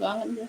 banget dia.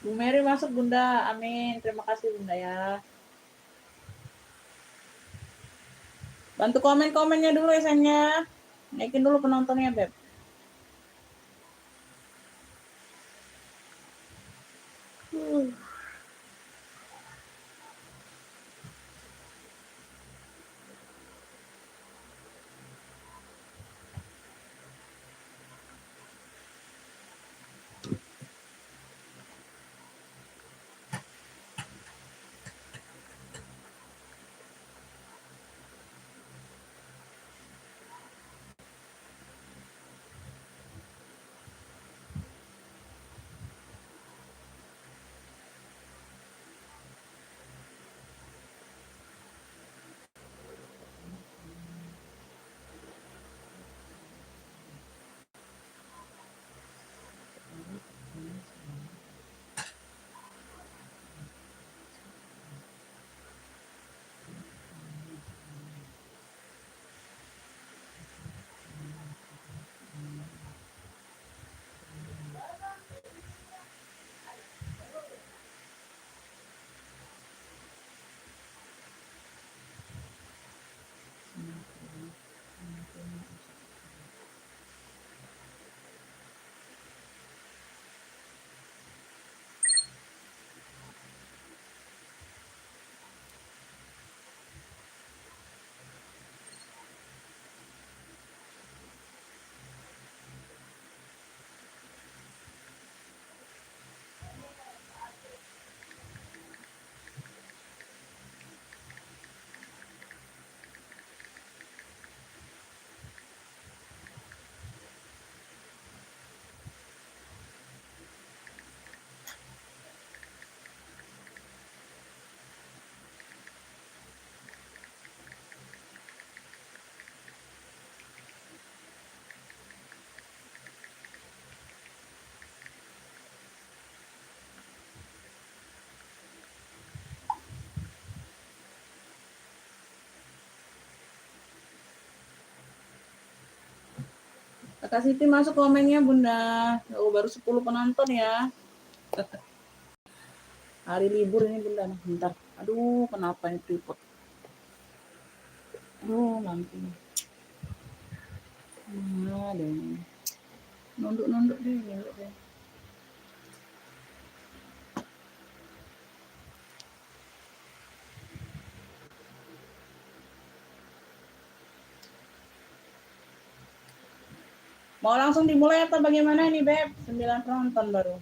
Bu Mary masuk Bunda, amin. Terima kasih Bunda ya. Bantu komen-komennya dulu ya sayangnya. Naikin dulu penontonnya Beb. Kakak Siti masuk komennya Bunda. Oh, baru 10 penonton ya. Hari libur ini Bunda. Bentar. Aduh, kenapa ini tripod? Aduh, nanti. Deh. Nunduk deh. Mau langsung dimulai atau bagaimana nih, Beb? 9 penonton baru.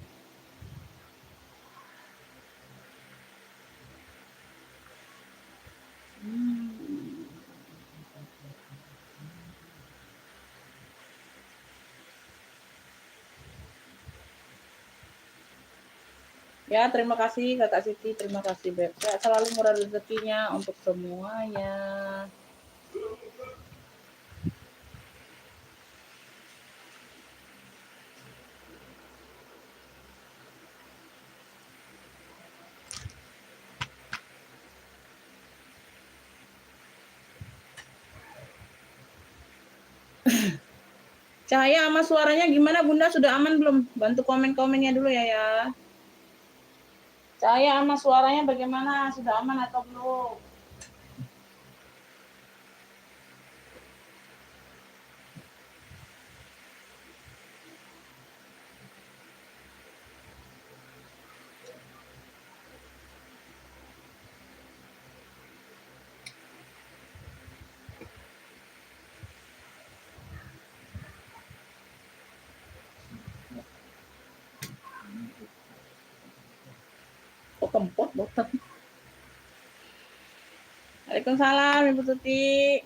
Ya, terima kasih Kakak Siti, terima kasih Beb. Sehat selalu, murah rezekinya untuk semuanya. Cahaya sama suaranya gimana Bunda? Sudah aman belum? Bantu komen-komennya dulu ya. Cahaya sama suaranya bagaimana? Sudah aman atau belum? Kok kempot dokter? Waalaikumsalam Ibu Tuti.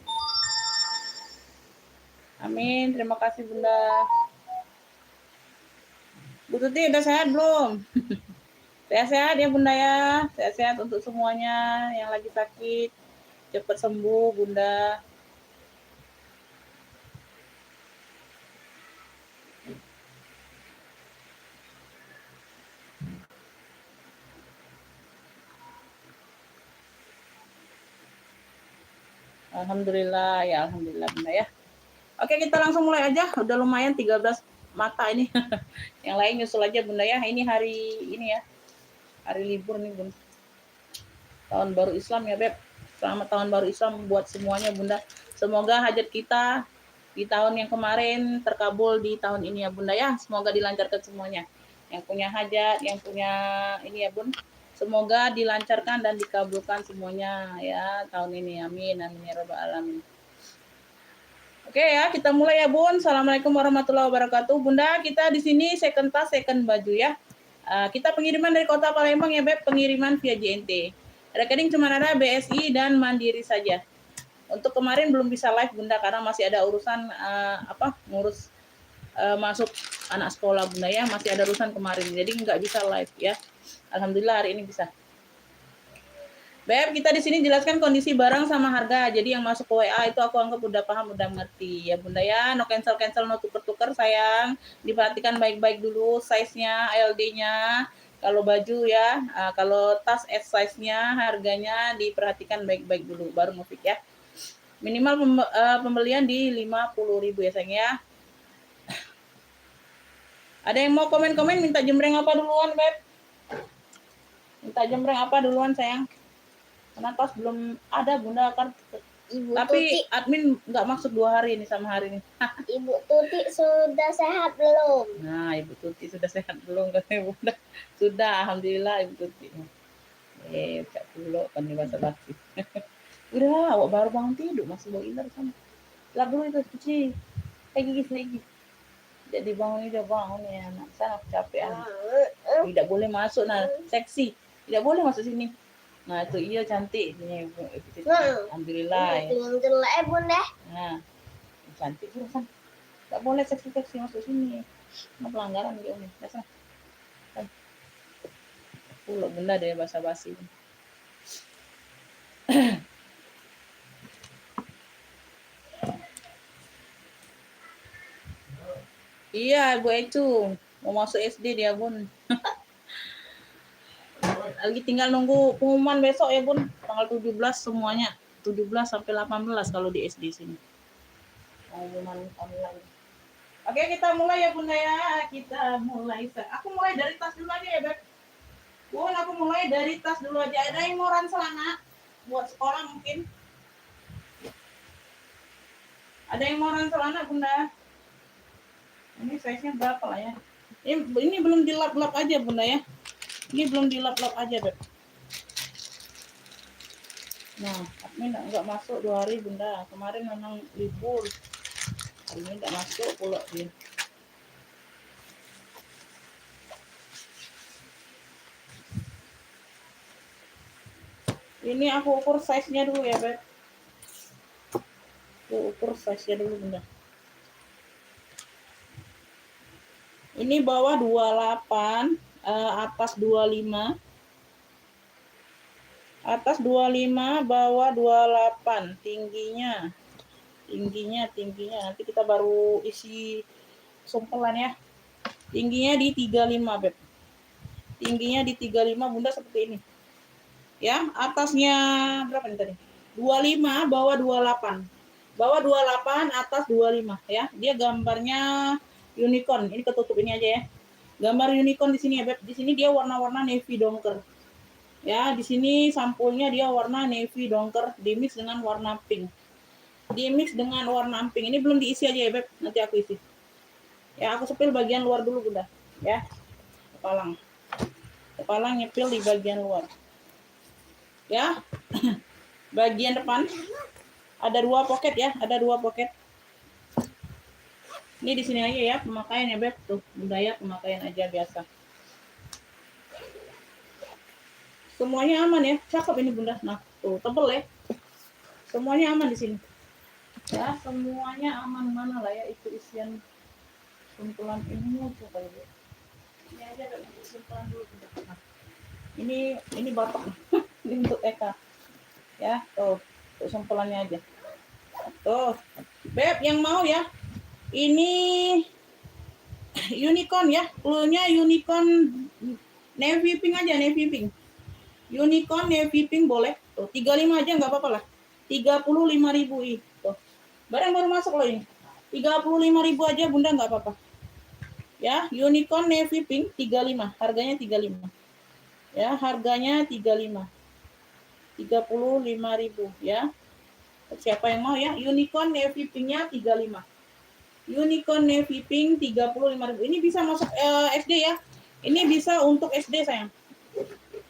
Amin, terima kasih Bunda. Bu Tuti udah sehat belum? Sehat-sehat ya Bunda ya. Sehat-sehat untuk semuanya yang lagi sakit. Cepat sembuh Bunda. Alhamdulillah ya, alhamdulillah Bunda ya. Oke, kita langsung mulai aja. Udah lumayan 13 mata ini. Yang lain nyusul aja Bunda ya. Ini hari ini ya. Hari libur nih Bunda. Tahun baru Islam ya Beb. Selamat tahun baru Islam buat semuanya Bunda. Semoga hajat kita di tahun yang kemarin terkabul di tahun ini ya Bunda ya. Semoga dilancarkan semuanya. Yang punya hajat, yang punya ini ya Bun. Semoga dilancarkan dan dikabulkan semuanya ya tahun ini. Amin. Amin ya rabbal alamin. Oke ya, kita mulai ya Bun. Assalamualaikum warahmatullahi wabarakatuh. Bunda, kita di sini second tas, second baju ya. Kita pengiriman dari Kota Palembang ya Beb, pengiriman via JNT. Rekening cuma ada BSI dan Mandiri saja. Untuk kemarin belum bisa live Bunda karena masih ada urusan ngurus masuk anak sekolah Bunda ya, masih ada urusan kemarin. Jadi nggak bisa live ya. Alhamdulillah hari ini bisa. Beb, kita di sini jelaskan kondisi barang sama harga. Jadi yang masuk ke WA itu aku anggap udah paham, udah ngerti. Ya Bunda ya, no cancel-cancel, no tuker-tuker sayang. Diperhatikan baik-baik dulu size-nya, LD-nya. Kalau baju ya, kalau tas S size-nya, harganya diperhatikan baik-baik dulu. Baru ngefik ya. Minimal pembelian di 50.000 ya sayang ya. Ada yang mau komen-komen minta jembreng apa duluan, Beb? Minta jembreng apa duluan sayang? Karena tas belum ada Bunda kan. Ibu tapi Tuti, admin nggak maksud 2 hari ini sama hari ini. Ibu Tuti sudah sehat belum? Nah, Ibu Tuti sudah sehat belum? Bunda sudah, alhamdulillah Ibu Tuti. Cak dulu kan bahasa basi. Udah, awak baru bangun tidur masih bau iler sama. Lap dulu itu cuci. Lagi. Jadi bangun udah bangun ya anak sana capek anak. Tidak boleh masuk nah seksi. Tidak boleh masuk sini. Nah itu iya cantik ini alhamdulillah. Yang jelek Bunda. Nah cantik terus kan. Tidak boleh seksi masuk sini. Nah, pelanggaran dia nih. Dasar. Pulau Bunda deh basa-basi. Iya, Bu Ecu. Mau masuk SD dia, Bun. Lagi tinggal nunggu pengumuman besok ya, Bun. Tanggal 17 semuanya. 17 sampai 18 kalau di SD sini. Pengumuman online. Oke, kita mulai ya, Bunda ya. Kita mulai. Aku mulai dari tas dulu aja ya, Beb. Bun, aku mulai dari tas dulu aja. Ada yang mau celana buat sekolah mungkin? Ada yang mau celana, Bunda? Ini size-nya berapa lah ya? Ini belum dilap-lap aja Bunda ya. Ini belum dilap-lap aja Beb. Nah, admin nggak masuk 2 hari Bunda. Kemarin memang libur. Hari ini nggak masuk pula dia. Ini aku ukur size-nya dulu ya Beb. Aku ukur size-nya dulu Bunda. Ini bawah 28, atas 25, bawah 28, tingginya nanti kita baru isi sumpelan ya. Tingginya di 35, Beb. Tingginya di 35, Bunda, seperti ini. Ya, atasnya berapa nih tadi? 25, bawah 28. Bawah 28, atas 25 ya. Dia gambarnya unicorn. Ini ketutup ini aja ya. Gambar unicorn di sini ya, Beb. Di sini dia warna-warna navy dongker. Ya, di sini sampulnya dia warna navy dongker dimix dengan warna pink. Dimix dengan warna pink. Ini belum diisi aja ya, Beb. Nanti aku isi. Ya, aku sepil bagian luar dulu, Bunda. Ya. Kepala nyepil di bagian luar. Ya. Bagian depan ada 2 pocket ya, ada 2 pocket. Ini di sini aja ya pemakaian ya, Beb. Tuh, Bunda ya, pemakaian aja biasa. Semuanya aman ya. Cakep ini, Bunda. Nah, tuh tebel ya. Semuanya aman di sini. Ya, semuanya aman. Mana lah ya itu isian kumpulan ilmu coba ya. Ini aja ada simpan dulu. Nah, ini batok. Ini untuk Eka. Ya, tuh simpulannya aja. Tuh, Beb yang mau ya. Ini unicorn ya. Cluenya unicorn navy pink aja, navy pink. Unicorn navy pink boleh. Tuh, 35 aja nggak apa-apa lah. 35.000 ih. Tuh. Barang baru masuk loh ini. 35.000 aja, Bunda, nggak apa-apa. Ya, unicorn navy pink 35, harganya 35. Ya, harganya 35. 35.000 ya. Siapa yang mau ya? Unicorn navy pinknya 35. Unicorn navy pink 35.000. Ini bisa masuk SD ya. Ini bisa untuk SD, sayang.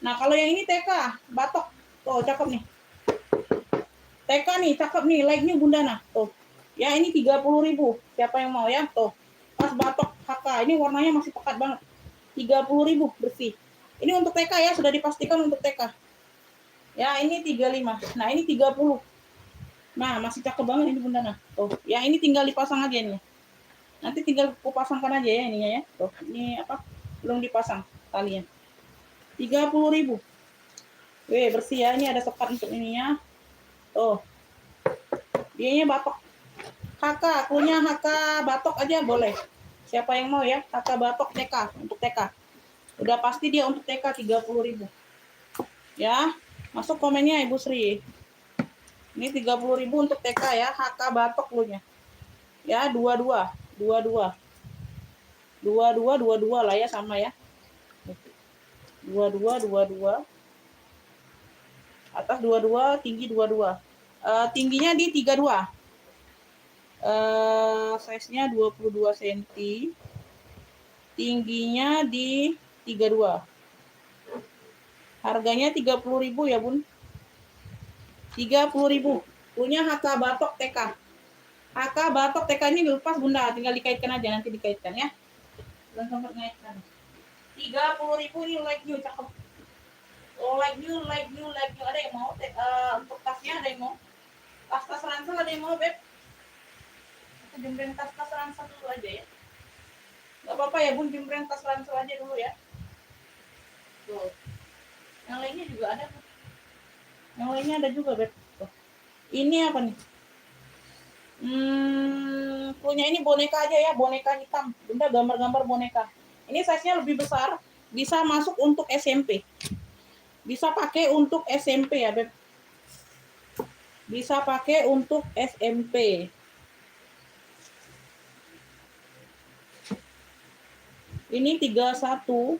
Nah, kalau yang ini TK, batok. Tuh, cakep nih. TK nih, cakep nih. Like-nya, Bunda, nah. Tuh. Ya, ini 30.000. Siapa yang mau ya? Tuh. Pas batok HK. Ini warnanya masih pekat banget. 30.000 bersih. Ini untuk TK ya, sudah dipastikan untuk TK. Ya, ini 35. Nah, ini 30. Nah, masih cakep banget ini, Bunda, nah. Tuh. Ya, ini tinggal dipasang aja nih. Nanti tinggal kupasangkan aja ya ininya ya. Tuh, ini apa? Belum dipasang talinya. 30.000. Weh, bersih ya. Ini ada sekat untuk ininya. Tuh. Dianya batok. HK, punya HK batok aja boleh. Siapa yang mau ya? HK batok TK, untuk TK. Udah pasti dia untuk TK 30.000. Ya, masuk komennya Ibu Sri. Ini 30.000 untuk TK ya, HK batok lunya. Ya, 22 lah ya, sama ya. 22. Atas 22, tinggi 22. Tingginya di 32. Size-nya 22 cm. Tingginya di 32. Harganya 30.000 ya, Bun. 30.000. Punya HK batok TK. HK batok TK ini lepas, Bunda, tinggal dikaitkan aja, nanti dikaitkan ya. Belum sempat ngaitkan. 30.000 ini like new, cakep. Oh, like new. Ada yang mau? Untuk tasnya ada yang mau? Tas ransel ada yang mau, Beb? Jembreng tas ransel dulu aja ya. Gak apa-apa ya, Bun, jembreng tas ransel aja dulu ya. Tuh. Yang lainnya juga ada. Yang lainnya ada juga, Beb. Tuh. Ini apa nih? Punya ini boneka aja ya, boneka hitam. Bunda gambar-gambar boneka. Ini size-nya lebih besar, bisa masuk untuk SMP. Bisa pakai untuk SMP ya, Beb. Bisa pakai untuk SMP. Ini 31.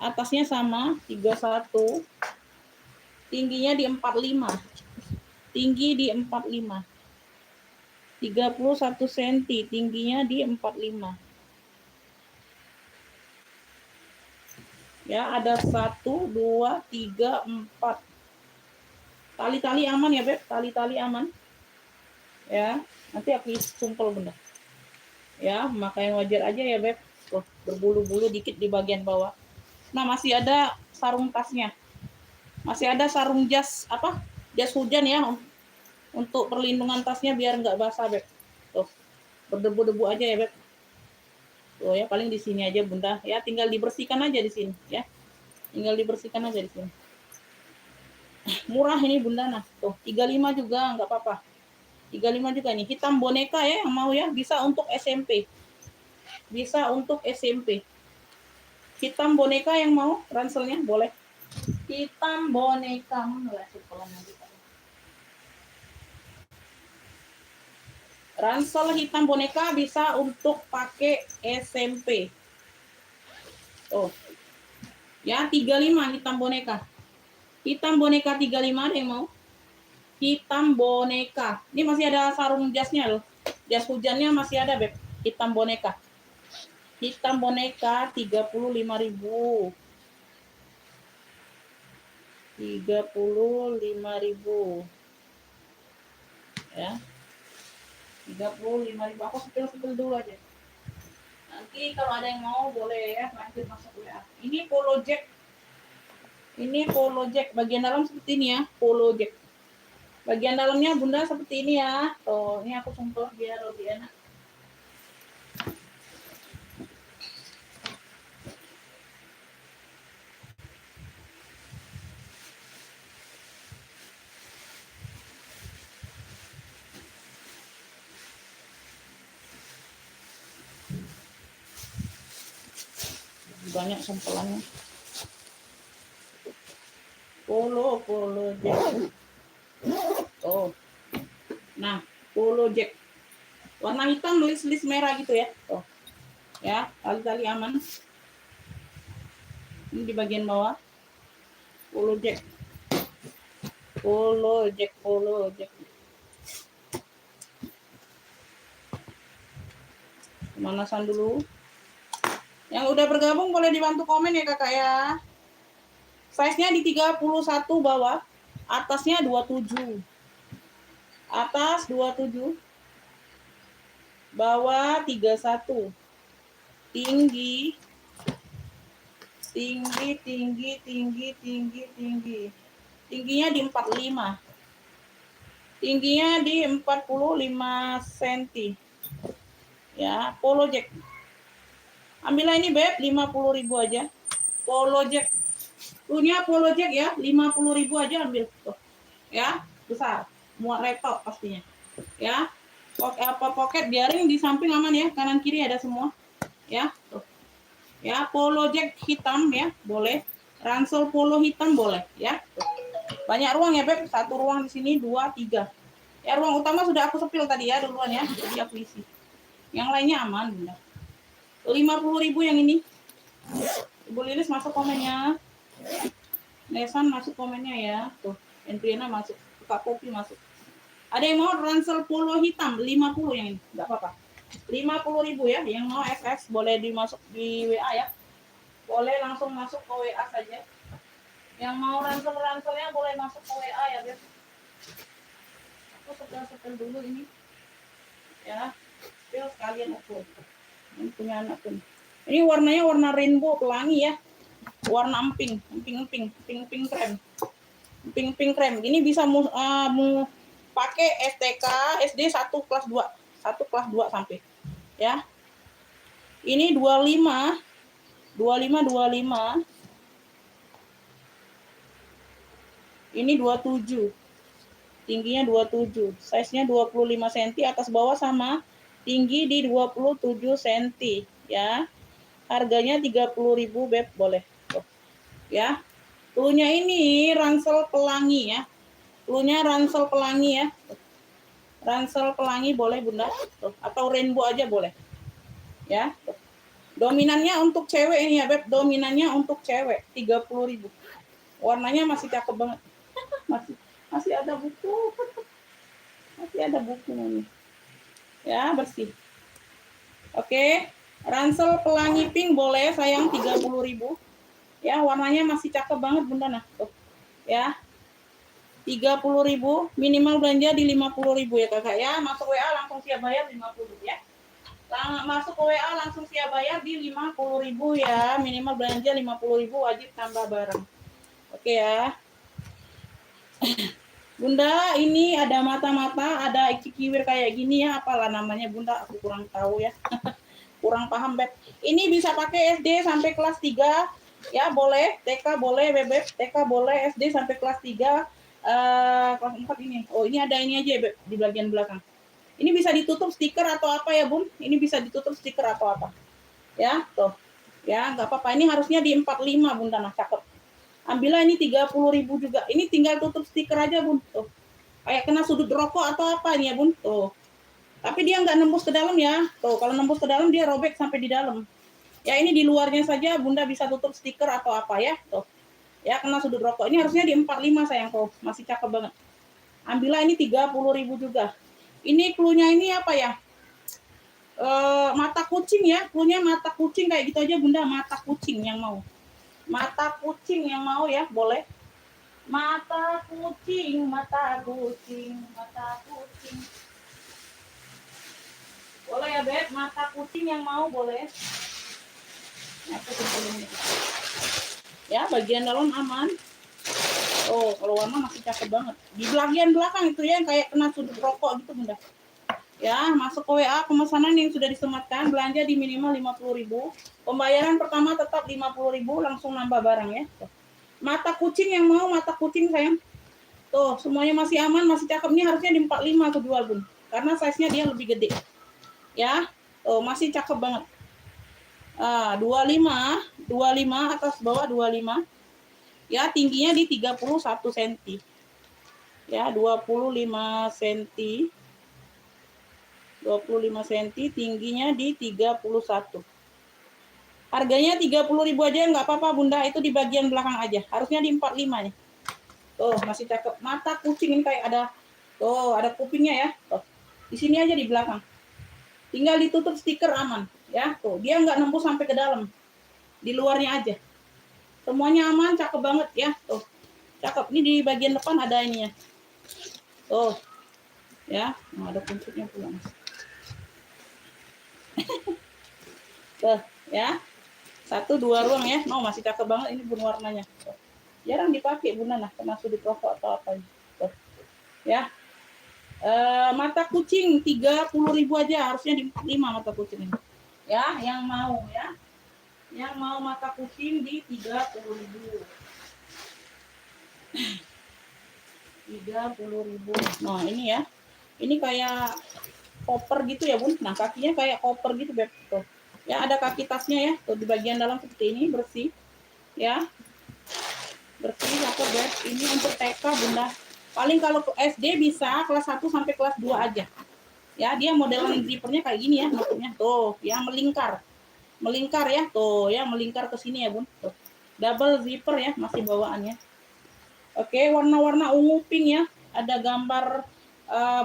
Atasnya sama, 31. Tingginya di 45. Tinggi di 45. 31 cm, tingginya di 45. Ya, ada 1, 2, 3, 4. Tali-tali aman ya, Beb. Tali-tali aman. Ya, nanti aku sumpel, Bunda. Ya, makanya wajar aja ya, Beb. Tuh, berbulu-bulu dikit di bagian bawah. Nah, masih ada sarung tasnya. Masih ada sarung jas jas hujan ya, untuk perlindungan tasnya biar nggak basah, Beb. Tuh, berdebu-debu aja ya, Beb. Tuh ya, paling di sini aja Bunda. Ya, tinggal dibersihkan aja di sini ya. Tinggal dibersihkan aja di sini. Murah ini Bunda, nah. Tuh, 35 juga nggak apa-apa. 35 juga nih. Hitam boneka ya yang mau ya, bisa untuk SMP. Bisa untuk SMP. Hitam boneka yang mau ranselnya boleh. Hitam boneka mana ransel hitam boneka bisa untuk pakai SMP. Oh. Ya, 35 hitam boneka. Hitam boneka 35 ada yang mau? Hitam boneka. Ini masih ada sarung jasnya loh. Jas hujannya masih ada, Beb. Hitam boneka. Hitam boneka 35.000. 35.000. Ya. 35.000. Aku sepil-sepil dulu aja. Nanti kalau ada yang mau boleh ya lanjut masuk WA. Ini polo jack. Ini polo jack. Bagian dalam seperti ini ya, polo jack. Bagian dalamnya Bunda seperti ini ya. Tuh, ini aku sentuh biar lebih enak. Banyak sampelannya. Polo jack. Oh. Nah, polo jack. Warna hitam list merah gitu ya. Tuh. Ya, tali-tali aman. Ini di bagian bawah. Polo jack. Polo jack. Pemanasan dulu. Yang udah bergabung boleh dibantu komen ya Kakak ya. Size-nya di 31 bawah, atasnya 27. Atas 27. Bawah 31. Tinggi. Tingginya di 45. Tingginya di 45 cm. Ya, polo jack. Ambillah ini Beb, 50.000 aja. Polo jack. Punya polo jack ya, 50.000 aja ambil. Tuh. Ya, besar. Muat laptop pastinya. Ya. Pocket biarin di samping aman ya, kanan kiri ada semua. Ya, tuh. Ya, polo jack hitam ya, boleh. Ransel polo hitam boleh ya. Tuh. Banyak ruang ya, Beb. Satu ruang di sini, 2, 3. Ya, ruang utama sudah aku sepil tadi ya duluan ya, jadi aku isi. Yang lainnya aman, Bunda. 50.000 yang ini. Ibu Lilis masuk komennya. Nesan masuk komennya ya. Tuh, Entriana masuk. Kak Kopi masuk. Ada yang mau ransel polo hitam 50 yang ini. Enggak apa-apa. 50.000 ya. Yang mau SS boleh dimasuk di WA ya. Boleh langsung masuk ke WA saja. Yang mau ranselnya boleh masuk ke WA ya, Beb. Aku setel dulu ini. Ya. Sepil sekalian aku. Ini punya anak pun. Ini warnanya warna rainbow pelangi ya. Warna emping krem. Emping krem. Ini bisa pakai STK SD 1 kelas 2. 1 kelas 2 sampai. Ya. Ini 25. Ini 27. Tingginya 27. Size-nya 25 cm atas bawah sama. Tinggi di 27 cm ya. Harganya 30.000 Beb, boleh. Tuh. Ya. Cluenya ini ransel pelangi ya. Cluenya ransel pelangi ya. Ransel pelangi boleh Bunda. Tuh. Atau rainbow aja boleh. Ya. Tuh. Dominannya untuk cewek ini ya Beb. Dominannya untuk cewek 30.000. Warnanya masih cakep banget. masih ada buku. Masih ada buku ini. Ya, bersih. Oke. Ransel pelangi pink boleh sayang 30.000. Ya, warnanya masih cakep banget Bunda. Nah, tuh. Ya. 30.000, minimal belanja di 50.000 ya Kakak ya. Masuk WA langsung siap bayar 50 ya. Masuk ke WA langsung siap bayar di 50.000 ya. Minimal belanja 50.000, wajib tambah barang. Oke ya. Bunda, ini ada mata-mata, ada kiwir kayak gini ya, apalah namanya Bunda, aku kurang tahu ya. kurang paham Beb. Ini bisa pakai SD sampai kelas 3 ya, boleh. TK boleh Beb, TK boleh, SD sampai kelas 3, kelas 4 ini. Oh, ini ada ini aja Beb di bagian belakang. Ini bisa ditutup stiker atau apa ya Bun? Ini bisa ditutup stiker atau apa. Ya, tuh. Ya, nggak apa-apa. Ini harusnya di 45 Bun Tanah, cakep. Ambillah ini 30.000 juga. Ini tinggal tutup stiker aja Bun. Tuh. Kayak kena sudut rokok atau apa nih ya Bun. Tuh. Tapi dia nggak nembus ke dalam ya. Tuh, kalau nembus ke dalam dia robek sampai di dalam. Ya, ini di luarnya saja Bunda bisa tutup stiker atau apa ya. Tuh. Ya, kena sudut rokok. Ini harusnya di 45 sayang. Tuh, masih cakep banget. Ambillah ini 30.000 juga. Ini cluenya ini apa ya? Mata kucing ya. Cluenya mata kucing kayak gitu aja Bunda. Mata kucing yang mau. Mata kucing yang mau ya, boleh. Mata kucing, mata kucing, mata kucing. Boleh ya Beb, mata kucing yang mau boleh. Ya, bagian dalam aman. Oh, kalau warna masih cakep banget. Di bagian belakang itu ya, yang kayak kena sudut rokok gitu Bunda. Ya, masuk ke WA pemesanan yang sudah disematkan, belanja di minimal 50.000. Pembayaran pertama tetap 50.000, langsung nambah barang ya. Mata kucing yang mau, mata kucing sayang. Tuh, semuanya masih aman, masih cakep. Ini harusnya di 45 aku jual Bun. Karena size-nya dia lebih gede. Ya, tuh masih cakep banget. 25 atas bawah 25. Ya, tingginya di 31 cm. Ya, 25 cm. 25 cm, tingginya di 31. Harganya 30.000 aja nggak apa-apa Bunda, itu di bagian belakang aja. Harusnya di 45 nih. Tuh, masih cakep. Mata kucing ini kayak ada tuh, ada kupingnya ya. Tuh. Di sini aja di belakang. Tinggal ditutup stiker aman, ya. Tuh, dia nggak nembus sampai ke dalam. Di luarnya aja. Semuanya aman, cakep banget ya. Tuh. Cakep. Ini di bagian depan ada ini ya. Tuh. Ya, nah, ada kunci-nya pula. Tuh, ya. 1 2 ruang ya. No, masih cakep banget ini Bun warnanya. Tuh. Jarang dipakai Bun Nana, kena sudut rokok atau apa. Tuh. Ya. Mata kucing 30.000 aja, harusnya di 45 mata kucing ini. Ya, yang mau ya. Yang mau mata kucing di 30.000. 30.000. Nah, ini ya. Ini kayak koper gitu ya, Bun. Nah, kakinya kayak koper gitu, Beb. Tuh. Ya, ada kaki tasnya ya. Tuh di bagian dalam seperti ini, bersih. Ya. Bersih cakep, Beb. Ini untuk TK, Bunda. Paling kalau ke SD bisa kelas 1 sampai kelas 2 aja. Ya, dia modelan zippernya kayak gini ya, maksudnya. Tuh, ya melingkar. Melingkar ya, tuh ya melingkar ke sini ya, Bun. Tuh. Double zipper ya, masih bawaannya. Oke, warna-warna ungu pink ya. Ada gambar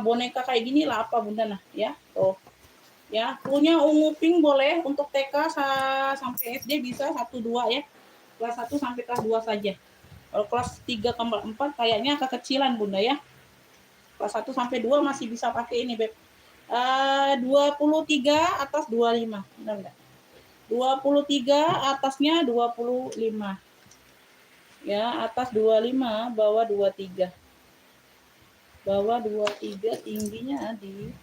boneka kayak gini lah apa Bunda nah, ya. Tuh. Ya, punya ungu pink boleh untuk TK sampai SD bisa 1 2 ya. Kelas 1 sampai kelas 2 saja. Kalau kelas 3 ke 4 kayaknya kekecilan Bunda ya. Kelas 1 sampai 2 masih bisa pakai ini, Beb. 23 atas 25. Benar enggak? 23 atasnya 25. Ya, atas 25, bawah 23. Bawah 23, tingginya di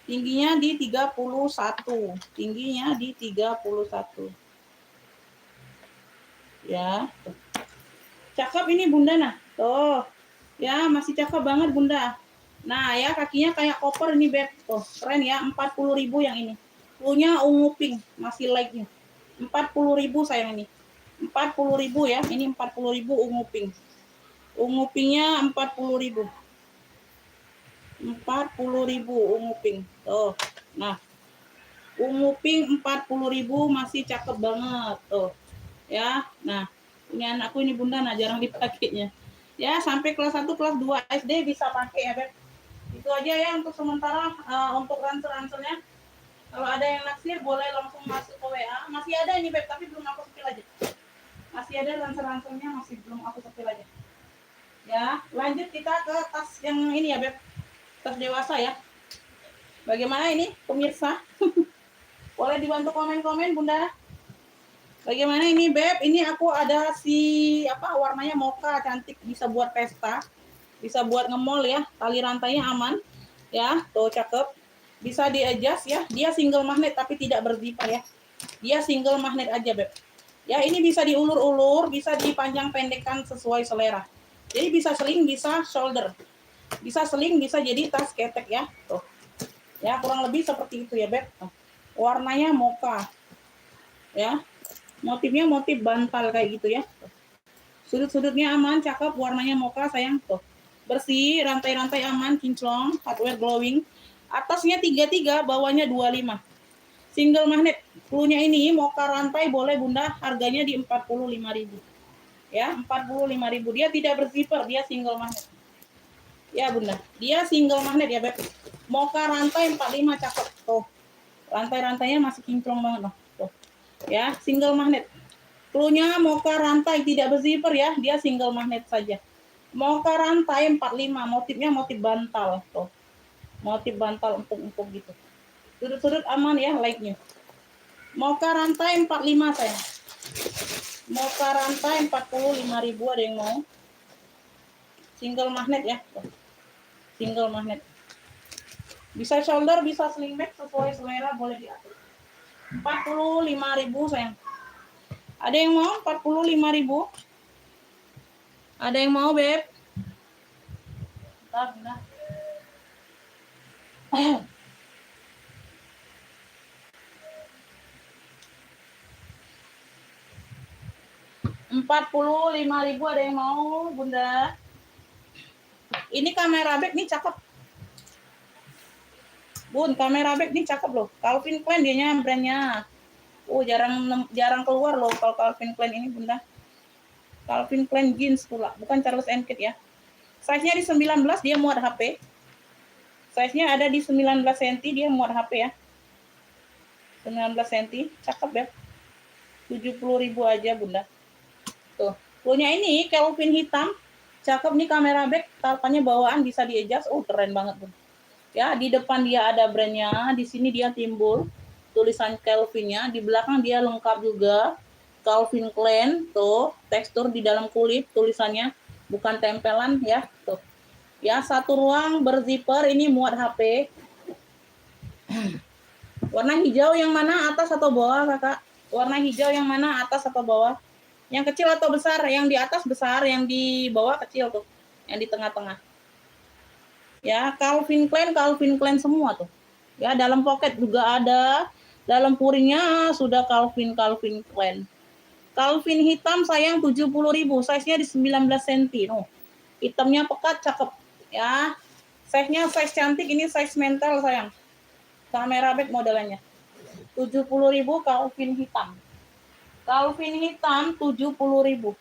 31. Tingginya di 31. Ya. Cakep ini Bunda nah. Tuh. Ya, masih cakep banget Bunda. Nah, ya kakinya kayak koper ini, Beb. Tuh, keren ya, 40.000 yang ini. Punya ungu pink, masih like-nya. 40.000 sayang ini. 40.000 ya. Ini 40.000 ungu pink. Ungu pinknya 40.000. 40.000 ungu pink. Tuh. Nah. Ungu pink 40.000 masih cakep banget. Tuh. Ya. Nah, ini anakku ini Bunda nah jarang dipakainya. Ya, sampai kelas 1 kelas 2 SD bisa pakai ya, Beb. Itu aja ya untuk sementara untuk ransel-ranselnya. Kalau ada yang naksir boleh langsung masuk ke WA. Masih ada ini Beb, tapi belum aku sepil aja. Masih ada ransel-ranselnya, masih belum aku sepil aja. Ya, lanjut kita ke tas yang ini ya Beb. Tas dewasa ya. Bagaimana ini pemirsa? Boleh dibantu komen-komen Bunda. Bagaimana ini Beb? Ini aku ada warnanya mocha cantik, bisa buat pesta. Bisa buat ngemol ya. Tali rantainya aman. Ya, tuh cakep. Bisa di adjust ya. Dia single magnet tapi tidak berzipper ya. Dia single magnet aja, Beb. Ya, ini bisa diulur-ulur, bisa dipanjang pendekkan sesuai selera. Jadi bisa sling, bisa shoulder. Bisa sling, bisa jadi tas ketek ya. Tuh. Ya, kurang lebih seperti itu ya, Beb. Tuh. Warnanya mocha. Ya. Motifnya motif bantal kayak gitu ya. Tuh. Sudut-sudutnya aman, cakep, warnanya mocha sayang. Tuh. Bersih, rantai-rantai aman, kinclong, hardware glowing. Atasnya 33, bawahnya 25. Single magnet. Cluenya ini mocha rantai boleh Bunda, harganya di 45.000. Ya, 45.000. Dia tidak berzipper, dia single magnet. Ya, Bunda. Dia single magnet ya, Beb. Mocha rantai 45 cakep. Tuh. Rantai-rantainya masih kinclong banget loh. Tuh. Ya, single magnet. Cluenya mocha rantai tidak berzipper ya, dia single magnet saja. Mocha rantai 45, motifnya motif bantal tuh. Motif bantal empuk-empuk gitu. Sudut-sudut aman ya, like-nya. Mocha rantai 45 saya. Mocha rantai 45.000 ada yang mau. Single magnet ya. Tuh. Single magnet. Bisa shoulder, bisa sling bag sesuai selera boleh diatur. 45.000 sayang. Ada yang mau 45.000? Ada yang mau, Beb? Bentar. 45.000 ada yang mau, Bunda? Ini kamera bag nih cakep. Bun, kamera bag nih cakep loh. Calvin Klein dianya brandnya. Oh, jarang keluar loh kalau Calvin Klein ini, Bunda. Calvin Klein jeans pula, bukan Charles & Keith ya. Size-nya di 19 dia muat HP. Size-nya ada di 19 cm dia muat HP ya. 19 cm, cakep ya. 70.000 aja, Bunda. Tuh. Punya ini Calvin hitam. Cakep nih kamera bag, tarpannya bawaan bisa di-adjust. Oh, keren banget, Bunda. Ya, di depan dia ada brandnya, di sini dia timbul tulisan Calvin-nya, di belakang dia lengkap juga Calvin Klein, tuh, tekstur di dalam kulit tulisannya, bukan tempelan ya, tuh. Ya, satu ruang berzipper, ini muat HP. Warna hijau yang mana, atas atau bawah, Kakak? Warna hijau yang mana, atas atau bawah? Yang kecil atau besar? Yang di atas besar, yang di bawah kecil tuh. Yang di tengah-tengah. Ya, Calvin Klein semua tuh. Ya, dalam pocket juga ada, dalam puringnya sudah Calvin Klein. Calvin hitam sayang 70.000, size-nya di 19 cm. Oh, hitamnya pekat, cakep. Ya, size-nya size cantik, ini size mental sayang. Kamera bag modelannya. 70.000 Calvin hitam. Calvin hitam 70.000.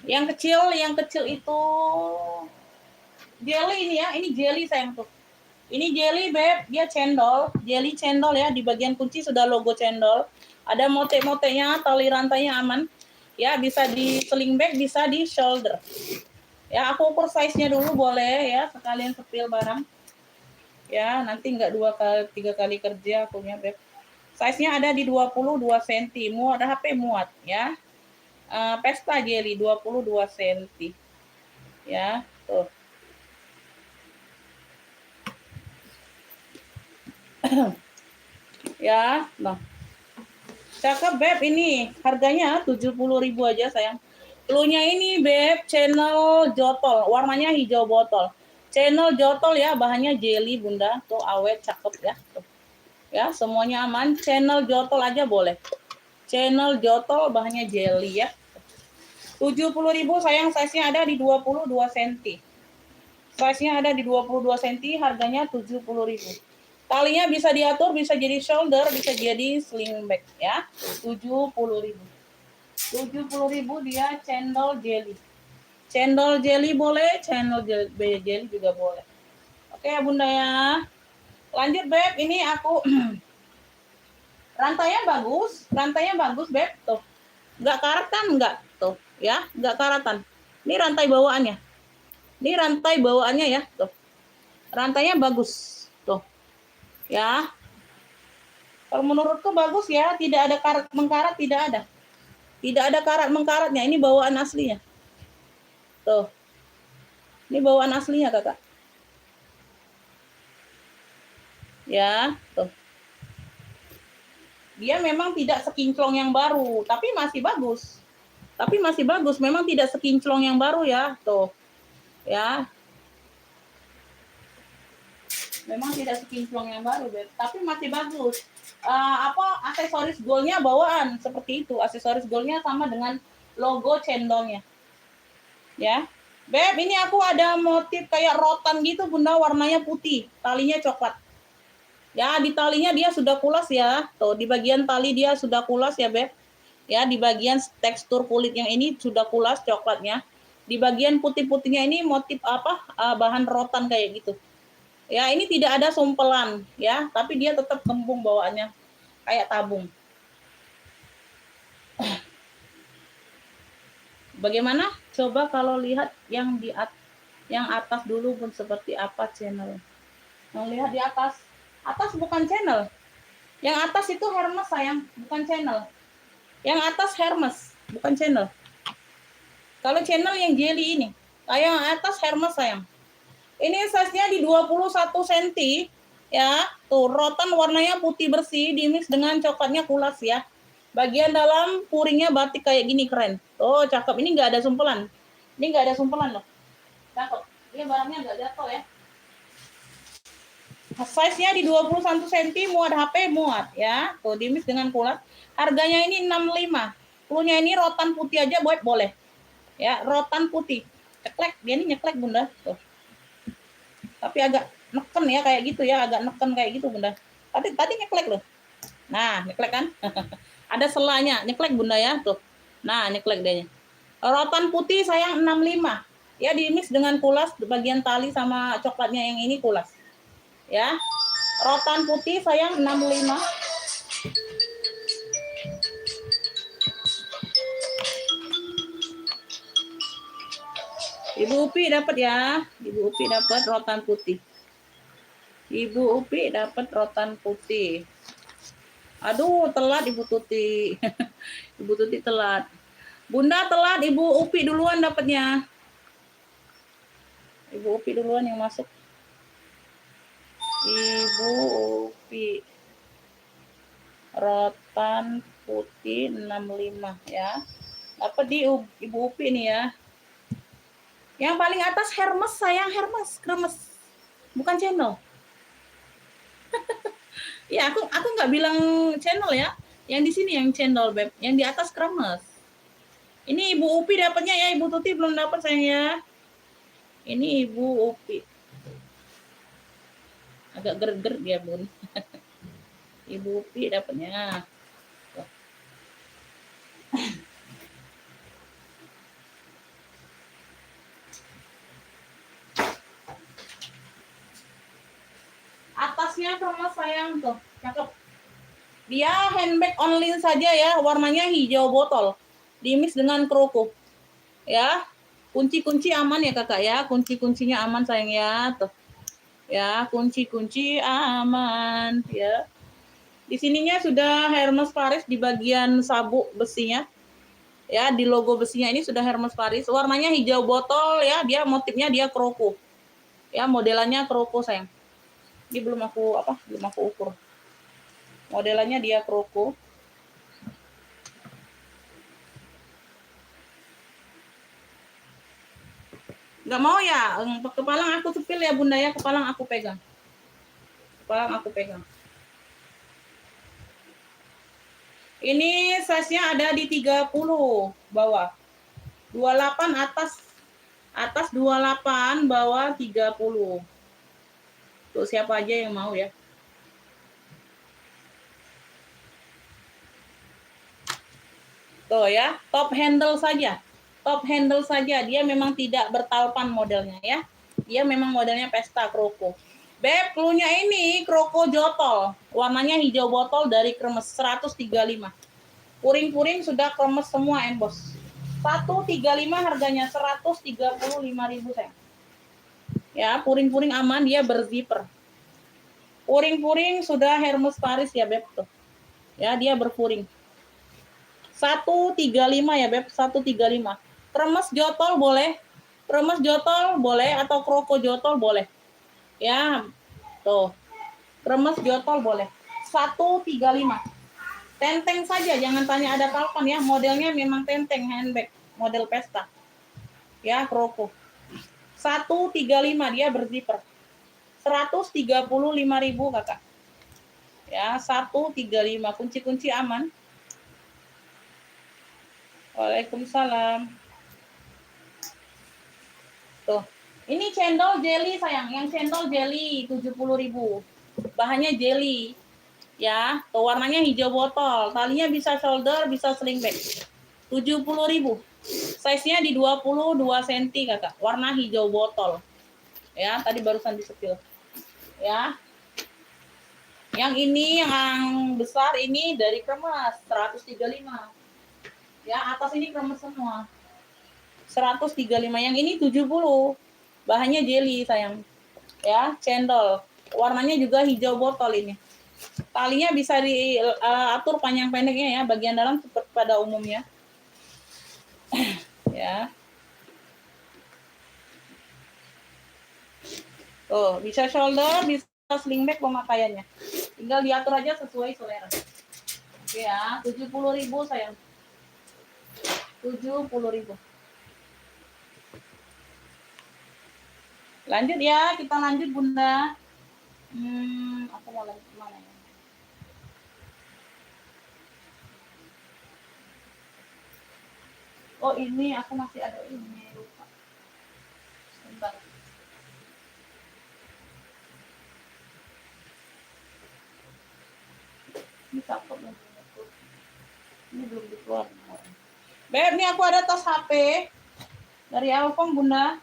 Yang kecil itu jelly ini ya, ini jelly sayang tuh. Ini jelly, Beb, dia cendol, jelly cendol ya, di bagian kunci sudah logo cendol. Ada motek-moteknya, tali rantainya aman. Ya, bisa di sling bag, bisa di shoulder. Ya, aku ukur size-nya dulu boleh ya, sekalian sepil barang. Ya, nanti enggak 3 kali kerja akunya, Beb. Size-nya ada di 22 cm, muat HP muat ya. Pesta jelly 22 cm. Ya, tuh. Ya, nah. Cakep, Beb, ini harganya 70.000 aja sayang. Cluenya ini, Beb, channel jotol, warnanya hijau botol. Channel jotol ya, bahannya jelly, Bunda. Tuh awet, cakep ya. Tuh. Ya, semuanya aman. Channel jotol aja boleh. Channel jotol bahannya jelly ya. 70.000 sayang, size-nya ada di 22 cm. Size-nya ada di 22 cm, harganya 70.000. Talinya bisa diatur, bisa jadi shoulder, bisa jadi sling bag ya. 70.000. 70.000 dia cendol jelly. Cendol jelly boleh, cendol jelly juga boleh. Oke ya Bunda ya. Lanjut, Beb, ini aku rantainya bagus, Beb. Tuh. Enggak karat kan? Enggak. Tuh, ya, enggak karatan. Ini rantai bawaannya. Ini rantai bawaannya ya, tuh. Rantainya bagus. Tuh. Ya. Kalau menurutku bagus ya, tidak ada karat mengkarat, tidak ada. Tidak ada karat mengkaratnya, ini bawaan aslinya. Tuh. Ini bawaan aslinya, Kakak. Ya, tuh. Dia memang tidak sekinclong yang baru, tapi masih bagus. Tapi masih bagus, memang tidak sekinclong yang baru ya, tuh. Ya. Memang tidak sekinclong yang baru, Beb, tapi masih bagus. Aksesoris goldnya bawaan seperti itu. Aksesoris goldnya sama dengan logo cendolnya. Ya. Beb, ini aku ada motif kayak rotan gitu, Bunda, warnanya putih, talinya coklat. Ya, di talinya dia sudah kulas ya. Tuh, di bagian tali dia sudah kulas ya, Beb. Ya, di bagian tekstur kulit yang ini sudah kulas coklatnya. Di bagian putih-putihnya ini motif bahan rotan kayak gitu. Ya, ini tidak ada sumpelan ya, tapi dia tetap kembung bawaannya kayak tabung. Bagaimana? Coba kalau lihat yang atas dulu pun seperti apa channel. Mau lihat di atas. Atas bukan channel. Yang atas itu Hermes sayang, bukan channel. Yang atas Hermes, bukan channel. Kalau channel yang jelly ini. Yang atas Hermes sayang. Ini size-nya di 21 cm ya. Tuh, rotan warnanya putih bersih dimix dengan coklatnya kulas ya. Bagian dalam puringnya batik kayak gini keren. Oh, cakep. Ini enggak ada sumpelan. Ini enggak ada sumpelan loh. Cakep. Ini barangnya enggak jatuh ya. Size-nya di 21 cm, muat HP, muat ya. Tuh, dimix dengan kulas. Harganya ini 65. Klunya ini rotan putih aja buat boleh. Ya, rotan putih. Nyeklek, dia ini nyeklek, Bunda. Tuh. Tapi agak neken ya kayak gitu ya, agak neken kayak gitu, Bunda. Tadi nyeklek loh. Nah, nyeklek kan? Ada selanya, nyeklek, Bunda ya, tuh. Nah, nyeklek dia. Rotan putih sayang 65. Ya, dimix dengan kulas bagian tali sama coklatnya yang ini kulas. Ya. Rotan putih sayang 65. Ibu Upi dapat ya. Ibu Upi dapat rotan putih. Ibu Upi dapat rotan putih. Aduh, telat Ibu Tuti. Ibu Tuti telat. Bunda telat, Ibu Upi duluan dapatnya. Ibu Upi duluan yang masuk. Ibu Upi. Rotan putih 65 ya. Dapat di Ibu Upi nih ya. Yang paling atas Hermes sayang, Hermes, kremes. Bukan channel. Ya, aku nggak bilang channel ya. Yang di sini yang channel, Beb. Yang di atas kremes. Ini Ibu Upi dapatnya ya, Ibu Tuti belum dapat sayang ya. Ini Ibu Upi. Agak ger-ger dia, Bun. Ibu Upi dapatnya. Atasnya kremes sayang tuh, cakep. Dia handbag online saja ya, warnanya hijau botol. Dimix dengan kroko. Ya. Kunci-kunci aman ya Kakak ya, kunci-kuncinya aman sayang ya, tuh. Ya, kunci-kunci aman ya. Di sininya sudah Hermes Paris di bagian sabuk besinya. Ya, di logo besinya ini sudah Hermes Paris. Warnanya hijau botol ya, dia motifnya dia kroko. Ya, modelannya kroko sayang. Ini belum aku ukur. Modelannya dia kroko. Nggak mau ya, kepalang aku cepil ya Bunda ya, kepalang aku pegang. Ini size-nya ada di 30 bawah. 28 atas 28, bawah 30. Tuh siapa aja yang mau ya. Tuh ya, top handle saja. Top handle saja, dia memang tidak bertalpan modelnya ya. Dia memang modelnya pesta kroko. Beb, klunya ini kroko jotol. Warnanya hijau botol dari kremes 135. Puring-puring sudah kremes semua embos. 135 harganya 135.000 sayang. Ya, puring-puring aman, dia berzipper. Puring-puring sudah Hermes Paris ya, Beb tuh. Ya, dia berpuring. 135 ya, Beb, 135. Kremes jotol boleh. Kremes jotol boleh atau kroko jotol boleh. Ya, tuh. Kremes jotol boleh. 135. Tenteng saja, jangan tanya ada kalpan ya. Modelnya memang tenteng handbag, model pesta. Ya, kroko. 135 dia berzipper. 135.000 Kakak. Ya, 135. Kunci-kunci aman. Waalaikumsalam. Tuh. Ini cendol jelly sayang, yang cendol jelly 70.000. Bahannya jelly. Ya, tuh warnanya hijau botol. Talinya bisa shoulder, bisa sling bag. 70.000. Size-nya di 22 cm Kakak. Warna hijau botol. Ya, tadi barusan disepil. Ya. Yang ini yang besar ini dari Kremes 135. Ya, atas ini Kremes semua. 135. Yang ini 70. Bahannya jelly sayang. Ya, cendol. Warnanya juga hijau botol ini. Talinya bisa diatur panjang pendeknya ya, bagian dalam seperti pada umumnya. Ya. Tuh, bisa shoulder, bisa sling bag pemakaiannya. Tinggal diatur aja sesuai selera. Oke ya, 70.000 sayang. 70.000. Lanjut ya, kita lanjut Bunda. Aku mau lanjut kemana ya? Oh ini aku masih ada ini, lupa. Sebentar. Ini cakep nih. Ini belum dikeluarin. Beb, ini aku ada tas HP dari Alfong Bunda.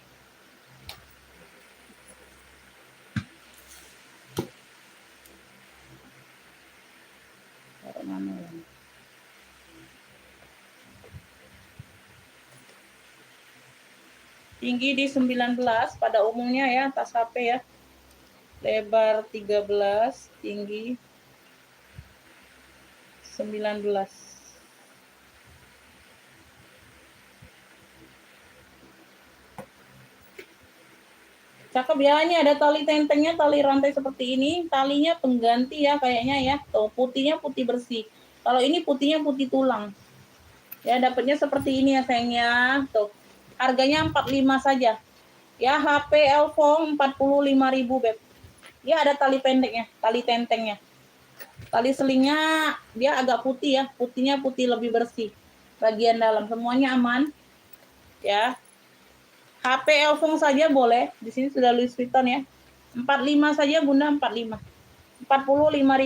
Mana ya? Tinggi di 19 pada umumnya ya, tas HP ya. Lebar 13, tinggi 19. Cakep ya, ini ada tali tentengnya, tali rantai seperti ini. Talinya pengganti ya kayaknya ya. Tuh, putihnya putih bersih. Kalau ini putihnya putih tulang. Ya, dapatnya seperti ini ya sayangnya. Tuh. Harganya 45 saja. Ya, HP Elfong 45.000, Beb. Ya, ada tali pendeknya, tali tentengnya. Tali selingnya dia agak putih ya, putihnya putih lebih bersih. Bagian dalam semuanya aman. Ya. HP Elfong saja boleh. Di sini sudah Louis Vuitton ya. 45 saja Bunda, 45. 45.000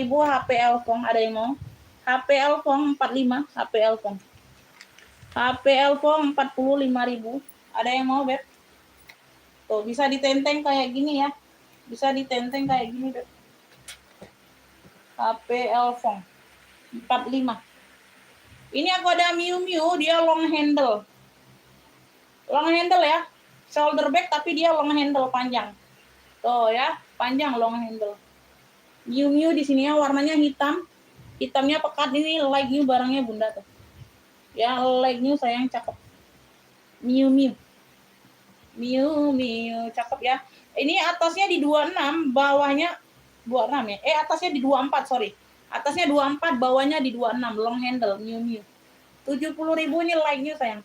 HP Elfong, ada yang mau? HP Elfong 45, HP Elfong. HP Elfong 45.000. Ada yang mau, Beb? Tuh, bisa ditenteng kayak gini ya. Bisa ditenteng kayak gini, Beb. HP Elfong 45. Ini aku ada Miu Miu, dia long handle. Long handle ya. Shoulder bag tapi dia long handle panjang. Tuh ya, panjang long handle. Miu Miu di sini ya warnanya hitam. Hitamnya pekat, ini like new barangnya Bunda tuh. Ya, like new sayang, cakep. Miu Miu. Miu Miu cakep ya. Ini atasnya di 26, bawahnya 26 ya. Atasnya di 24, sorry. Atasnya 24, bawahnya di 26, long handle Miu Miu. 70.000 ini like new sayang.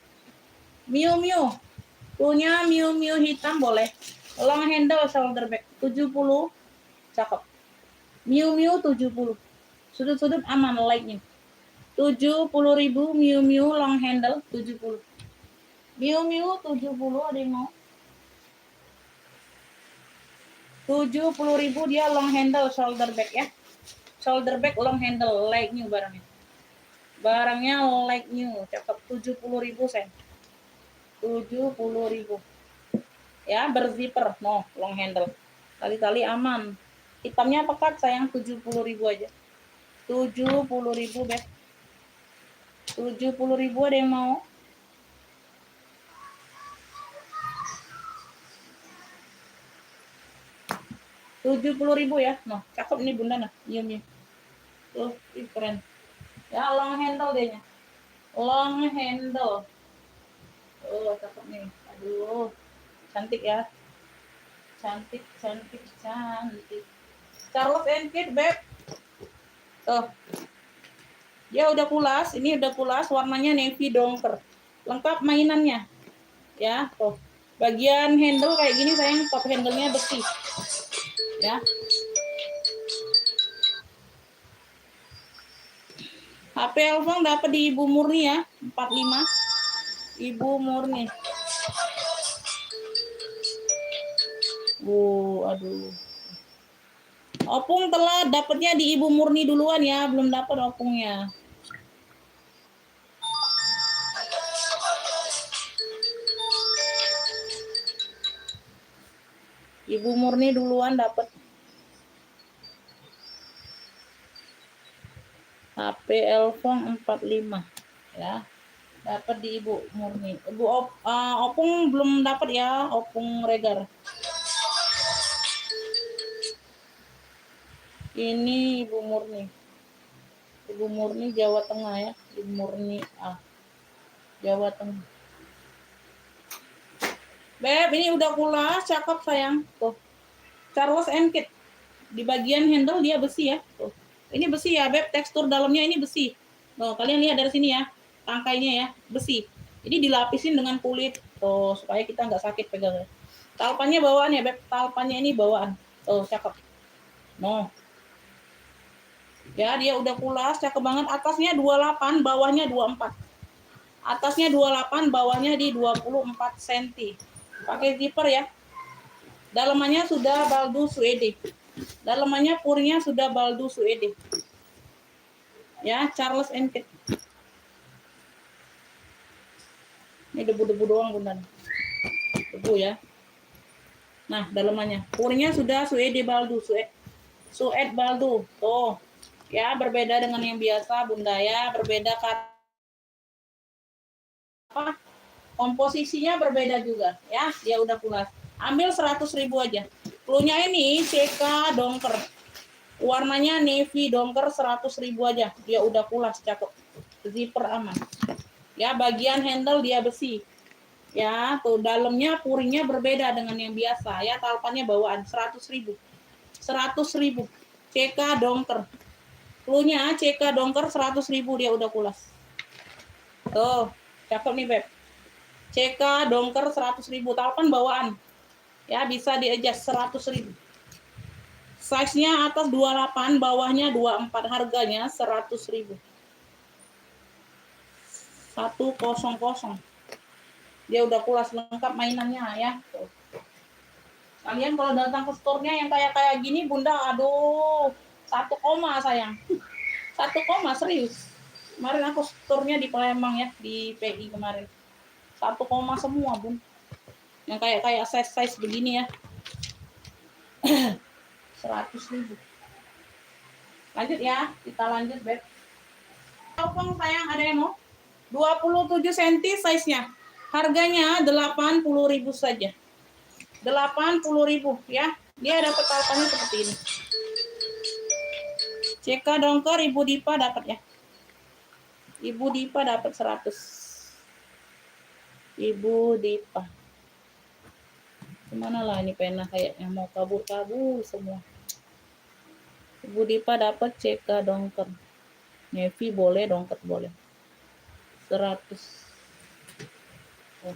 Miu Miu. Punya Miu Miu hitam boleh. Long handle shoulder bag 70. Cakep. Miu Miu 70. Sudut-sudut aman like-nya. 70.000 Miu Miu long handle 70. Miu Miu 70 ada yang mau? 70.000 dia long handle shoulder bag ya. Shoulder bag long handle like new barangnya. Barangnya like new, cakep 70.000 sen. 70.000. Ya, berzipper, no, long handle. Tali-tali aman. Hitamnya pekat sayang, 70.000 aja. 70.000, Beb. 70.000 ada yang mau? Rp70.000 ya. Nah, cakep nih Bunda nah. Iya. Tuh, keren. Ya, long handle dehnya. Long handle. Oh, cakep nih. Aduh. Cantik ya. Cantik. Charles and Kate, Beb. Tuh. Dia udah pulas, ini udah pulas, warnanya navy dongker. Lengkap mainannya. Ya, tuh. Bagian handle kayak gini sayang, top handle-nya besi. Ya. HP Elfong dapat di Ibu Murni ya, 45. Ibu Murni. Aduh. Opung telah dapatnya di Ibu Murni duluan ya, belum dapat opungnya. Ibu Murni duluan dapat. HP Elfong 45 ya. Dapat di Ibu Murni. Opung belum dapat ya, Opung Regar. Ini Ibu Murni. Ibu Murni Jawa Tengah ya. Ibu Murni Jawa Tengah. Beb, ini udah pulas, cakep sayang. Tuh. Charles and Kate. Di bagian handle dia besi ya. Tuh. Ini besi ya, Beb. Tekstur dalamnya ini besi. Tuh, kalian lihat dari sini ya. Tangkainya ya, besi. Ini dilapisin dengan kulit. Tuh, supaya kita nggak sakit pegangnya. Talpannya bawaan ya, Beb. Talpannya ini bawaan. Tuh, cakep. No. Ya, dia udah pulas, cakep banget. Atasnya 28, bawahnya 24. Atasnya 28, bawahnya di 24 cm. Pakai zipper ya. Dalamannya sudah baldu suede. Dalamannya purnya sudah baldu suede. Ya, Charles and Kate. Ini debu-debu doang, Bunda. Debu ya. Nah, dalamannya. Purnya sudah suede baldu, suede baldu. Tuh. Ya, berbeda dengan yang biasa, Bunda ya. Berbeda apa? Komposisinya berbeda juga, ya. Dia udah pulas. Ambil 100.000 aja. Cluenya ini CK dongker. Warnanya navy dongker 100.000 aja. Dia udah pulas, cakep. Zipper aman. Ya, bagian handle dia besi. Ya, tuh dalamnya purinya berbeda dengan yang biasa ya, talpannya bawaan 100.000. 100.000. CK dongker. Cluenya CK dongker 100.000 dia udah pulas. Tuh, cakep nih, Beb. CK dongker 100.000, talpan bawaan. Ya, bisa di-adjust 100.000. Size-nya atas 28, bawahnya 24, harganya 100.000. 100. Dia udah pulas, lengkap mainannya ya. Tuh. Kalian kalau datang ke store-nya yang kayak gini, Bunda, aduh, 1, sayang. 1, serius. Kemarin aku store-nya di Palembang ya, di PI kemarin. 1, semua, Bun. Yang kayak size begini ya. 100.000. Lanjut ya, kita lanjut, Beb. Telepon sayang, ada yang mau? 27 cm size-nya. Harganya 80.000 saja. 80.000 ya. Dia dapat talpannya seperti ini. CK dongker Ibu Dipa dapat ya. Ibu Dipa dapat 100. Ibu Dipa. Kemana lah ini pena kayaknya mau kabur-kabur semua. Ibu Dipa dapat CK dongker. Navy boleh, dongker boleh. 100. Oh.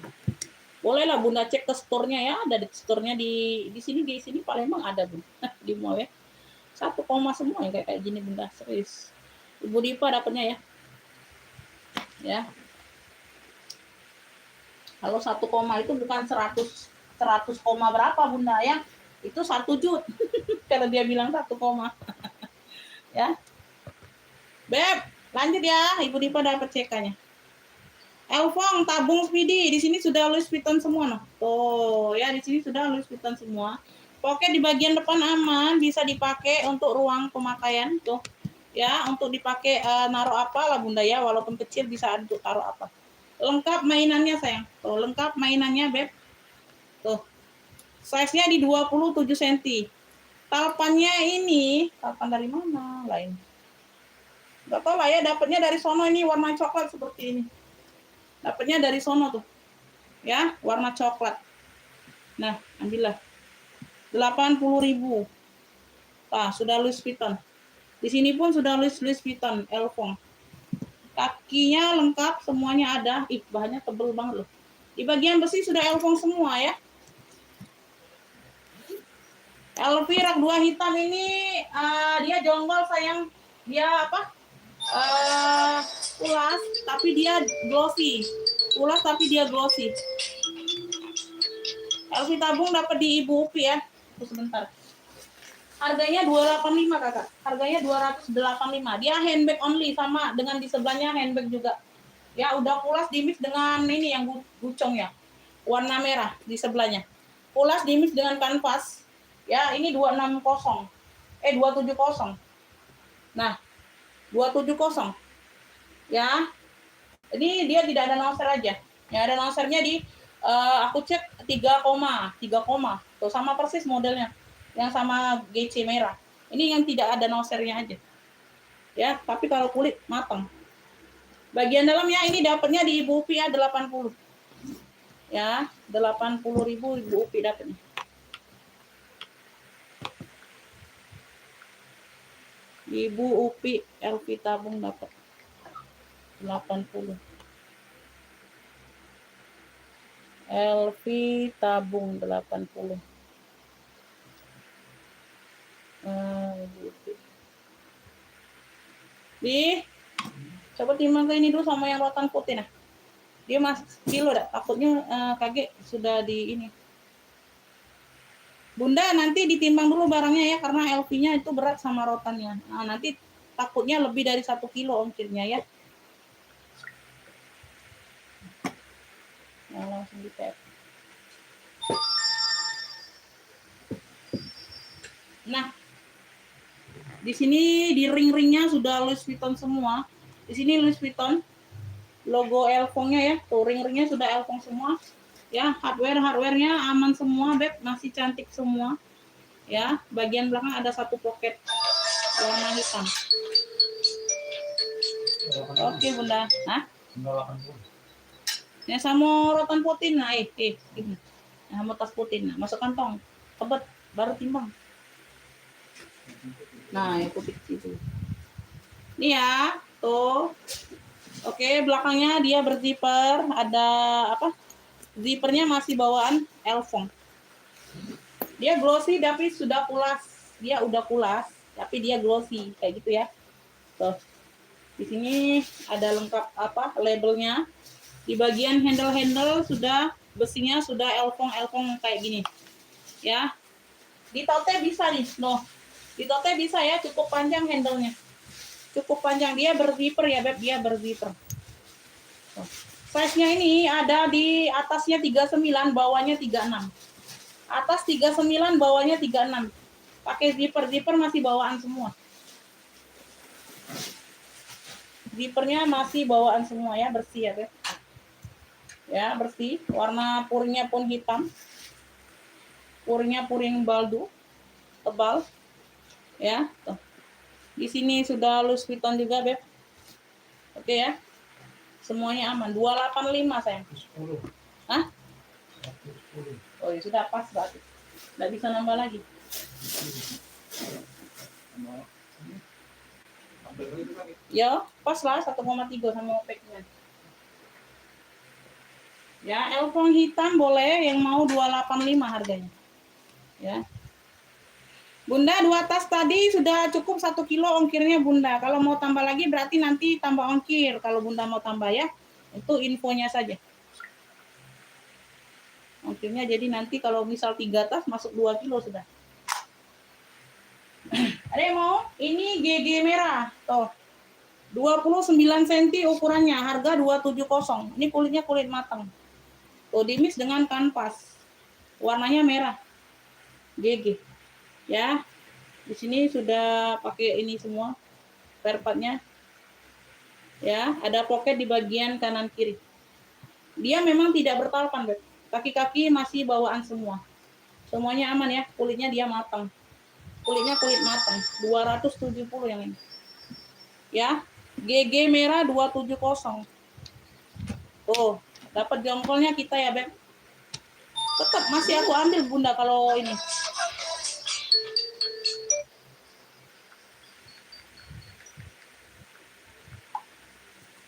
Boleh lah Bunda cek ke store-nya ya, ada di store-nya di sini Palembang ada Bunda. Di mall ya. 1, semua yang kayak gini Bunda, serius. Ibu Dipa dapatnya ya. Ya. Kalau 1, itu bukan 100 berapa Bunda ya. Itu 1 juta. Kalau dia bilang 1, ya. Beb, lanjut ya. Ibu Dipa dapat CK-nya. Elfong tabung Speedy, di sini sudah Louis Vuitton semua noh. Tuh, ya di sini sudah Louis Vuitton semua. Pocket di bagian depan aman, bisa dipakai untuk ruang pemakaian tuh. Ya, untuk dipakai naruh apa lah Bunda ya, walaupun kecil bisa untuk taruh apa. Lengkap mainannya sayang. Tuh, lengkap mainannya, Beb. Tuh. Size-nya di 27 cm. Talpannya ini, talpan dari mana? Lain. Enggak tahu lah ya, dapatnya dari sono ini warna coklat seperti ini. Dapatnya dari sono tuh. Ya, warna coklat. Nah, ambillah. 80.000. Sudah Louis Vuitton. Di sini pun sudah Louis Vuitton, Elfong. Kakinya lengkap, semuanya ada. Bahannya tebel banget loh. Di bagian besi sudah Elfong semua ya. LV rak 2 hitam ini dia jonggol sayang. Dia apa? Ulas tapi dia glossy. Ulas tapi dia glossy. LV tabung dapat di Ibu Upi ya. Tunggu sebentar. Harganya 285 kakak. Harganya 285. Dia handbag only sama dengan di sebelahnya handbag juga. Ya udah pulas dimix dengan ini yang gucong ya. Warna merah di sebelahnya. Pulas dimix dengan kanvas. Ya ini 260. 270. Nah 270. Ya. Ini dia tidak ada noser aja. Yang ada nosernya di aku cek 3 koma. Tuh sama persis modelnya. Yang sama GC merah. Ini yang tidak ada nosernya aja. Ya, tapi kalau kulit matang. Bagian dalamnya ini dapatnya di Ibu Upi ya 80. Ya, 80.000 Ibu Upi dapatnya. Ibu Upi LV tabung dapat 80. LV tabung 80. Coba timbang ke ini dulu sama yang rotan putih nah. Dia masih kilo dah. Takutnya kaget sudah di ini. Bunda nanti ditimbang dulu barangnya ya karena LV-nya itu berat sama rotannya. Nah, nanti takutnya lebih dari 1 kilo ongkirnya ya. Nah, langsung di-tap. Nah, di sini di ring-ringnya sudah Louis Vuitton semua. Di sini Louis Vuitton, logo Elfongnya ya, tuh ring-ringnya sudah Elfong semua. Ya, hardware-nya aman semua, beb, masih cantik semua. Ya, bagian belakang ada satu pocket warna hitam. Oke, Bunda. Hah? Ya, sama rotan putih, nah, ini. Sama tas putih, nah, masuk kantong. Tebet, baru timbang. Nah, ya putih itu. Ini ya, tuh. Oke, belakangnya dia berzipper, ada apa? Zippernya masih bawaan Elfong. Dia glossy tapi sudah pulas. Dia udah pulas, tapi dia glossy kayak gitu ya. Tuh. Di sini ada lengkap apa? Labelnya. Di bagian handle sudah besinya sudah Elfong kayak gini. Ya. Di tote bisa nih, noh. Di tote bisa ya, cukup panjang handle-nya. Cukup panjang, dia berzipper ya, Beb, dia berzipper. Size-nya ini ada di atasnya 39, bawahnya 36. Atas 39, bawahnya 36. Pakai zipper masih bawaan semua. Zippernya masih bawaan semua ya, bersih ya, Beb. Ya, bersih. Warna purnya pun hitam. Purnya puring baldu, tebal. Ya, tuh. Di sini sudah Louis Vuitton juga, Beb. Oke ya. Semuanya aman. 285 sayang. 10. Hah? 10. Oh, ya sudah pas berarti. Enggak bisa nambah lagi. Ya, pas lah 1,3 sama opeknya. Ya, Elfong hitam boleh yang mau 285 harganya. Ya. Bunda, 2 tas tadi sudah cukup 1 kilo ongkirnya Bunda. Kalau mau tambah lagi berarti nanti tambah ongkir. Kalau Bunda mau tambah ya, itu infonya saja. Ongkirnya jadi nanti kalau misal 3 tas masuk 2 kilo sudah. Ada yang mau? Ini GG merah. Tuh. 29 cm ukurannya. Harga 270. Ini kulitnya kulit matang. Tuh, dimix dengan kanvas. Warnanya merah. GG. Ya. Di sini sudah pakai ini semua. Spare part-nya. Ya, ada pocket di bagian kanan kiri. Dia memang tidak bertalpan, Beb. Kaki-kaki masih bawaan semua. Semuanya aman ya, kulitnya dia matang. Kulitnya kulit matang, 270 yang ini. Ya, GG merah 270. Tuh, dapat jongkolnya kita ya, Beb. Tetap masih aku ambil Bunda kalau ini.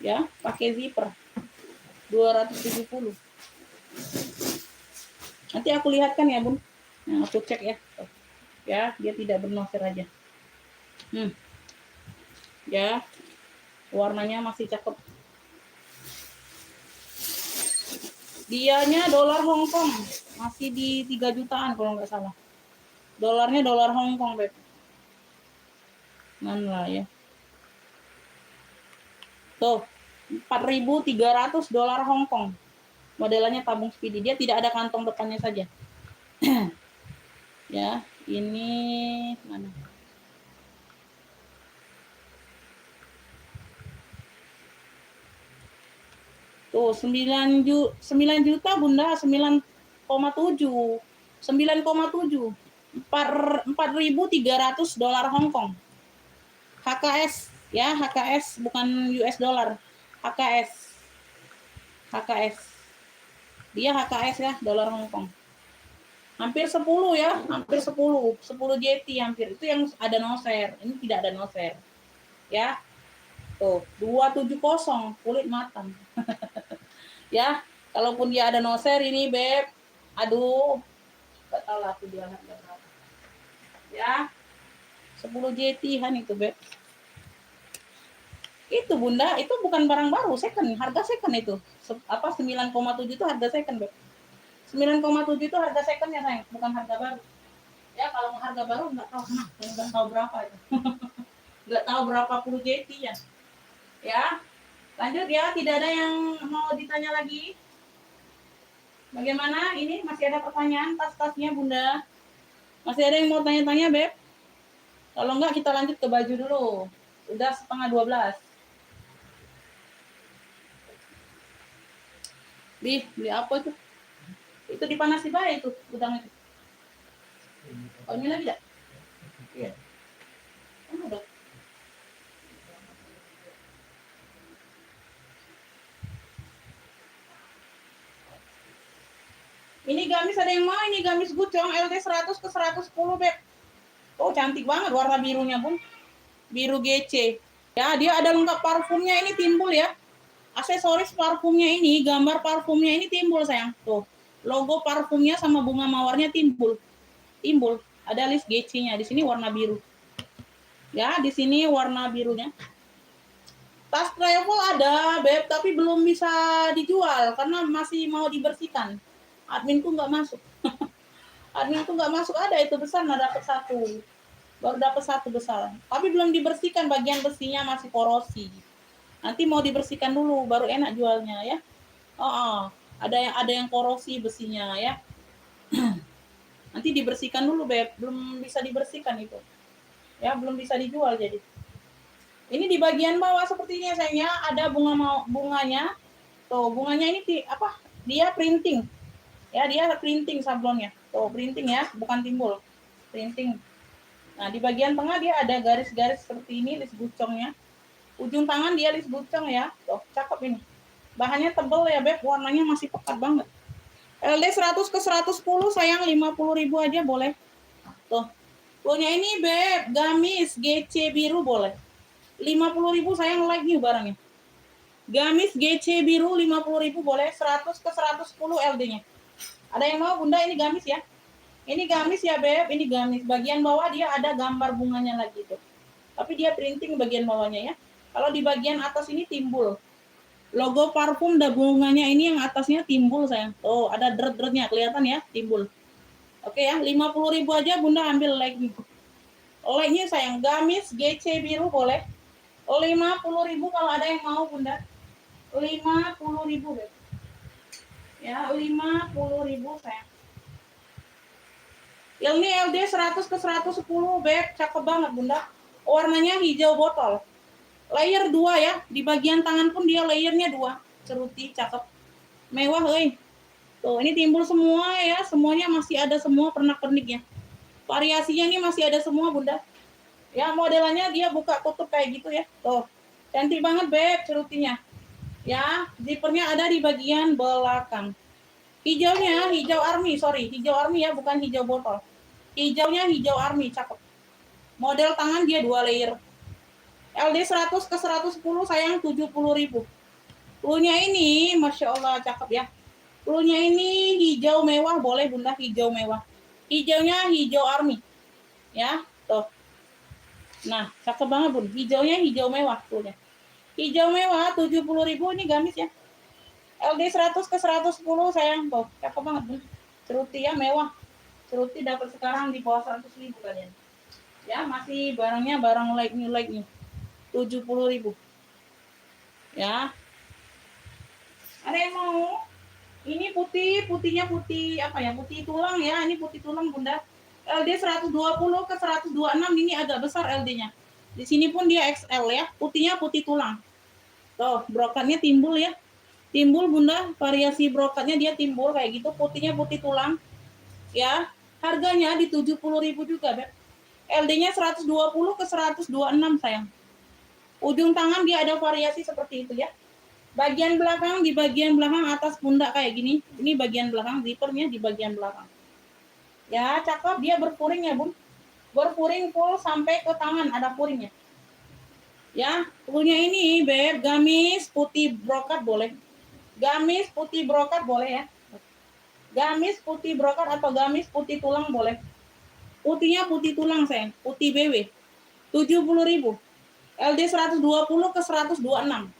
Ya, pakai zipper 270. Nanti aku lihatkan ya bun. Nah, aku cek ya. Ya, dia tidak bernoser aja. Ya, warnanya masih cakep. Dianya dolar Hong Kong, masih di 3 jutaan kalau nggak salah. Dolarnya dolar Hong Kong, Beb. Mana ya? Tuh, 4.300 dolar Hong Kong. Modelannya tabung speedy. Dia tidak ada kantong depannya saja. Ya, ini mana? Tuh, 9 juta Bunda, 9,7. 9,7. 4.300 dolar Hong Kong. HKS ya, HKS bukan US dollar. HKS. HKS. Dia HKS ya, dolar Hong Kong. Hampir 10 ya, hampir 10. 10 JT hampir. Itu yang ada noser. Ini tidak ada noser. Ya. Tuh, 270 kulit matang. Ya, kalaupun dia ada noser ini, Beb. Aduh. Enggak tahu lah aku dia harga berapa. Ya. 10 JT-han itu, Beb. Itu Bunda, itu bukan barang baru, second, harga second itu. 9,7 itu harga second, Beb. 9,7 itu harga secondnya sayang, bukan harga baru. Ya kalau harga baru nggak tahu berapa itu. Nggak tahu berapa puluh JT ya. Ya, lanjut ya, tidak ada yang mau ditanya lagi. Bagaimana? Ini masih ada pertanyaan tas-tasnya Bunda? Masih ada yang mau tanya-tanya, Beb? Kalau enggak kita lanjut ke baju dulu. Udah 11:30. Beli apa itu? Itu dipanasi baik itu udang itu. Oh, ini lagi ya? Iya. Oh, udah. Ini gamis ada yang mau, ini gamis gucong LT 100 ke 110, Beb. Oh, cantik banget warna birunya, Bun. Biru GC. Ya, dia ada lengkap parfumnya, ini timbul ya. Aksesoris parfumnya ini, gambar parfumnya ini timbul, sayang. Tuh. Logo parfumnya sama bunga mawarnya timbul. Timbul. Ada list GC-nya. Di sini warna biru. Ya, di sini warna birunya. Tas travel ada, Beb, tapi belum bisa dijual karena masih mau dibersihkan. Adminku nggak masuk. Adminku nggak masuk, ada itu besar, nah dapat satu. Baru dapat satu besar. Tapi belum dibersihkan, bagian besinya masih korosi. Nanti mau dibersihkan dulu, baru enak jualnya ya. Oh, ada yang korosi besinya ya. Nanti dibersihkan dulu, Beb. Belum bisa dibersihkan itu. Ya, belum bisa dijual jadi. Ini di bagian bawah seperti ini sayangnya, ada bunganya. Tuh, bunganya ini apa? Dia printing. Ya, dia printing sablonnya. Tuh, printing ya, bukan timbul. Printing. Nah, di bagian tengah dia ada garis-garis seperti ini, list gucongnya. Ujung tangan dia list gucong ya. Tuh, cakep ini. Bahannya tebal ya, Beb. Warnanya masih pekat banget. LD 100 ke 110 sayang, 50.000 aja boleh. Tuh. Punya ini, Beb. Gamis GC biru boleh. 50.000 sayang, like nih barangnya. Gamis GC biru 50.000 boleh, 100 ke 110 LD-nya. Ada yang mau Bunda ini gamis ya? Ini gamis ya, Beb. Ini gamis. Bagian bawah dia ada gambar bunganya lagi tuh. Tapi dia printing bagian bawahnya ya. Kalau di bagian atas ini timbul. Logo parfum dan bunganya ini yang atasnya timbul sayang. Oh, ada dret-dretnya kelihatan ya, timbul. Oke ya, 50.000 aja Bunda ambil like nih. Like-nya sayang, gamis GC biru boleh. 50.000 kalau ada yang mau Bunda. 50.000, Beb. Ya, 50.000 sayang. Yang ini LD 100 ke 110, Beb. Cakep banget, Bunda. Warnanya hijau botol. Layer 2 ya. Di bagian tangan pun dia layernya 2. Ceruti, cakep. Mewah, euy. Tuh, ini timbul semua ya. Semuanya masih ada semua pernak-perniknya. Variasinya ini masih ada semua, Bunda. Ya, modelannya dia buka tutup kayak gitu ya. Tuh. Cantik banget, Beb, cerutinya. Ya, zippernya ada di bagian belakang. Hijaunya hijau army, hijau army ya, bukan hijau botol. Hijaunya hijau army, cakep. Model tangan dia 2 layer. LD 100 ke 110 sayang 70.000. Blunya ini, masya Allah cakep ya. Blunya ini hijau mewah, boleh bunda, hijau mewah. Hijaunya hijau army, ya, tuh. Nah, cakep banget bun. Hijaunya hijau mewah blunya. Hijau mewah 70.000 ini gamis ya. LD 100 ke 110 sayang tuh, cakep banget bun. Ceruti ya mewah. Ceruti dapat sekarang di bawah 100.000 kalian. Ya, masih barangnya barang like new 70.000. Ya. Ada yang mau? Ini putih, putihnya putih apa ya? Putih tulang ya. Ini putih tulang bunda. LD 120 ke 126 ini agak besar LD-nya. Di sini pun dia XL ya. Putihnya putih tulang. Tuh, brokatnya timbul ya. Timbul bunda, variasi brokatnya dia timbul kayak gitu. Putihnya putih tulang. Ya. Harganya di 70.000 juga, Beb. LD-nya 120 ke 126 sayang. Ujung tangan dia ada variasi seperti itu ya. Bagian belakang, di bagian belakang atas pundak kayak gini. Ini bagian belakang, zippernya di bagian belakang. Ya, cakep. Dia berpuring ya, Bun. Berpuring full sampai ke tangan, ada puringnya. Ya, punya ini, Beb. Gamis putih brokat boleh. Gamis putih brokat boleh ya. Gamis putih brokat atau gamis putih tulang boleh. Putihnya putih tulang, sayang. Putih BW. 70.000. LD 120 ke 126.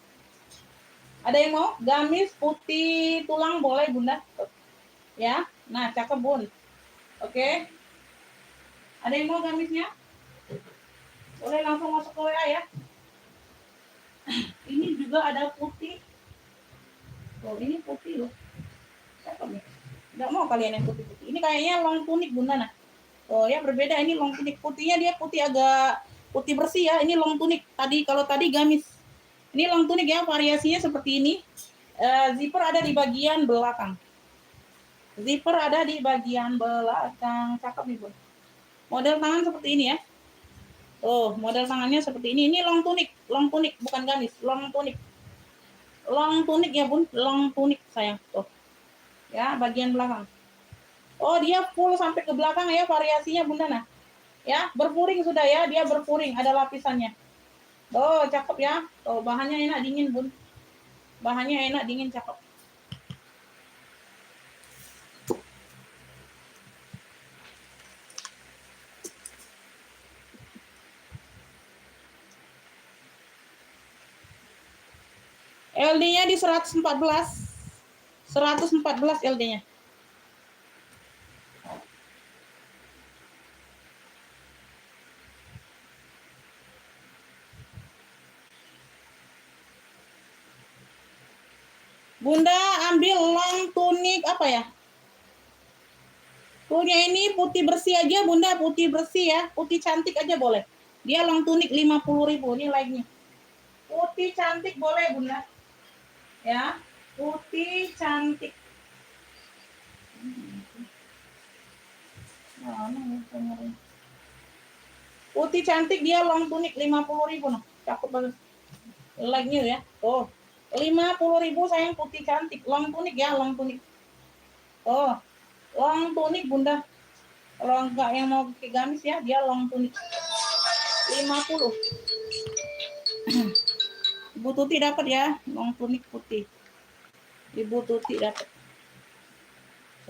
Ada yang mau? Gamis putih tulang boleh, Bunda. Ya. Nah, cakep, Bun. Oke. Ada yang mau gamisnya? Boleh langsung masuk ke WA ya. Ini juga ada putih. Oh, ini putih loh. Cakep nih. Enggak mau kalian yang putih-putih. Ini kayaknya long tunik, Bunda. Nah. Oh, ya berbeda. Ini long tunik. Putihnya dia putih agak putih bersih ya. Ini long tunik. Kalau tadi gamis. Ini long tunik ya, variasinya seperti ini. Zipper ada di bagian belakang. Zipper ada di bagian belakang. Cakep nih, Bun. Model tangan seperti ini ya. Oh, model tangannya seperti ini. Ini long tunik, bukan gamis, long tunik. Long tunik ya, Bun. Long tunik, sayang. Tuh. Ya, bagian belakang. Oh, dia full sampai ke belakang ya, variasinya, Bunda. Nah. Ya, berpuring sudah ya, dia berpuring, ada lapisannya. Oh, cakep ya. Oh, bahannya enak dingin, Bun. Bahannya enak dingin, cakep. LD-nya di 114. 114 LD-nya. Bunda ambil long tunik apa ya? Punya ini putih bersih aja, Bunda, putih bersih ya. Putih cantik aja boleh. Dia long tunik 50.000 ini like-nya. Putih cantik boleh, Bunda. Ya, putih cantik. Putih cantik dia long tunik 50.000 noh. Cakep banget. Like-nya ya. Oh. 50.000 sayang putih cantik. Long tunik ya, long tunik. Oh. Long tunik, Bunda. Kalau enggak yang mau pakai gamis ya, dia long tunik. 50. Ibu Tuti dapat ya, long tunik putih. Ibu Tuti dapat.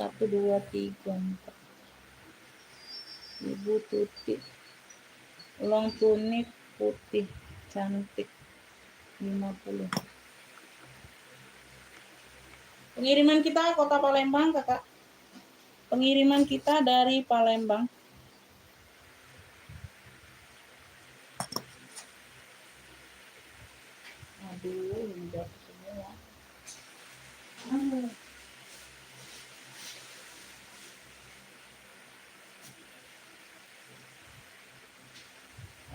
1 2 3 4. Ibu Tuti. Long tunik putih cantik 50. Pengiriman kita Kota Palembang, Kakak. Pengiriman kita dari Palembang. Aduh, ini jatuh semua.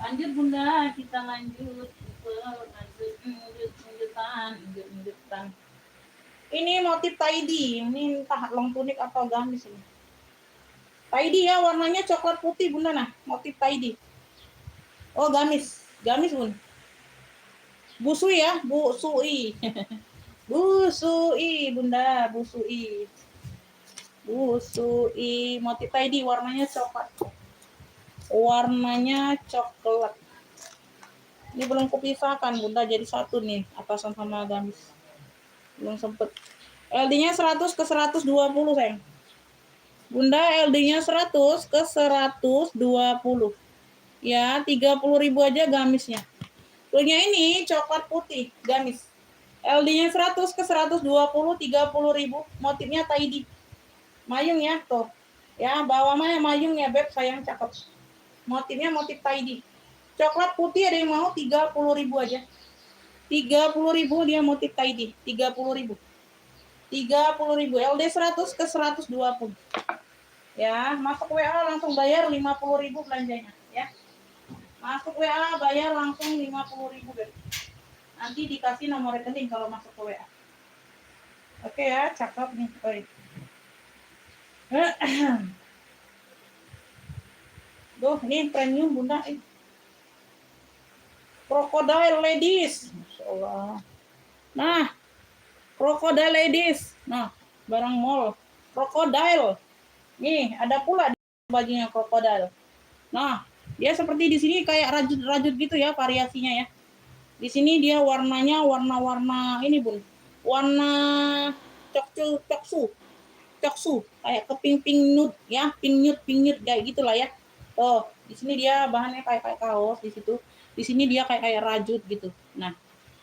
Lanjut, Bunda, kita lanjut. Lanjutan. Ini motif tidy, ini entah long tunik atau gamis ini. Tidy ya, warnanya coklat putih, Bunda. Nah, motif tidy. Oh, gamis, Bun. Busui ya, busui. Busui, Bunda, busui. Busui, motif tidy, warnanya coklat. Warnanya coklat. Ini belum kupisahkan, Bunda, jadi satu nih, atasan sama gamis. Belum sempet. LD-nya 100 ke 120 sayang. Bunda LD-nya 100 ke 120. Ya, 30.000 aja gamisnya. Punya ini coklat putih gamis. LD-nya 100 ke 120, 30.000. Motifnya tidy. Mayung ya, tuh. Ya, bawahnya mayung ya, Beb, sayang cakep. Motifnya motif tidy. Coklat putih ada yang mau 30.000 aja. 30.000 dia motif tidy. 30.000. 30.000. LD 100 ke 120. Ya, masuk WA langsung bayar 50.000 belanjanya, ya. Masuk WA bayar langsung 50.000, Beb. Nanti dikasih nomor rekening kalau masuk ke WA. Oke ya, cakep nih. Baik. Duh, ini premium Bunda. Crocodile ladies. Masya Allah. Nah, crocodile ladies. Nah, barang mall. Crocodile. Nih, ada pula bajunya crocodile. Nah, dia seperti di sini kayak rajut-rajut gitu ya variasinya ya. Di sini dia warnanya warna-warna ini, Bun. Warna coksu. Coksu kayak ke pink nude ya, pink nude kayak gitulah ya. Oh, di sini dia bahannya kayak kaos di situ. Di sini dia kayak rajut gitu. Nah,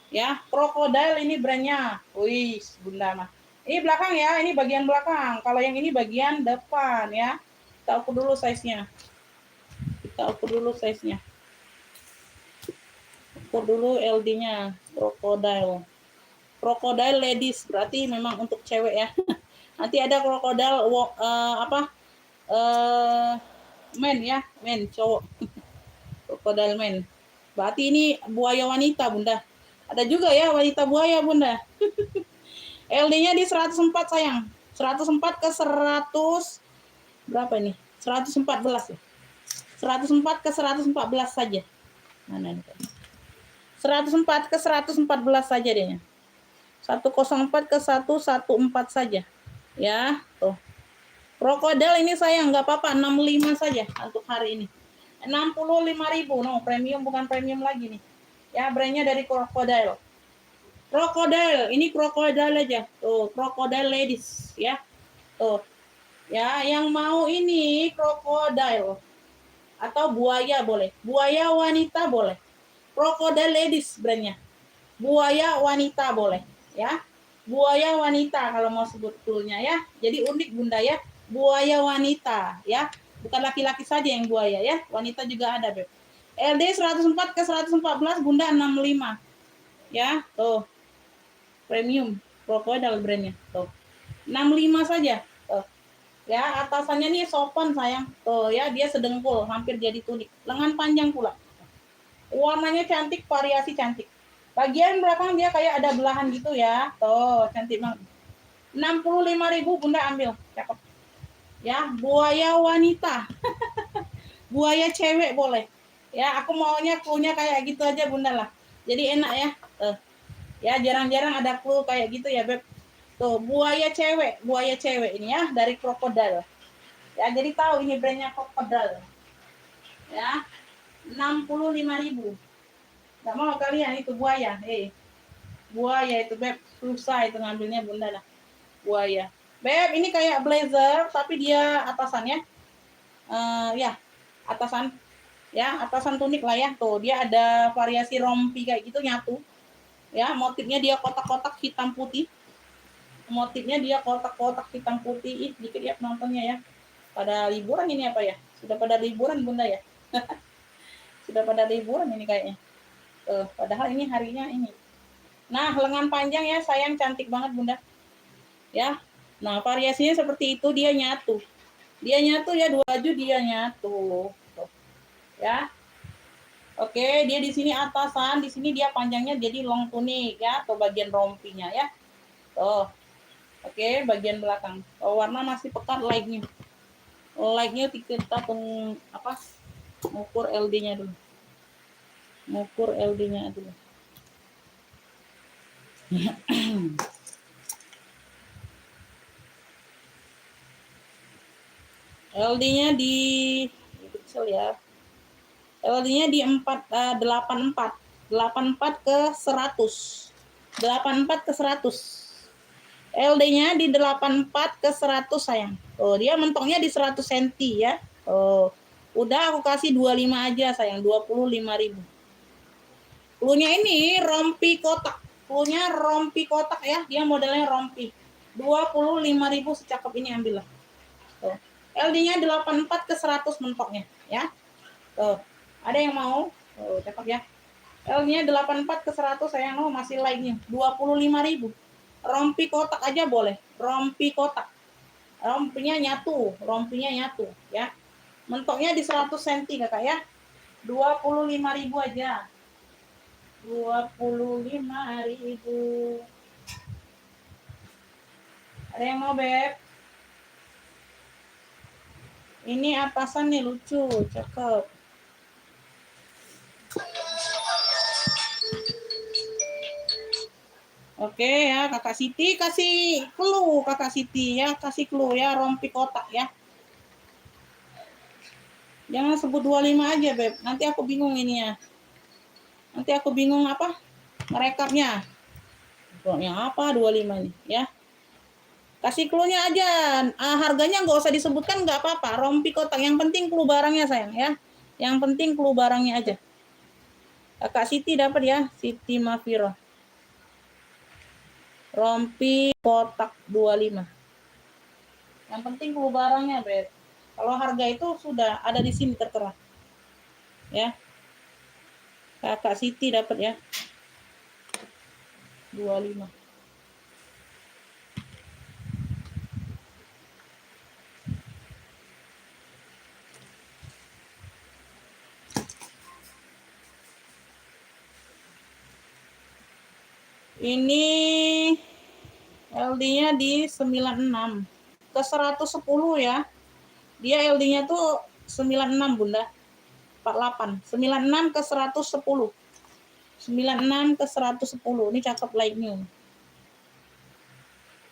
ya, crocodile ini brandnya. Wih, Bunda mah. Ini belakang ya, ini bagian belakang. Kalau yang ini bagian depan ya. Kita ukur dulu size-nya. Ukur dulu LD-nya. Crocodile. Crocodile ladies berarti memang untuk cewek ya. Nanti ada crocodile men ya, men cowok. Crocodile men. Berarti ini buaya wanita, Bunda. Ada juga ya wanita buaya, Bunda. LD-nya di 104 sayang. 104 ke 100 berapa ini? 114 ya. 104 ke 114 saja. Mana ini? 104 ke 114 saja deh. 104 ke 114 saja. Ya, tuh. Krokodil ini sayang nggak apa-apa 65 saja untuk hari ini. 65.000, no premium bukan premium lagi nih. Ya, brandnya dari Crocodile. Crocodile, ini Crocodile aja. Tuh, Crocodile ladies ya. Tuh. Ya, yang mau ini Crocodile atau buaya boleh. Buaya wanita boleh. Crocodile ladies brandnya. Buaya wanita boleh, ya. Buaya wanita kalau mau sebut fullnya ya. Jadi unik Bunda ya. Buaya wanita ya. Bukan laki-laki saja yang buaya ya. Wanita juga ada, Beb. LD 104 ke 114 Bunda 65. Ya, tuh. Premium Crocodile brandnya. Tuh. 65 saja. Tuh. Ya, atasannya nih sopan sayang. Tuh ya, dia sedengkul, hampir jadi tunik. Lengan panjang pula. Warnanya cantik, variasi cantik. Bagian belakang dia kayak ada belahan gitu ya. Tuh, cantik banget. 65.000 Bunda ambil. Cakep. Ya, buaya wanita. Buaya cewek boleh. Ya, aku maunya clue-nya kayak gitu aja Bunda lah. Jadi enak ya. Tuh. Ya, jarang-jarang ada clue kayak gitu ya, Beb. Tuh, buaya cewek ini ya dari Crocodile. Ya, jadi tahu ini brandnya Crocodile. Ya. 65.000. Gak mau kalian itu buaya. Buaya itu Beb, susah itu ngambilnya Bunda lah. Buaya. Beb, ini kayak blazer tapi dia atasannya ya, atasan. Ya, atasan tunik lah ya. Tuh, dia ada variasi rompi kayak gitu nyatu. Ya, motifnya dia kotak-kotak hitam putih. Motifnya dia kotak-kotak hitam putih. Ih, dikit ya penontonnya ya. Pada liburan ini apa ya? Sudah pada liburan Bunda ya? Sudah pada liburan ini kayaknya. Padahal ini harinya ini. Nah, lengan panjang ya, sayang cantik banget Bunda. Ya. Nah, variasinya seperti itu, dia nyatu. Dia nyatu ya, dua baju dia nyatu. Tuh. Ya. Oke, dia di sini atasan, di sini dia panjangnya jadi long tunik ya, atau bagian rompinya ya. Tuh. Oke, bagian belakang. Oh, warna masih pekat like-nya. Like-nya kita ngukur LD-nya dulu. Ngukur LD-nya dulu. LD-nya di kecil ya. LD-nya di 84 ke 100. 84 ke 100. LD-nya di 84 ke 100 sayang. Oh, dia mentoknya di 100 cm ya. Oh, udah aku kasih 25 aja sayang, 25.000. Cluenya ini rompi kotak. Cluenya rompi kotak ya, dia modelnya rompi. 25.000 secakep ini ambillah. Tuh. LD-nya 84 ke 100 mentoknya ya. Tuh. Ada yang mau? Oh, cakep ya. L-nya 84 ke 100 sayang, oh masih like-nya 25.000. Rompi kotak aja boleh. Rompi kotak. Rompinya nyatu ya. Mentoknya di 100 cm Kakak ya. 25.000 aja. 25.000. Ada yang mau, Beb? Ini atasan nih lucu, cakep. Oke ya, Kakak Siti kasih clue, Kakak Siti ya, kasih clue ya, rompi kotak ya. Jangan sebut 25 aja, Beb. Nanti aku bingung ini ya. Nanti aku bingung apa? Merekapnya. Yang apa 25 ini ya? Kasih clue-nya aja. Harganya nggak usah disebutkan, nggak apa-apa. Rompi kotak. Yang penting clue barangnya sayang ya. Yang penting clue barangnya aja. Kakak Siti dapat ya, Siti Mafiro. Rompi kotak 25. Yang penting clue barangnya, Beb. Kalau harga itu sudah ada di sini tertera. Ya. Kakak Siti dapat ya. 25. Ini LD-nya di 96 ke 110 ya. Dia LD-nya tuh 96 Bunda. 48. 96 ke 110. 96 ke 110. Ini cakep like-nya.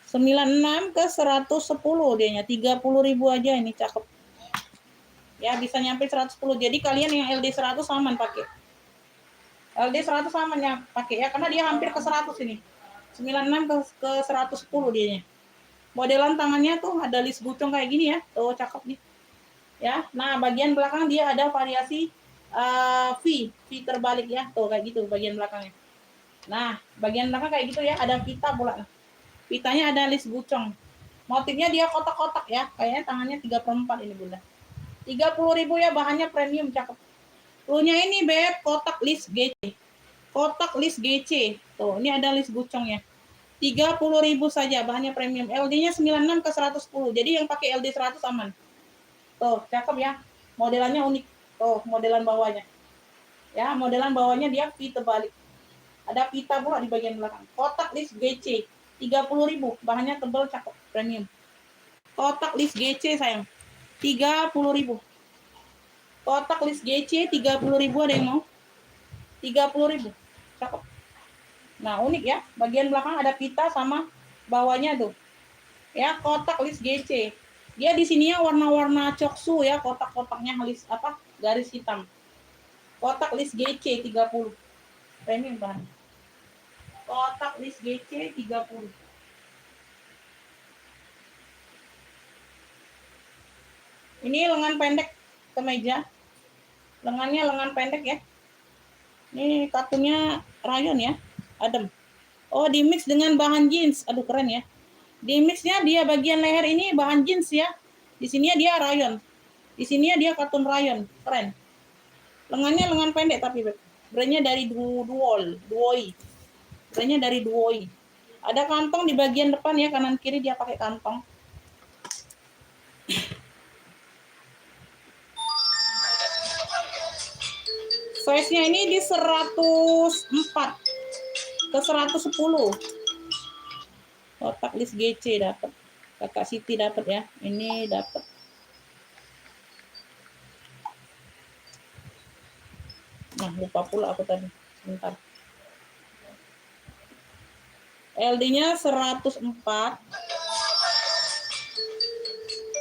96 ke 110 dianya. 30.000 aja ini cakep. Ya, bisa nyampe 110. Jadi kalian yang LD 100 aman pakai. LD 100 aman ya pakai ya, karena dia hampir ke 100 ini. 96 ke 110 dianya. Modelan tangannya tuh ada list gucong kayak gini ya. Tuh cakep nih. Ya. Nah, bagian belakang dia ada variasi V terbalik ya. Tuh kayak gitu bagian belakangnya. Nah, bagian belakang kayak gitu ya, ada pita pula. Pitanya ada list gucong. Motifnya dia kotak-kotak ya. Kayaknya tangannya 3/4 ini Bunda. 30.000 ya, bahannya premium cakep. Cluenya ini Beb, kotak list GC. Kotak list GC. Tuh, ini ada list gucongnya. 30.000 saja, bahannya premium. LD-nya 96 ke 110. Jadi yang pakai LD 100 aman. Tuh, cakep ya. Modelannya unik. Tuh, modelan bawahnya. Ya, modelan bawahnya dia V terbalik. Ada pita pula di bagian belakang. Kotak list GC. 30.000. Bahannya tebal, cakep, premium. Kotak list GC sayang. 30.000. Kotak list GC 30.000, ada yang mau? 30.000. Cakep. Nah, unik ya. Bagian belakang ada pita sama bawahnya tuh. Ya, kotak list GC. Dia di sininya warna-warna coksu ya, kotak-kotaknya list apa? Garis hitam. Kotak list GC 30. Premium bahan. Kotak list GC 30. Ini lengan pendek kemeja. Lengannya lengan pendek ya. Ini katunnya rayon ya. Adem. Oh, di mix dengan bahan jeans. Aduh, keren ya. Di mixnya dia bagian leher ini bahan jeans ya. Di sininya dia rayon. Di sininya dia katun rayon. Keren. Lengannya lengan pendek tapi brandnya dari Duoi. Brandnya dari Duoi. Ada kantong di bagian depan ya, kanan kiri dia pakai kantong. Size-nya ini di 104 ke 110. Kotak list GC dapat. Kakak Siti dapat ya. Ini dapat. Nah, lupa pula aku tadi. Sebentar. LD-nya 104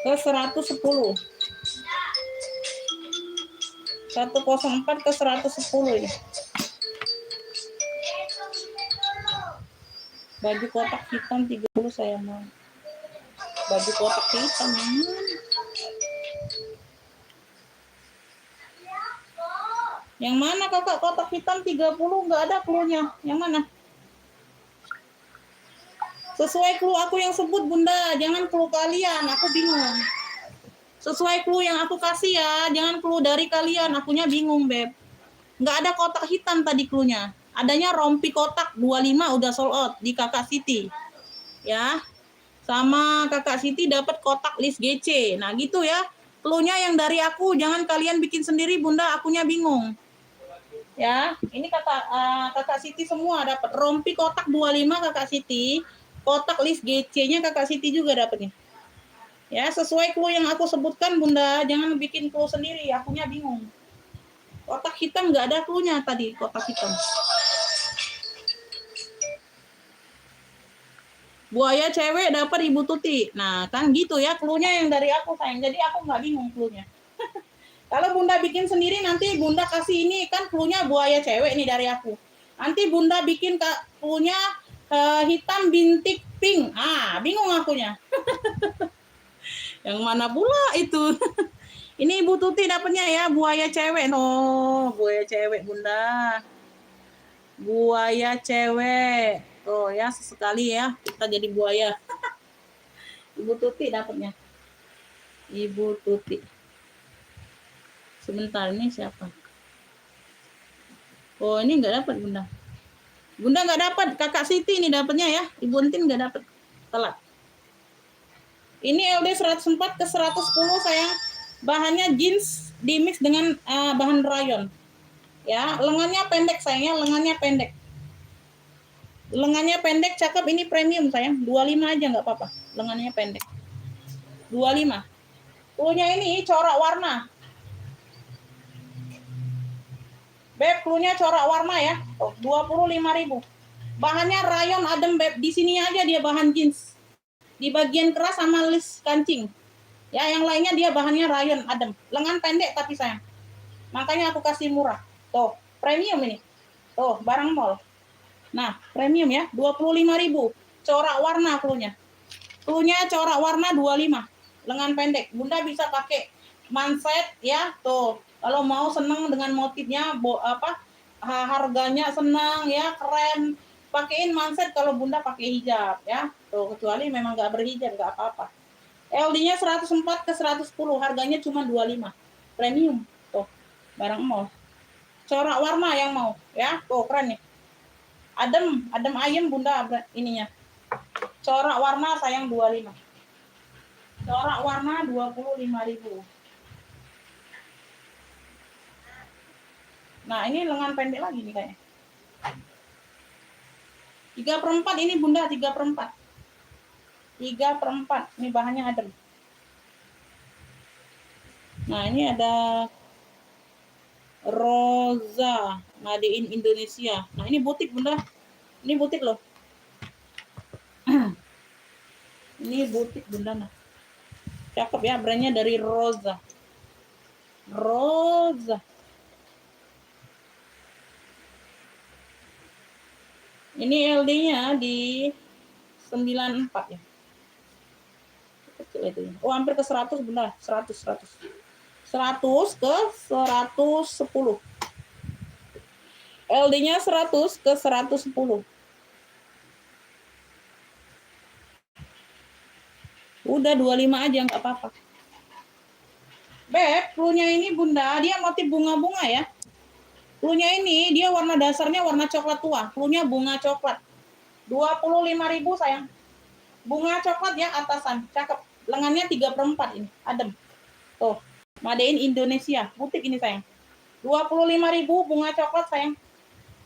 ke 110. 104 ke 110 ini. Baju kotak hitam 30. dulu saya mau. Baju kotak hitam yang mana? Yang mana kakak kotak hitam 30 nggak ada clue-nya. Yang mana? Sesuai clue aku yang sebut bunda, jangan clue kalian, aku bingung. Sesuai clue yang aku kasih ya, jangan clue dari kalian, akunya bingung beb. Nggak ada kotak hitam tadi clue-nya. Adanya rompi kotak 25 udah sold out di kakak Siti. Ya, sama kakak Siti dapat kotak list GC. Nah gitu ya, clue-nya yang dari aku, jangan kalian bikin sendiri bunda, akunya bingung. Ya, ini kakak Siti semua dapat rompi kotak 25 kakak Siti, kotak list GC-nya kakak Siti juga dapatnya. Ya, sesuai clue yang aku sebutkan bunda, jangan bikin clue sendiri, akunya bingung. Kotak hitam nggak ada clue-nya tadi, kotak hitam. Buaya cewek dapat Ibu Tuti. Nah, kan gitu ya clue-nya yang dari aku sayang. Jadi aku nggak bingung clue-nya. Kalau bunda bikin sendiri nanti bunda kasih ini kan clue-nya buaya cewek nih dari aku. Nanti bunda bikin clue-nya hitam bintik pink. Ah, bingung akunya. Yang mana pula itu? Ini Ibu Tuti dapatnya ya buaya cewek. No, buaya cewek bunda. Buaya cewek. Oh ya, sesekali ya kita jadi buaya. Ibu Tuti dapatnya. Ibu Tuti. Sebentar, ini siapa? Oh, ini nggak dapat bunda. Bunda nggak dapat. Kakak Siti ini dapatnya ya. Ibu Entin nggak dapat. Telat. Ini LD 104 ke 110 sayang. Bahannya jeans dimix dengan bahan rayon. Ya, lengannya pendek sayangnya, lengannya pendek. Lengannya pendek, cakep, ini premium sayang. 25 aja nggak apa-apa. Lengannya pendek. 25. Cluenya ini corak warna. Beb, cluenya corak warna ya. Oh, 25.000. Bahannya rayon adem beb. Di sini aja dia bahan jeans. Di bagian keras sama list kancing. Ya, yang lainnya dia bahannya rayon adem. Lengan pendek tapi sayang. Makanya aku kasih murah. Tuh, premium ini. Tuh, barang mall. Nah, premium ya, 25.000. Corak warna cluenya. Cluenya corak warna 25. Lengan pendek. Bunda bisa pakai manset ya, tuh. Kalau mau seneng dengan motifnya harganya senang ya, keren. Pakein manset kalau bunda pakai hijab ya. Tuh, kecuali memang nggak berhijab nggak apa-apa. LD-nya 104 ke 110, harganya cuma 25. Premium. Tuh, barang mall. Corak warna yang mau ya. Tuh, keren nih. Adem ayem bunda ininya. Corak warna sayang 25. Corak warna 25.000. Nah, ini lengan pendek lagi nih kayaknya. 3/4 ini bunda, 3/4. 3/4. Ini bahannya adem. Nah, ini ada Rosa, made in Indonesia. Nah, ini butik bunda. Ini butik loh. Ini butik bunda. Nah, cakep ya, brandnya dari Rosa. Rosa. Ini LD-nya di 94 ya. Kecil itu ya. Oh, hampir ke 100 bunda. 100 ke 110. LD-nya 100 ke 110. Udah 25 aja nggak apa-apa. Beb, cluenya ini bunda, dia motif bunga-bunga ya. Cluenya ini dia warna dasarnya warna coklat tua. Cluenya bunga coklat. 25.000 sayang. Bunga coklat ya atasan. Cakep. Lengannya 3/4 ini. Adem. Tuh. Made in Indonesia. Butik ini sayang. 25.000 bunga coklat sayang.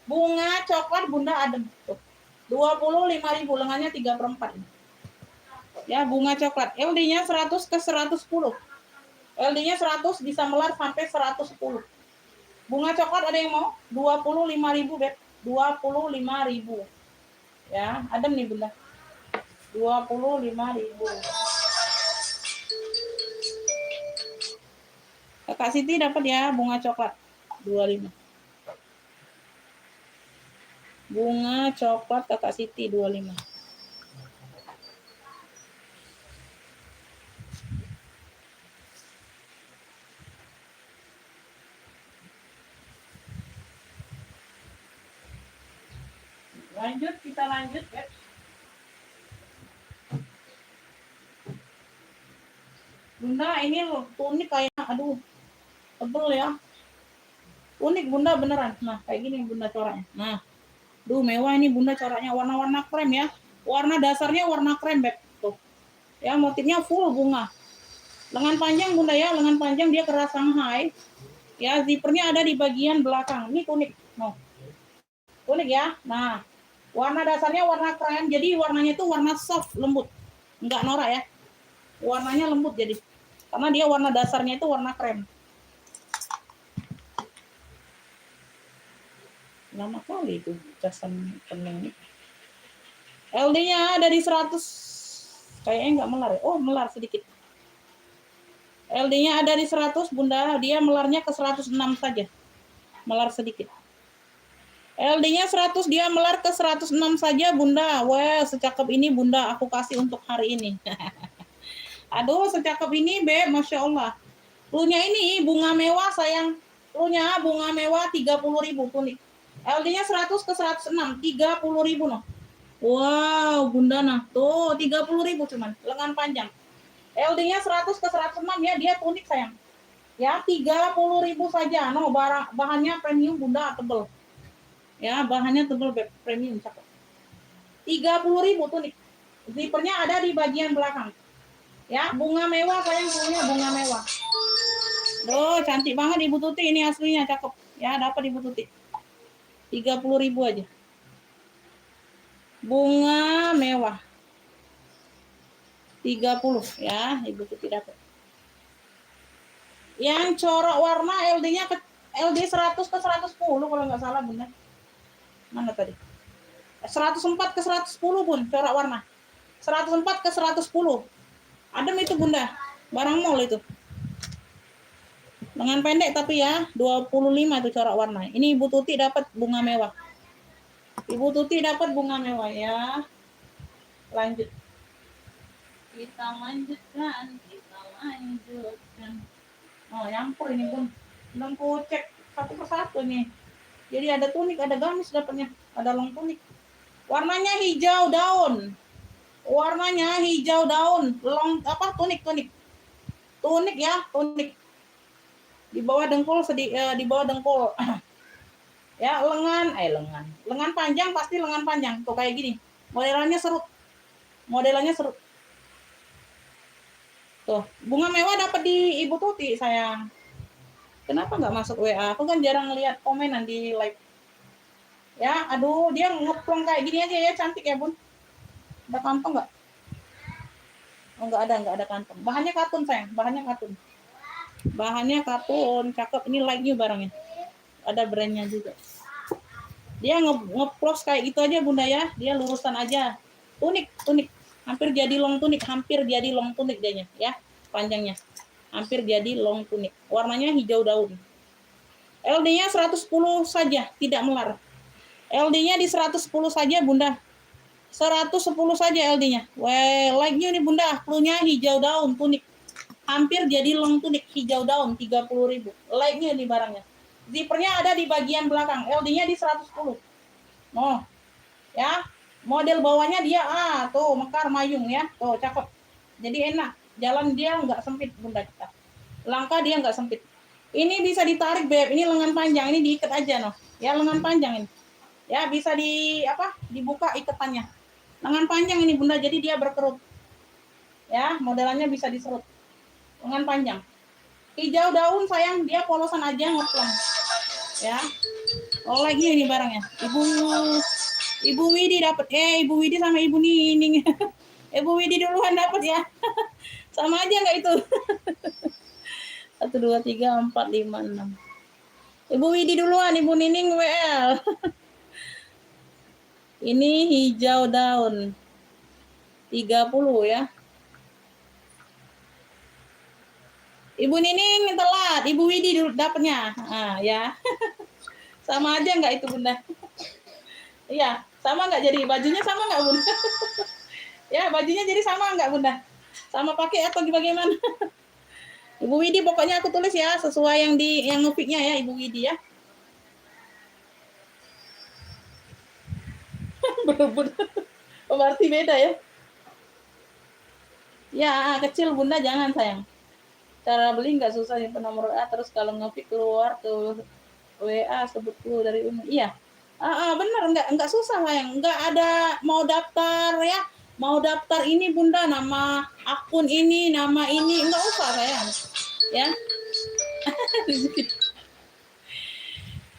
Bunga coklat bunda adem. Tuh. 25.000 lengannya 3/4 ini. Ya, bunga coklat. LD-nya 100 ke 110. LD-nya 100 bisa melar sampai 110. Bunga coklat ada yang mau? 25.000 beb. 25.000. Ya, adem nih bunda. 25.000. Kakak Siti dapat ya bunga coklat 25. Bunga coklat Kakak Siti 25. Lanjut, kita lanjut ya. Bunda ini tunik kayak aduh tebel ya. Unik Bunda beneran. Nah kayak gini Bunda coraknya. Nah, duh mewah ini Bunda coraknya warna-warna krem ya. Warna dasarnya warna krem Beb. Tuh. Ya motifnya full bunga. Lengan panjang Bunda ya, lengan panjang dia keras Shanghai. Ya zippernya ada di bagian belakang. Ini tunik. No. Tunik ya. Nah, warna dasarnya warna krem. Jadi warnanya itu warna soft, lembut. Enggak norak ya. Warnanya lembut jadi. Karena dia warna dasarnya itu warna krem. Lama kali itu casan pening. LD-nya ada di 100. Kayaknya enggak melar ya. Oh, melar sedikit. LD-nya ada di 100 Bunda. Dia melarnya ke 106 saja. Melar sedikit. LD-nya 100, dia melar ke 106 saja Bunda. Wah, secakep ini Bunda aku kasih untuk hari ini. Aduh, secakep ini Beb, Masya Allah. Cluenya ini bunga mewah sayang. Cluenya bunga mewah 30.000 tunik. LD-nya 100 ke 106, 30.000 noh. Wow, Bunda nah. Tuh, 30.000 cuman, lengan panjang. LD-nya 100 ke 106 ya, dia tunik sayang. Ya, 30.000 saja. No, bahannya premium Bunda, tebel. Ya, bahannya tebel Beb, premium cakep. 30.000 tunik. Zippernya ada di bagian belakang. Ya, bunga mewah sayang, punya bunga mewah. Duh, cantik banget Ibu Tuti ini aslinya cakep. Ya, dapat Ibu Tuti. 30.000 aja. Bunga mewah. 30 ya, Ibu Tuti dapat. Yang corak warna LD-nya ke LD 100 ke 110 kalau nggak salah Bunda. Mana tadi? 104 ke 110 Bun, corak warna. 104 ke 110. Adem itu Bunda, barang mall itu. Lengan pendek tapi ya, 25 itu corak warna. Ini Ibu Tuti dapat bunga mewah. Ibu Tuti dapat bunga mewah ya. Lanjut. Kita lanjutkan. Oh, nyampur ini Bun. Belum ku cek satu persatu nih. Jadi ada tunik, ada gamis dapatnya. Ada long tunik. Warnanya hijau daun. Warnanya hijau daun, long apa tunik. Tunik ya, tunik. Di bawah dengkul di bawah dengkul. Ya, lengan panjang pasti lengan panjang. Tuh kayak gini. Modelannya serut. Tuh, bunga mewah dapat di Ibu Tuti sayang. Kenapa nggak masuk WA? Aku kan jarang ngeliat komenan di live. Ya, aduh, dia ngeplong kayak gini aja ya, cantik ya Bun. Ada kantong nggak? Oh, nggak ada kantong. Bahannya katun sayang, bahannya katun, cakep. Ini like new barangnya. Ada brandnya juga. Dia ngeplos kayak gitu aja Bunda ya. Dia lurusan aja. Tunik. Hampir jadi long tunik dianya ya. Panjangnya. Hampir jadi long tunik. Warnanya hijau daun. LD-nya 110 saja, tidak melar. LD-nya di 110 saja Bunda. 110 saja LD-nya. Weh, like new nih Bunda. Cluenya hijau daun tunik. Hampir jadi long tunik hijau daun 30.000. Like new nih barangnya. Zippernya ada di bagian belakang. LD-nya di 110. Oh, ya. Model bawahnya dia tuh mekar mayung ya. Tuh cakep. Jadi enak. Jalan dia nggak sempit Bunda kita. Langkah dia nggak sempit. Ini bisa ditarik Beb. Ini lengan panjang. Ini diikat aja noh. Ya lengan panjang ini. Ya bisa dibuka iketannya. Lengan panjang ini Bunda. Jadi dia berkerut. Ya modelannya bisa diserut. Lengan panjang. Hijau daun sayang, dia polosan aja ngeplong. Ya. Oh lagi ini barangnya. Ibu Widi dapat. Ibu Widi sama Ibu Nining. Ibu Widi duluan dapat ya. Sama aja nggak itu? 1, 2, 3, 4, 5, 6. Ibu Widi duluan, Ibu Nining WL. Ini hijau daun. 30 ya. Ibu Nining telat, Ibu Widi dulu dapatnya. Ya. Sama aja nggak itu Bunda? Iya, sama nggak jadi bajunya sama nggak Bunda? Ya, bajunya jadi sama nggak Bunda? Sama pakai atau bagaimana? Ibu Widi pokoknya aku tulis ya sesuai yang ngefiknya ya Ibu Widi ya. Bener-bener. Oh, berarti beda ya? Ya, kecil Bunda jangan sayang. Cara beli nggak susah, yang nomor A, terus kalau ngepick keluar ke WA sebut dulu dari Umi. Iya. Bener, nggak susah sayang. Nggak ada mau daftar ya. Mau daftar ini Bunda, nama akun ini, nama ini, nggak usah sayang. Ya.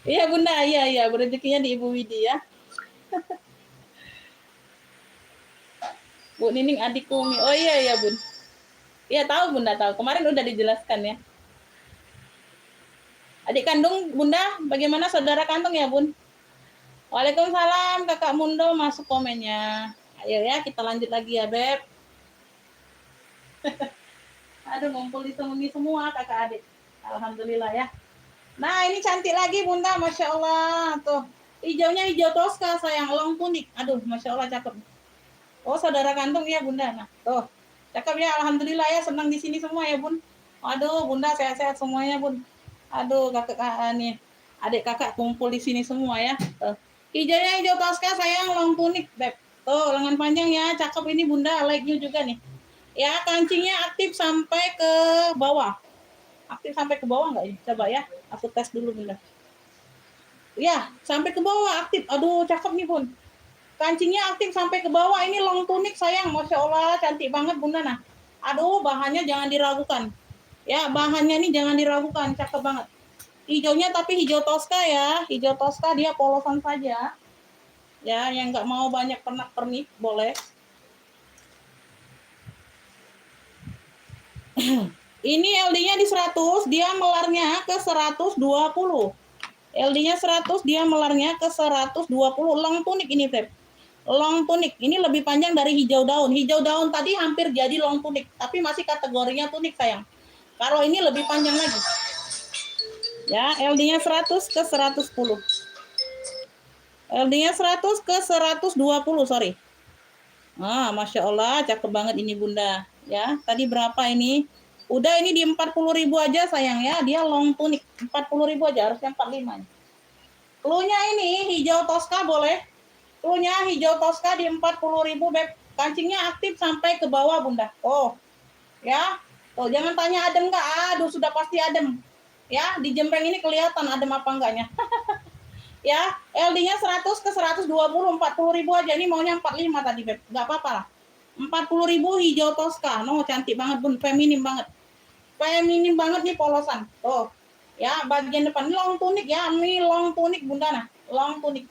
Iya Bunda, iya, rezekinya di Ibu Widi ya. Bu Nining adikku Umi. Oh iya Bun. Iya tahu Bunda tahu. Kemarin udah dijelaskan ya. Adik kandung Bunda, bagaimana saudara kandung ya Bun? Waalaikumsalam Kakak Mundo, masuk komennya. Ayo ya kita lanjut lagi ya Beb. Aduh ngumpul di semua kakak adik. Alhamdulillah ya. Nah ini cantik lagi Bunda, Masya Allah. Tuh hijaunya hijau toska sayang, long kuning. Aduh Masya Allah cakep. Oh saudara kandung ya Bunda. Nah tuh cakep ya, Alhamdulillah ya, senang di sini semua ya Bun. Aduh Bunda sehat-sehat semuanya Bun. Aduh kakak nih, adik kakak kumpul di sini semua ya. Tuh. Hijaunya hijau toska sayang, long kuning Beb. Tuh lengan panjang ya, cakep ini Bunda, like-nya juga nih. Ya kancingnya aktif sampai ke bawah. Aktif sampai ke bawah nggak ini? Coba ya, aku tes dulu Bunda. Ya, sampai ke bawah aktif. Aduh, cakep nih Bun. Kancingnya aktif sampai ke bawah. Ini long tunik sayang, Masya Allah, cantik banget Bunda. Nah, aduh, bahannya jangan diragukan. Ya, bahannya ini jangan diragukan, cakep banget. Hijaunya tapi hijau toska ya, hijau toska, dia polosan saja. Ya, yang nggak mau banyak pernak-pernik boleh. Ini LD-nya di 100, dia melarnya ke 120. LD-nya 100, dia melarnya ke 120. Long tunik ini, Feb. Long tunik. Ini lebih panjang dari hijau daun. Hijau daun tadi hampir jadi long tunik, tapi masih kategorinya tunik, sayang. Kalau ini lebih panjang lagi. Ya, LD-nya 100 ke 110. LD-nya 100 ke 120, sorry. Masya Allah, cakep banget ini Bunda. Ya, tadi berapa ini? Udah ini di 40.000 aja sayang ya. Dia long tunik 40.000 aja, harusnya 45. Cluenya ini hijau toska boleh. Cluenya hijau toska di 40.000 Beb. Kancingnya aktif sampai ke bawah Bunda. Oh. Ya. Oh, jangan tanya adem enggak? Aduh, sudah pasti adem. Ya, di jembreng ini kelihatan adem apa enggaknya. Ya, LD-nya 100 ke 120, 40.000 aja. Ini maunya 45 tadi Beb. Enggak apa-apa lah. 40.000 hijau toska. No, cantik banget Bun, feminim banget. Feminim banget nih polosan. Oh, ya bagian depan ini long tunik ya, ini long tunik Bunda. Nah, long tunik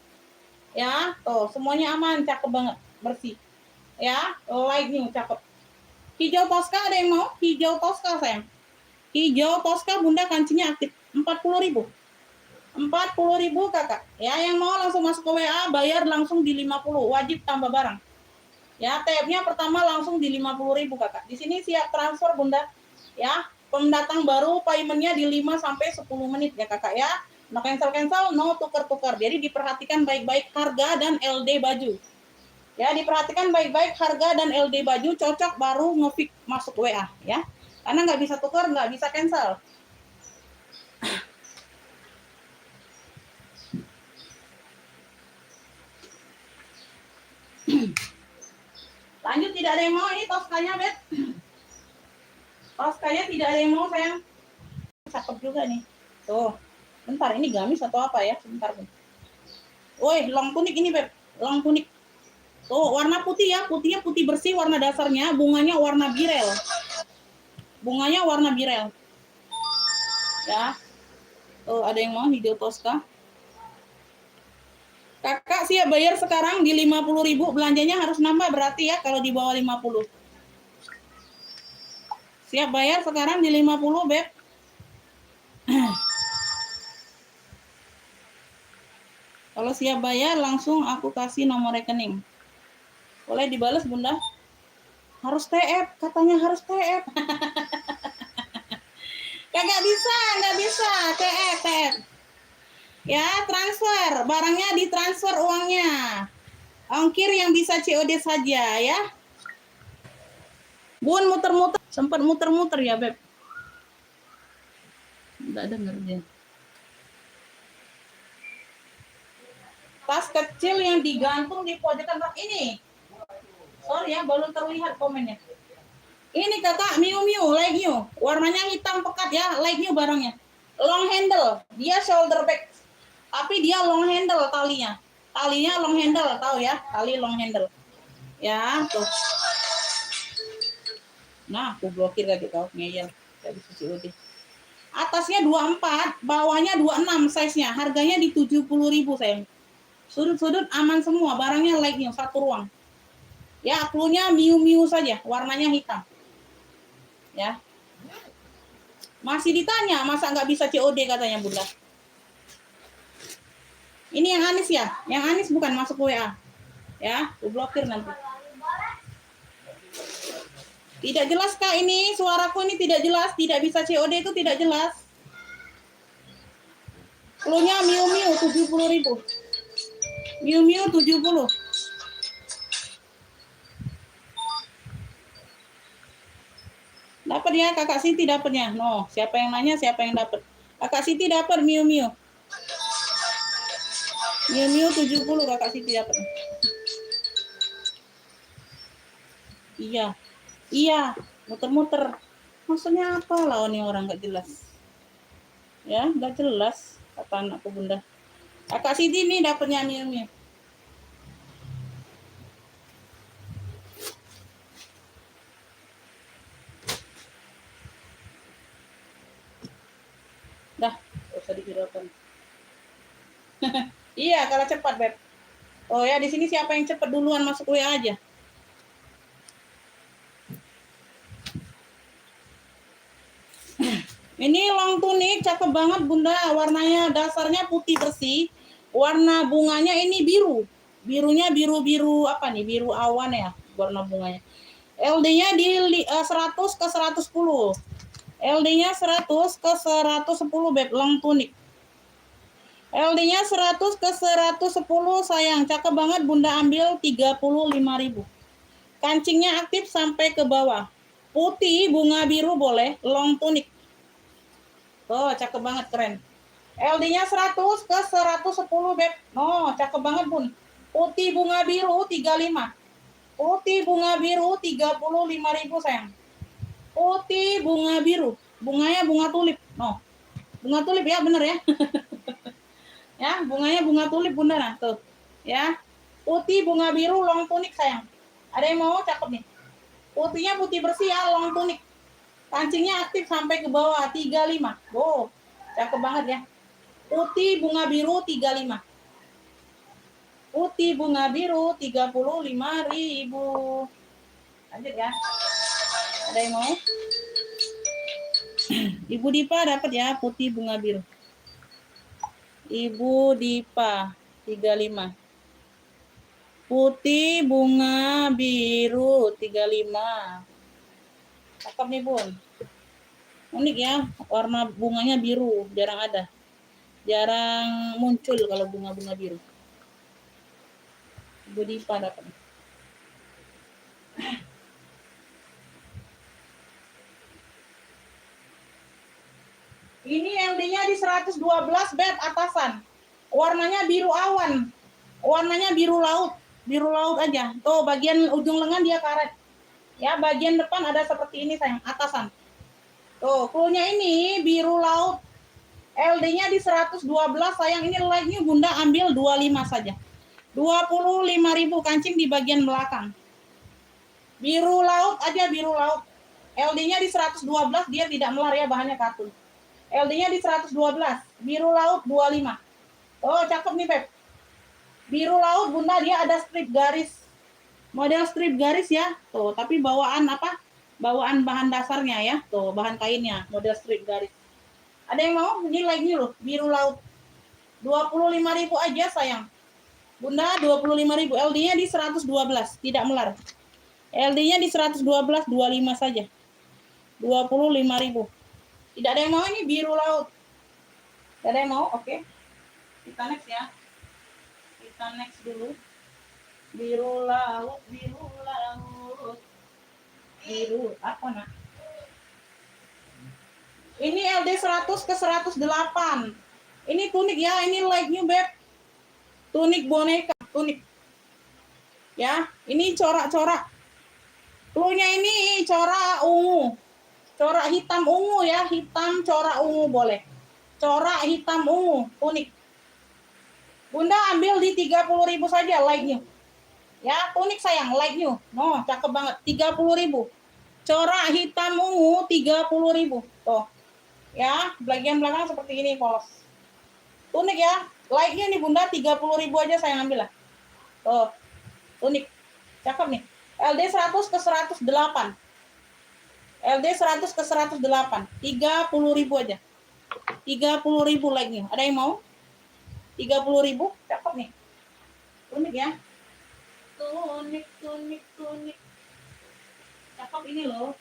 ya, tuh semuanya aman, cakep banget, bersih ya, light nih, cakep. Hijau toska ada yang mau? Hijau toska sayang, hijau toska Bunda, kancingnya aktif. 40.000 kakak ya, yang mau langsung masuk ke WA, bayar langsung di 50, wajib tambah barang ya. TF-nya pertama langsung di 50.000 kakak. Di sini siap transfer Bunda ya. Pendatang baru paymentnya di 5 sampai 10 menit ya kakak ya. No cancel, no tukar-tukar. Jadi diperhatikan baik-baik harga dan LD baju. Ya, diperhatikan baik-baik harga dan LD baju, cocok baru nge-fix masuk WA ya. Karena nggak bisa tukar, nggak bisa cancel. Lanjut, tidak ada yang mau ini toskanya, Bet. Toskanya tidak ada yang mau, sayang. Cakep juga nih. Tuh. Bentar, ini gamis atau apa ya? Sebentar, Ben. Woi, long tunik ini, Beb. Long tunik. Tuh, warna putih ya. Putihnya putih bersih warna dasarnya. Bunganya warna birel. Bunganya warna birel. Ya. Tuh, ada yang mau hijau toska. Kakak siap bayar sekarang di 50.000. Belanjanya harus nambah berarti ya kalau di bawah 50. Siap bayar sekarang di 50, Beb. Kalau siap bayar langsung aku kasih nomor rekening. Boleh dibalas Bunda? Harus TF, katanya harus TF. Kagak bisa, nggak bisa. TF. Ya, transfer. Barangnya ditransfer uangnya. Ongkir yang bisa COD saja ya. Bun muter-muter. Sempat muter-muter ya, Beb. Nggak denger dia. Tas kecil yang digantung di pojokan ini. Sorry ya, belum terlihat komennya. Ini kakak Miu Miu, like new. Warnanya hitam pekat ya, like new barangnya. Long handle, dia shoulder bag. Tapi dia long handle talinya. Talinya long handle, tahu ya? Tali long handle. Ya, tuh. Nah, aku blokir lagi kau ngeyel. Gak bisa COD. Atasnya 24, bawahnya 26 size-nya. Harganya di 70.000 sayang. Sudut-sudut aman semua, barangnya like new, satu ruang. Ya, cluenya Miu Miu saja, warnanya hitam. Ya. Masih ditanya, masa nggak bisa COD katanya Bunda. Ini yang Anis ya? Yang Anis bukan masuk WA. Ya, aku blokir nanti. Tidak jelas Kak ini, suaraku ini tidak jelas, tidak bisa COD itu tidak jelas. Cluenya Miu Miu 70.000. Miu Miu 70. Dapat ya Kakak Siti dapatnya. No, siapa yang nanya siapa yang dapat? Kakak Siti dapat Miu Miu. Miu Miu 70 Kakak Siti dapat. Iya. Iya, muter-muter. Maksudnya apa lah ini orang nggak jelas. Ya, nggak jelas kata anakku Bunda. Kakak Siti nih dapatnya Miu Miu. Dah, usah dihiraukan. Iya, kalau cepat, Beb. Oh ya, di sini siapa yang cepat duluan masuk WA aja. Ini long tunik, cakep banget Bunda. Warnanya dasarnya putih bersih. Warna bunganya ini biru. Birunya biru-biru apa nih? Biru awan ya warna bunganya. LD-nya di 100 ke 110. LD-nya 100 ke 110 Beb, long tunik. LD-nya 100 ke 110 sayang. Cakep banget Bunda, ambil 35.000. Kancingnya aktif sampai ke bawah. Putih, bunga biru boleh, long tunik. Oh, cakep banget, keren. LD-nya 100 ke 110, Beb. Oh, cakep banget, Bun. Putih bunga biru 35. Putih bunga biru 35.000, sayang. Putih bunga biru. Bunganya bunga tulip. No. Bunga tulip ya, bener ya. Ya, bunganya bunga tulip, Bunda. Nah, tuh. Ya. Putih bunga biru long tunik, sayang. Ada yang mau? Cakep nih. Putihnya putih bersih ya, long tunik. Kancingnya aktif sampai ke bawah 35. Oh, cakep banget ya. Putih bunga biru 35. Putih bunga biru 35.000. Lanjut ya. Ada yang mau? Ibu Dipa dapat ya putih bunga biru. Ibu Dipa 35. Putih bunga biru 35. Cakep nih Bun. Unik ya, warna bunganya biru, jarang ada. Jarang muncul kalau bunga-bunga biru. Ibu Dipa dapat. Ini LD-nya di 112 Beb atasan. Warnanya biru awan. Warnanya biru laut. Biru laut aja. Tuh bagian ujung lengan dia karet. Ya, bagian depan ada seperti ini sayang, atasan. Tuh, cluenya ini biru laut. LD-nya di 112 sayang, ini like-nya Bunda ambil 25 saja. 25.000 kancing di bagian belakang. Biru laut aja, biru laut. LD-nya di 112, dia tidak melar ya, bahannya katun. LD-nya di 112, biru laut 25. Oh, cakep nih, Beb. Biru laut, Bunda, dia ada strip garis. Model strip garis ya. Tuh, tapi bawaan apa? Bawaan bahan dasarnya ya. Tuh, bahan kainnya, model strip garis. Ada yang mau? Ini lagi loh, biru laut. 25.000 aja, sayang. Bunda, 25.000. LD-nya di 112, tidak melar. LD-nya di 112, 25 saja. 25.000. Tidak ada yang mau ini biru laut. Tidak ada yang mau? Oke. Kita next ya. Kita next dulu. Biru laut, biru laut. Biru apa nak? Ini LD 100 ke 108. Ini tunik ya, ini like new Beb. Tunik boneka, tunik. Ya, ini corak-corak. Cluenya ini corak ungu. Corak hitam ungu ya, hitam corak ungu boleh. Corak hitam ungu, tunik. Bunda ambil di 30.000 saja like-nya. Ya, tunik sayang, like-nya. No, cakep banget. 30.000. Corak hitam ungu 30.000. Tuh. Ya, bagian belakang seperti ini polos. Tunik ya. Like-nya nih Bunda 30.000 aja saya ambil lah. Tuh. Tunik. Cakep nih. LD 100 ke 108. LD 100 ke 108. 30.000 aja. 30.000 like-nya. Ada yang mau? 30.000. Cakep nih. Tunik ya. Tunik, tunik, tunik. Cakep ini loh.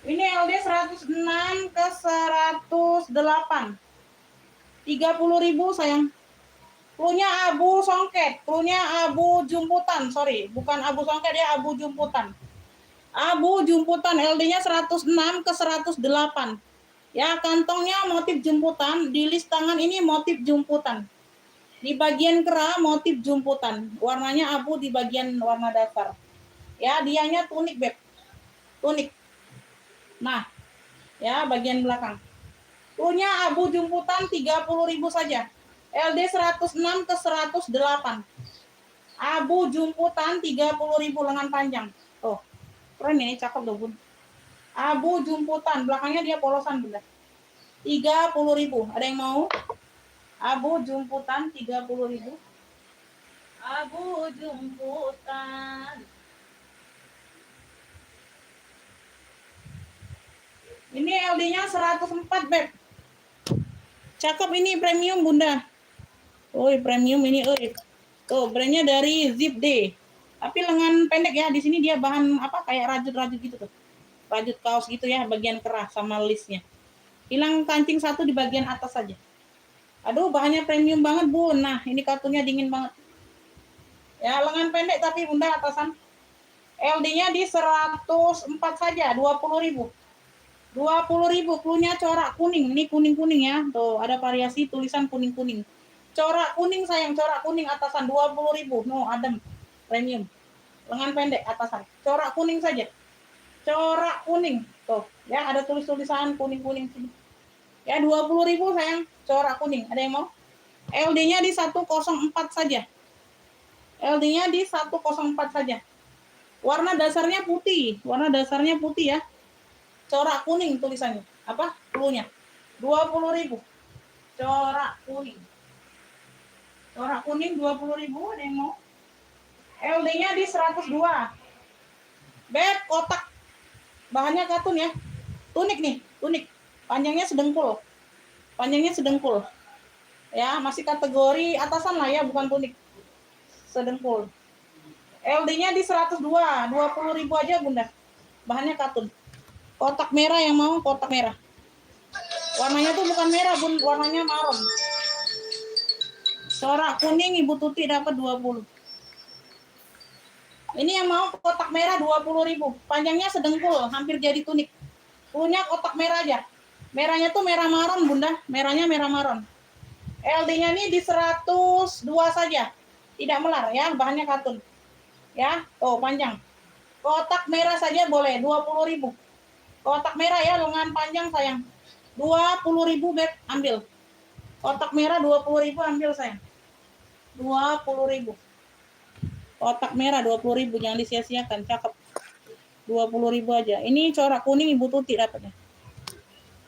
Ini LD 106 ke 108. 30.000 sayang. Cluenya abu songket, cluenya abu jumputan, sorry, bukan abu songket ya, abu jumputan. Abu jumputan LD-nya 106 ke 108. Ya, kantongnya motif jumputan, di list tangan ini motif jumputan. Di bagian kera motif jumputan, warnanya abu di bagian warna dasar. Ya, dianya tunik, Beb. Tunik. Nah, ya bagian belakang. Cluenya abu jumputan 30.000 saja. LD 106 ke 108. Abu jumputan 30.000 lengan panjang. Oh, keren ini, cakep loh Bun. Abu jumputan, belakangnya dia polosan Bunda. 30.000. Ada yang mau? Abu jumputan 30.000. Abu jumputan. Ini LD-nya 104, Beb. Cakep ini premium Bunda. Oh, premium ini, tuh brandnya dari Zip D. Tapi lengan pendek ya. Di sini dia bahan apa kayak rajut-rajut gitu tuh. Rajut kaos gitu ya, bagian kerah sama listnya. Hilang kancing satu di bagian atas saja. Aduh, bahannya premium banget, Bu. Nah, ini kartunya dingin banget. Ya, lengan pendek tapi Bunda atasan. LD-nya di 104 saja, 20.000. 20.000, cluenya corak kuning. Ini kuning-kuning ya. Tuh, ada variasi tulisan kuning-kuning. Corak kuning sayang, corak kuning atasan 20.000. No, adem. Premium. Lengan pendek atasan. Corak kuning saja. Corak kuning. Tuh, ya ada tulis-tulisan kuning-kuning sini. Ya, 20.000 sayang. Corak kuning. Ada yang mau? LD-nya di 104 saja. LD-nya di 104 saja. Warna dasarnya putih. Warna dasarnya putih ya. Corak kuning tulisannya. Apa? Cluenya. 20.000. Corak kuning. Corak kuning 20.000. Ada yang mau? LD-nya di 102. Beb, kotak. Bahannya katun ya. Tunik nih, tunik. Panjangnya sedengkul. Panjangnya sedengkul. Ya, masih kategori atasan lah ya, bukan tunik. Sedengkul. LD-nya di 102. 20.000 aja Bunda. Bahannya katun. Kotak merah yang mau, kotak merah. Warnanya tuh bukan merah, Bun, warnanya maron. Corak kuning Ibu Tuti dapat 20. Ini yang mau kotak merah 20.000. Panjangnya sedengkul, hampir jadi tunik. Punya kotak merah aja. Merahnya tuh merah maron, Bunda. Merahnya merah maron. LD-nya ini di 102 saja. Tidak melar ya, bahannya katun. Ya, tuh panjang. Kotak merah saja boleh, 20.000. Kotak merah ya, lengan panjang sayang. 20.000 Beb, ambil. Kotak merah 20.000 ambil sayang. 20.000. Kotak merah 20.000, jangan disia-siakan, cakep. 20.000 aja. Ini corak kuning Ibu Tuti dapatnya.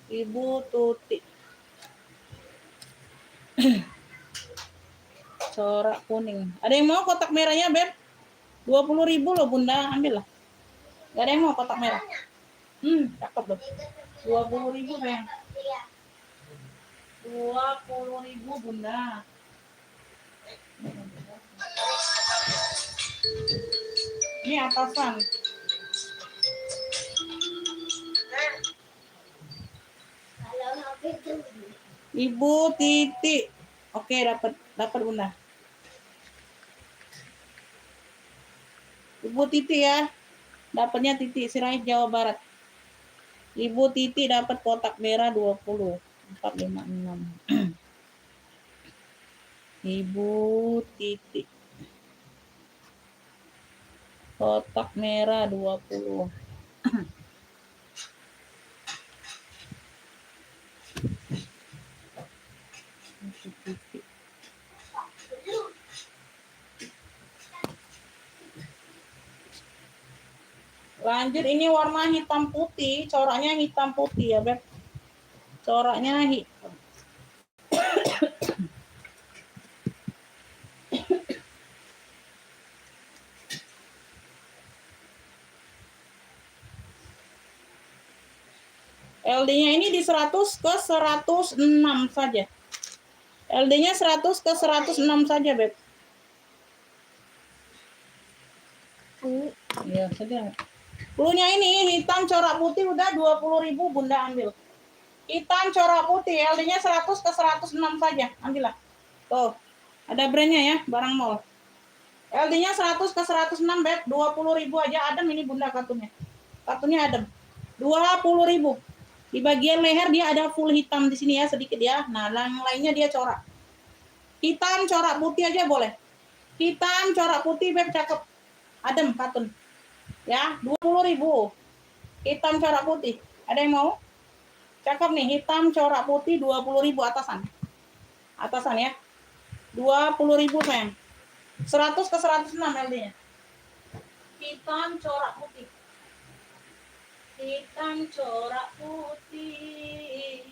Ibu Tuti. Corak kuning. Ada yang mau kotak merahnya, Beb? 20.000 loh Bunda, ambil lah. Gak ada yang mau kotak merah. Cakep loh. 20.000 sayang. 20.000 Bunda. Ini atasan. Ibu Titi. Oke, dapat Bunda. Ibu Titi ya. Dapatnya Titi Sirait Jawa Barat. Ibu Titi dapat kotak merah 20. 456. Ibu Titi. Kotak merah 20. Lanjut, ini warna hitam putih, coraknya hitam putih ya, Beb. Coraknya hitam. LD-nya ini di 100 ke 106 saja. LD-nya 100 ke 106 saja, Beb. Iya, saja. Blunya ini hitam corak putih udah 20.000 Bunda ambil. Hitam corak putih, LD-nya 100 ke 106 saja. Ambillah. Tuh. Ada brandnya ya, barang mall. LD-nya 100 ke 106, Beb. 20.000 aja, adem ini Bunda kartunya. Kartunya adem. 20.000. Di bagian leher dia ada full hitam di sini ya, sedikit ya. Nah, lainnya dia corak. Hitam corak putih aja boleh. Hitam corak putih, Beb, cakep. Adem kartun. Ya, 20.000. Hitam corak putih. Ada yang mau? Cakep nih, hitam corak putih 20.000 atasan. Atasan ya. 20.000 sayang. 100 ke 106 LD-nya. Hitam corak putih. Hitam corak putih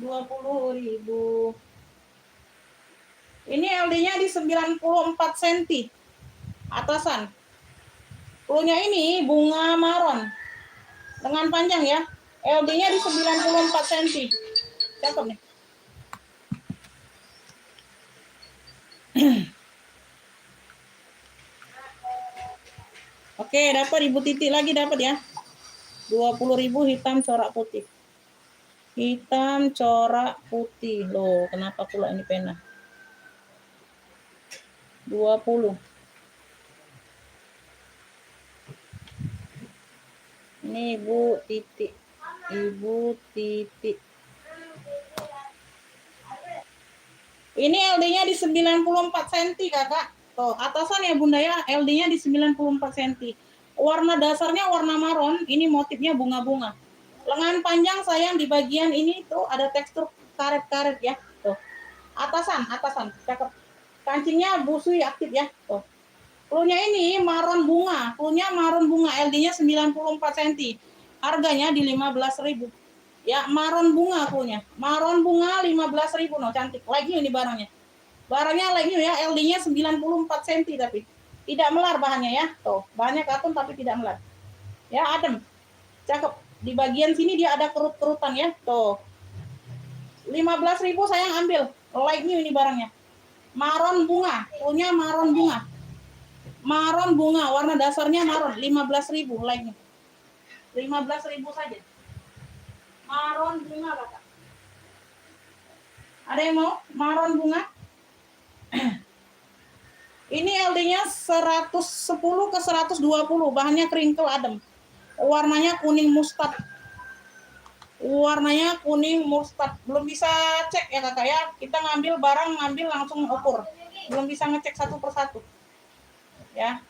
20.000. Ini LD-nya di 94 cm atasan. Punya ini bunga maron dengan panjang ya. LD-nya di 94 cm. Cakep nih. Oke, dapat Ibu Titi lagi dapat ya. 20.000 hitam corak putih. Hitam corak putih. Loh, kenapa pula ini pena? 20. Ini Ibu Titi. Ibu Titi. Ini LD-nya di 94 cm, Kakak. Tuh, atasan ya Bunda ya, LD-nya di 94 cm. Warna dasarnya warna maron, ini motifnya bunga-bunga. Lengan panjang sayang di bagian ini tuh ada tekstur karet-karet ya. Tuh. Atasan, cakep. Kancingnya busui aktif ya. Tuh. Klunya ini maron bunga, LD-nya 94 cm. Harganya di 15.000. Ya, maron bunga klunya. Maron bunga 15.000 no, cantik. Lagi ini barangnya. Barangnya lagi ya, LD-nya 94 cm tapi tidak melar bahannya ya. Tuh, bahannya katun tapi tidak melar. Ya, adem. Cakep. Di bagian sini dia ada kerut-kerutan ya. Tuh. 15.000 sayang ambil. Like new ini barangnya. Maron bunga, punya maron bunga. Maron bunga, warna dasarnya maron, 15.000 like nya. 15.000 saja. Maron bunga, Kakak. Ada yang mau maron bunga? Ini LD-nya 110 ke 120, bahannya crinkle adem. Warnanya kuning mustard. Belum bisa cek ya Kakak ya. Kita ngambil langsung ukur. Belum bisa ngecek satu persatu. Ya.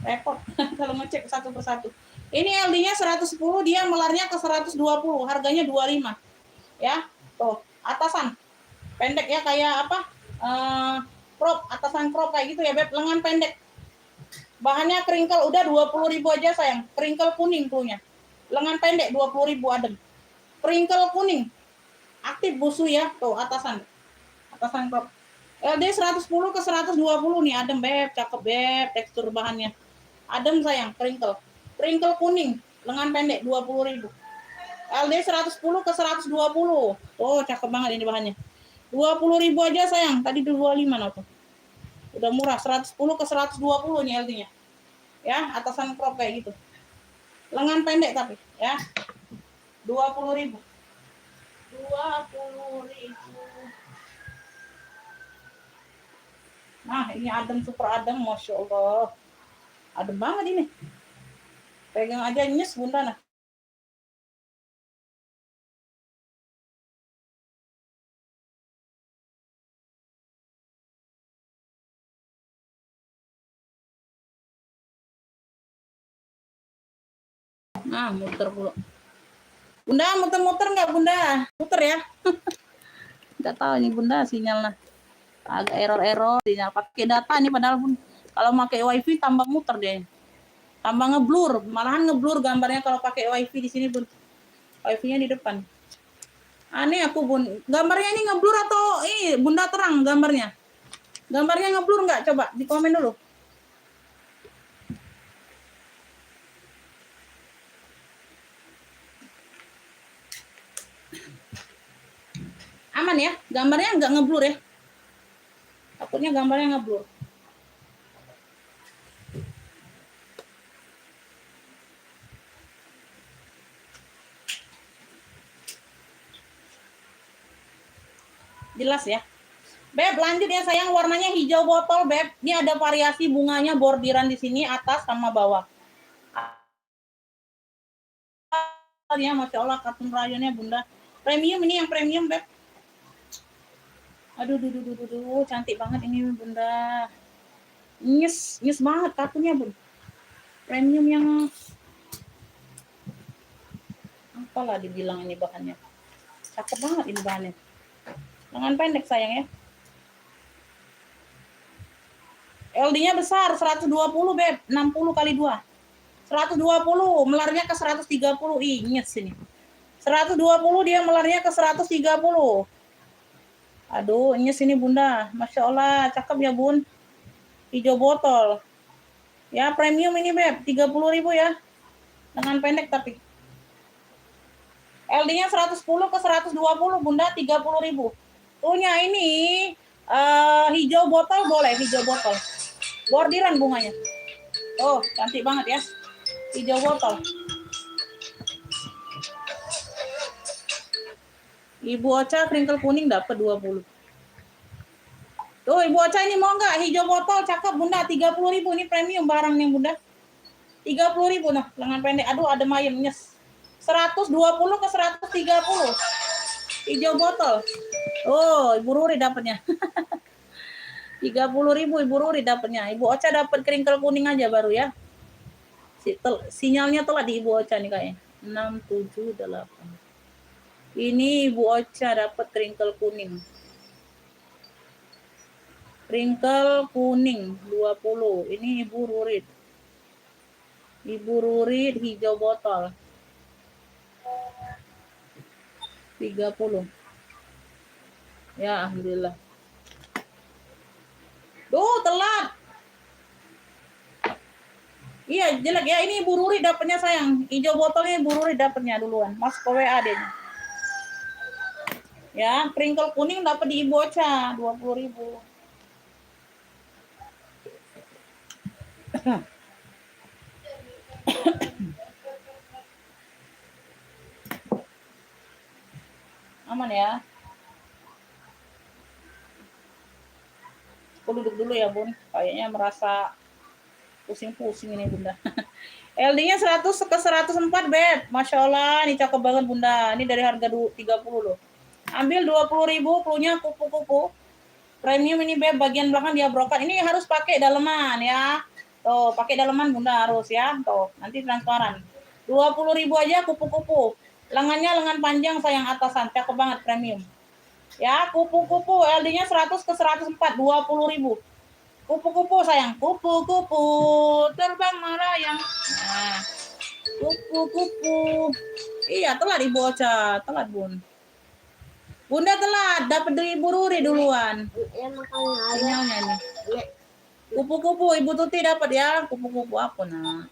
Repot kalau ngecek satu persatu. Ini LD-nya 110, dia melarnya ke 120, harganya 25. Ya. Tuh, atasan. Pendek ya kayak apa? Crop, atasan crop kayak gitu ya, Beb. Lengan pendek. Bahannya crinkle udah 20.000 aja sayang. Crinkle kuning punya. Lengan pendek 20.000 adem. Crinkle kuning. Aktif busu ya. Tuh atasan. Atasan crop. LD 110 ke 120 nih adem, Beb. Cakep, Beb. Tekstur bahannya. Adem sayang, crinkle. Crinkle kuning, lengan pendek 20.000. LD 110 ke 120. Oh, cakep banget ini bahannya. 20.000 aja sayang. Tadi 25 no tuh. Udah murah, 110 ke 120 nih LD-nya. Ya, atasan crop kayak gitu. Lengan pendek tapi, ya. 20.000. 20.000. Nah, ini adem, super adem, Masya Allah. Adem banget ini. Pegang aja nyes Bunda nah. Nah, muter dulu. Bunda, muter-muter nggak Bunda? Muter ya. Nggak tahu ini Bunda sinyalnya. Agak error-error sinyal. Pakai data nih padahal Bun. Kalau pakai wifi tambah muter deh. Tambah ngeblur. Malahan ngeblur gambarnya kalau pakai wifi di sini Bun. Wifi-nya di depan. Aneh aku Bun. Gambarnya ini ngeblur atau Bunda terang gambarnya? Gambarnya ngeblur nggak? Coba di komen dulu. Aman ya? Gambarnya nggak ngeblur ya? Takutnya gambarnya ngeblur. Jelas ya? Beb, lanjut ya sayang, warnanya hijau botol, Beb. Ini ada variasi bunganya bordiran di sini atas sama bawah. Ya, Masya Allah, katun rayonnya Bunda. Premium ini yang premium, Beb. Aduh, cantik banget ini Bunda. Nyes banget katunnya, Bun. Premium yang apalah dibilang ini bahannya. Cakep banget ini bahannya. Lengan pendek sayang ya. LD-nya besar, 120 Beb, 60 kali 2. 120, melarnya ke 130. Nyes ini. 120 dia melarnya ke 130. Aduh, nyes ini Bunda. Masya Allah, cakep ya Bun. Hijau botol. Ya, premium ini Beb, 30.000 ya. Lengan pendek tapi. LD-nya 110 ke 120 Bunda, 30.000. Tuhnya ini hijau botol boleh, hijau botol. Bordiran bunganya. Oh, cantik banget ya. Hijau botol. Ibu Ocha kringkel kuning dapat 20. Tuh, Ibu Ocha ini mau nggak? Hijau botol cakep Bunda, 30.000 ini premium barangnya Bunda. 30.000 nah, lengan pendek. Aduh, ada mayem nyes. 120 ke 130. Hijau botol. Oh, Ibu Ruri dapatnya. 30.000 Ibu Ruri dapatnya. Ibu Ocha dapat kringkel kuning aja baru ya. Sinyalnya telat di Ibu Ocha nih kayaknya. 678. Ini Ibu Ocha dapat kringkel kuning. Kringkel kuning 20. Ini Ibu Rurid. Ibu Rurid hijau botol. 30. Ya, alhamdulillah. Duh, telat. Iya, jelek ya. Ini Ibu Ruri dapatnya sayang. Hijau botolnya Ibu Ruri dapatnya duluan. Mas ke WA deh. Ya, kringkel kuning dapat di Ibu Ocha 20.000. Aman ya. Aku duduk dulu ya Bun. Kayaknya merasa pusing-pusing ini Bunda. LD-nya 100 ke 104 Beb. Masya Allah, ini cakep banget Bunda. Ini dari harga 30 loh. Ambil 20.000, cluenya kupu-kupu. Premium ini Beb, bagian belakang dia brokat. Ini harus pakai daleman ya. Tuh, pakai daleman Bunda harus ya. Tuh, nanti transparan. 20.000 aja kupu-kupu. Lengannya lengan panjang sayang atasan, cakep banget premium. Ya, kupu-kupu LD-nya 100 ke 104, 20.000. Kupu-kupu sayang, kupu-kupu terbang melayang. Nah, kupu-kupu. Iya, telat Ibu Ocha, telat Bun. Bunda telat, dapat dari Ibu Ruri duluan. Ya makanya Sinyalnya nih. Kupu-kupu Ibu Tuti dapat ya, kupu-kupu apa nah?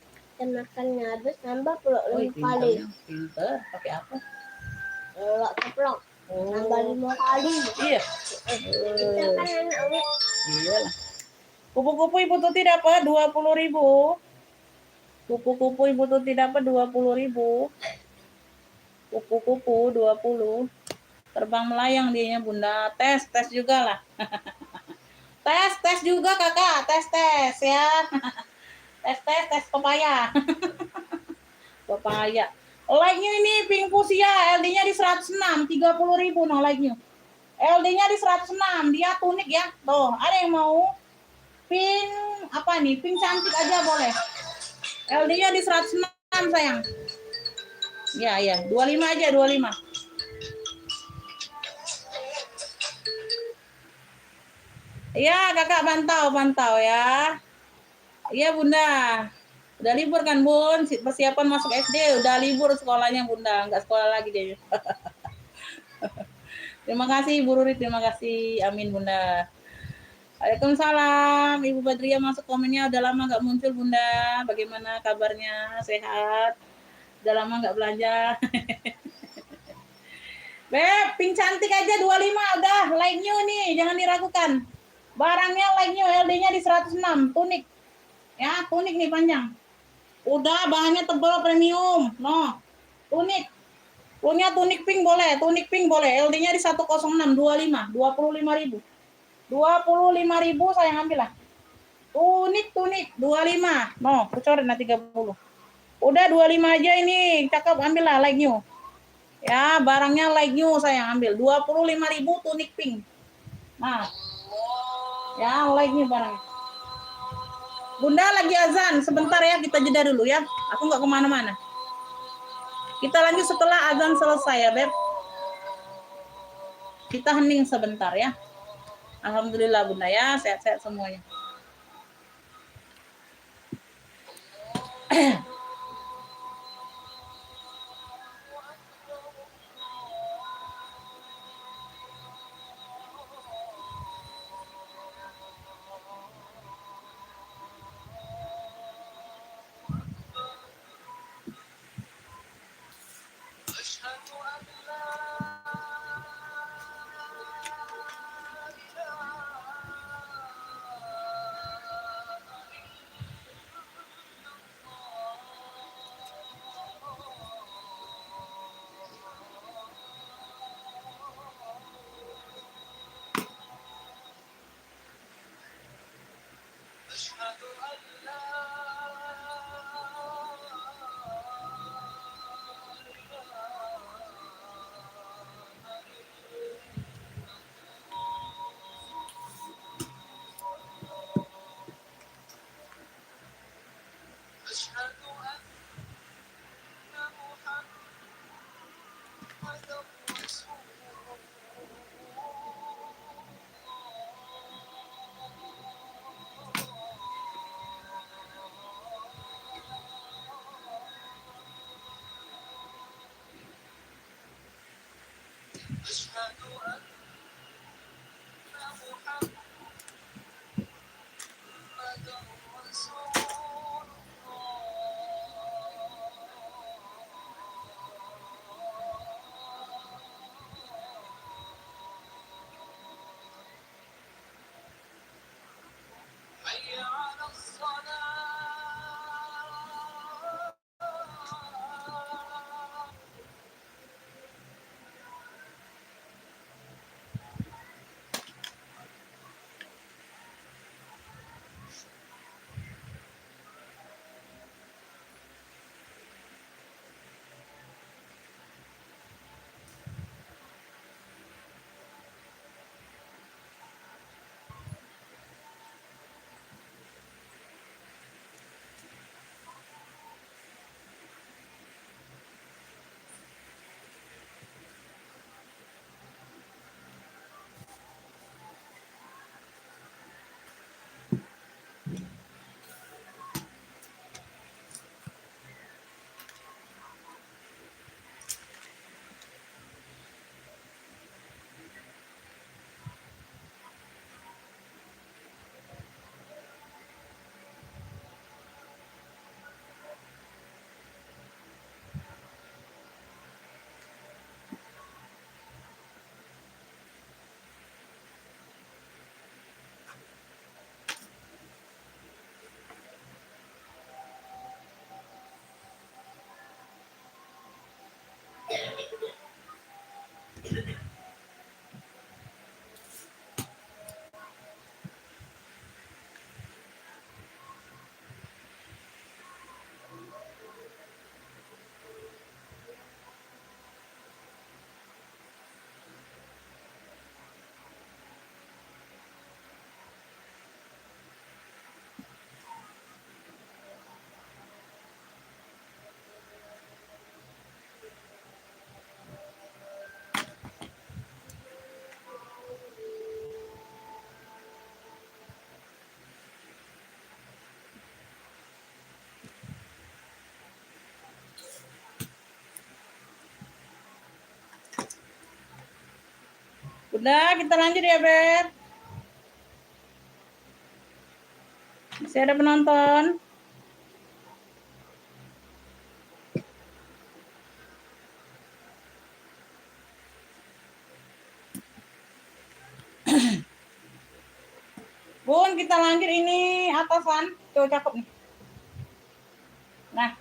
makannya habis nambah pulak 5 kali. Pinter, pakai apa? Lok ceplok. Nambah 5 kali. Iya. Kita kan anak Iya lah. Kupu-kupu Ibu Tuti dapat 20.000. Kupu-kupu Ibu Tuti dapat 20.000. Kupu-kupu 20. Terbang melayang dianya Bunda. Tes juga lah. tes juga Kakak, tes ya. tes pepaya. Pepaya. Like-nya ini pink fuchsia, LD-nya di 106, 30.000 no like-nya. LD-nya di 106, dia tunik ya. Tuh, ada yang mau pink apa nih? Pink cantik aja boleh. LD-nya di 106 sayang. Ya, 25 aja, 25. Iya, kakak pantau ya. Iya bunda. Udah libur kan bun? Persiapan masuk SD, udah libur sekolahnya bunda. Nggak sekolah lagi deh. Terima kasih Bu Ruri, terima kasih. Amin bunda. Waalaikumsalam. Ibu Badria masuk komennya udah lama nggak muncul bunda. Bagaimana kabarnya? Sehat? Udah lama nggak belanja. Beb, pink cantik aja 25 udah. Like new nih, jangan diragukan. Barangnya like new, LD-nya di 106. Tunik. Ya, tunik nih panjang. Udah, bahannya tebal premium. No. Tunik. Punya tunik pink boleh. LD-nya di 106, 25, 25.000. 25.000 saya ambil lah. Tunik 25. No, kecoret nah 30. Udah 25 aja ini. Cakep, ambil lah like new. Ya, barangnya like new saya ambil. 25.000 tunik pink. Nah. Ya, like new barangnya. Bunda lagi azan, sebentar ya, kita jeda dulu ya. Aku nggak kemana-mana. Kita lanjut setelah azan selesai ya, Beb. Kita hening sebentar ya. Alhamdulillah bunda ya, sehat-sehat semuanya. Udah, kita lanjut ya, Beb. Masih ada penonton? Bun, kita lanjut ini atasan. Tuh, cakep nih. Nah,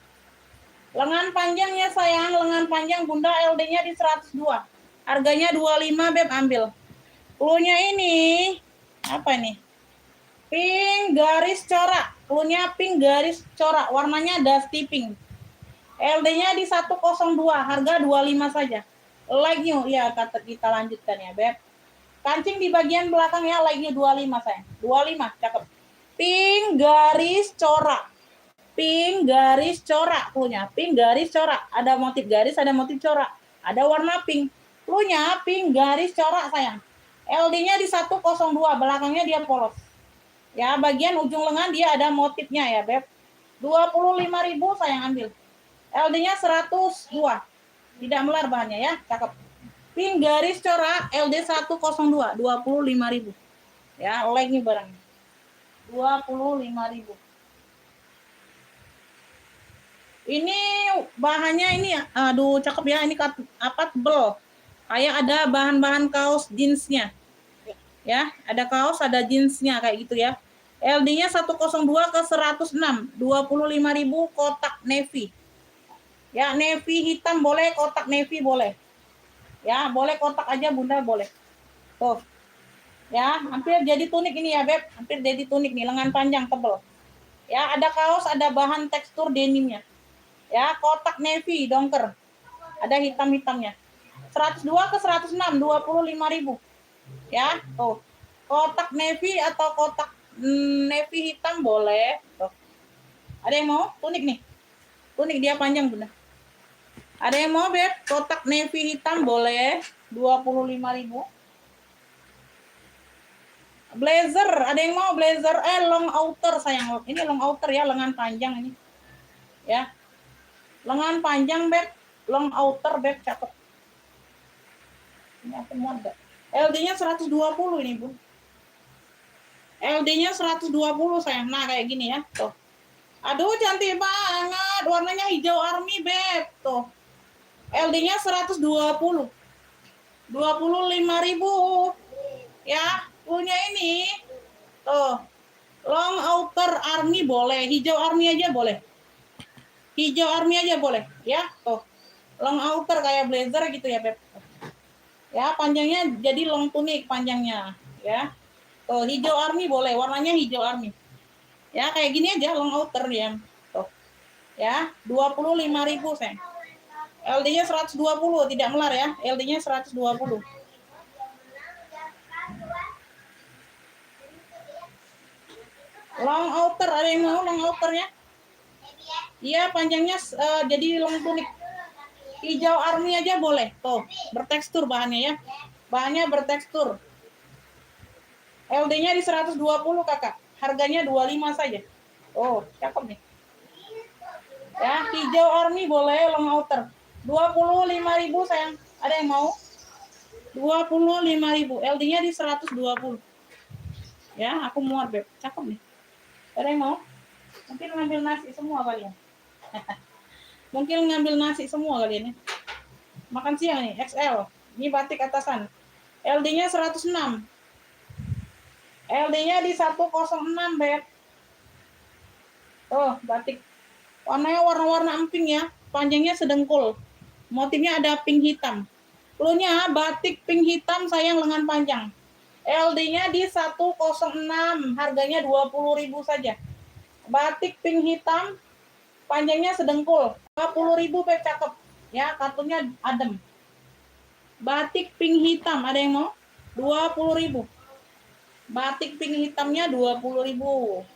lengan panjangnya sayang, lengan panjang Bunda LD-nya di 102. Harganya 25, Beb, ambil. Cluenya ini, apa ini? Pink garis corak. Cluenya pink garis corak. Warnanya dusty pink. LD-nya di 102, harga 25 saja. Like new, ya kata kita lanjutkan ya, Beb. Kancing di bagian belakang ya, like-nya 25 sayang. 25, cakep. Pink garis corak. Pink garis corak punya. Pink garis corak. Ada motif garis, ada motif corak. Ada warna pink. Punya pink garis corak sayang. LD-nya di 102, belakangnya dia polos. Ya, bagian ujung lengan dia ada motifnya ya, Beb. 25.000 sayang ambil. LD-nya 102. Tidak melar bahannya ya, cakep. Pink garis corak LD 102, 25.000. Ya, like nih barangnya. 25.000. Ini bahannya ini aduh cakep ya, ini apa tebel. Kayak ada bahan-bahan kaos jeansnya. Ya, ada kaos, ada jeansnya kayak gitu ya. LD-nya 102 ke 106, 25.000 kotak navy. Ya, navy hitam boleh, kotak navy boleh. Ya, boleh kotak aja Bunda boleh. Tuh. Ya, hampir jadi tunik ini ya, Beb. Hampir jadi tunik nih, lengan panjang tebel. Ya, ada kaos, ada bahan tekstur denimnya. Ya, kotak navy dongker. Ada hitam-hitamnya. 102 ke 106, 25.000. Ya, tuh. Kotak navy atau kotak navy hitam boleh. Tuh. Ada yang mau? Tunik nih. Tunik dia panjang, Bunda. Ada yang mau, Beb? Kotak navy hitam boleh. 25.000. Blazer, ada yang mau blazer? Long outer sayang. Ini long outer ya, lengan panjang ini. Ya. Lengan panjang, Beb. Long outer, Beb, cakep. Ini aku mau ada. LD-nya 120 ini, Bu. LD-nya 120 sayang. Nah, kayak gini ya. Tuh. Aduh, cantik banget. Warnanya hijau army, Beb. Tuh. LD-nya 120. 25.000. Ya, punya ini. Tuh. Long outer army boleh, hijau army aja boleh. Hijau army aja boleh, ya. Tuh. Long outer kayak blazer gitu ya, Beb. Ya, panjangnya jadi long tunik panjangnya, ya. Tuh, hijau army boleh, warnanya hijau army. Ya, kayak gini aja long outer ya. Tuh. Ya, 25.000, sayang. LD-nya 120, tidak melar ya. LD-nya 120. Long outer, ada yang mau long outernya? Iya, panjangnya jadi long tunik. Hijau army aja boleh. Tuh, bertekstur bahannya ya. Bahannya bertekstur. LD-nya di 120, Kakak. Harganya 25 saja. Oh, cakep nih. Ya, hijau army boleh long outer. 25.000 sayang. Ada yang mau? 25.000. LD-nya di 120. Ya, aku muat, Beb. Cakep nih. Ada yang mau? Mungkin ngambil nasi semua kalian. Mungkin ngambil nasi semua kalian ya. Makan siang nih, XL. Ini batik atasan. LD-nya 106. LD-nya di 106, Beb. Oh, batik. Warnanya warna-warna emping ya. Panjangnya sedengkul. Motifnya ada pink hitam. Cluenya batik pink hitam sayang lengan panjang. LD-nya di 106. Harganya 20.000 saja. Batik pink hitam. Panjangnya sedengkul. 20.000, Beb, cakep. Ya, kartunya adem. Batik pink hitam. Ada yang mau? 20.000. Batik pink hitamnya 20.000.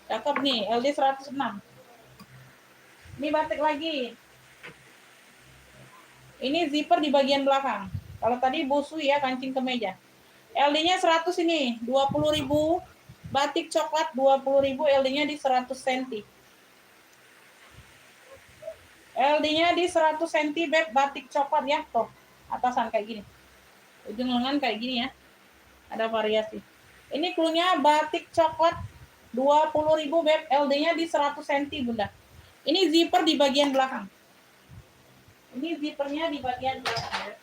Cakep nih, LD 106. Ini batik lagi. Ini zipper di bagian belakang. Kalau tadi busui ya, kancing kemeja. LD-nya 100 ini, 20.000. Batik coklat 20.000, LD-nya di 100 cm. LD-nya di 100 cm, Beb, batik coklat ya, tuh. Atasan kayak gini. Ujung lengan kayak gini ya. Ada variasi. Ini cluenya batik coklat 20.000 Beb. LD-nya di 100 cm Bunda. Ini zipper di bagian belakang. Ini zippernya di bagian belakang ya.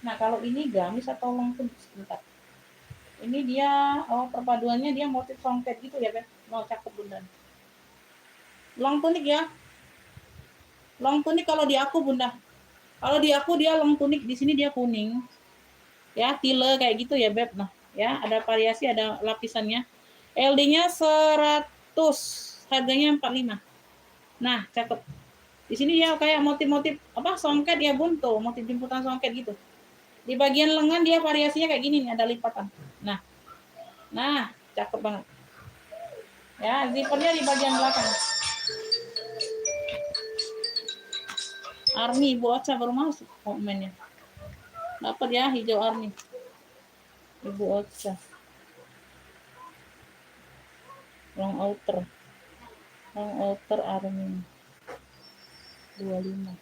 Nah, kalau ini gamis atau long tunik sebentar. Ini dia perpaduannya dia motif songket gitu ya, Beb. Mau cakep Bunda. Long tunik ya. Long tunik kalau di aku Bunda. Kalau di aku dia long tunik, di sini dia kuning. Ya, tile kayak gitu ya, Beb. Nah, ya, ada variasi, ada lapisannya. LD-nya 100, harganya 45. Nah, cakep. Di sini ya kayak motif-motif apa songket ya Bun, tuh, motif jemputan songket gitu. Di bagian lengan dia variasinya kayak gini nih, ada lipatan. Nah. Nah, cakep banget. Ya, zippernya di bagian belakang. Army Ibu Ocha baru masuk komennya. Dapat ya hijau Army. Ibu Ocha. Long outer. Long outer Army. 25.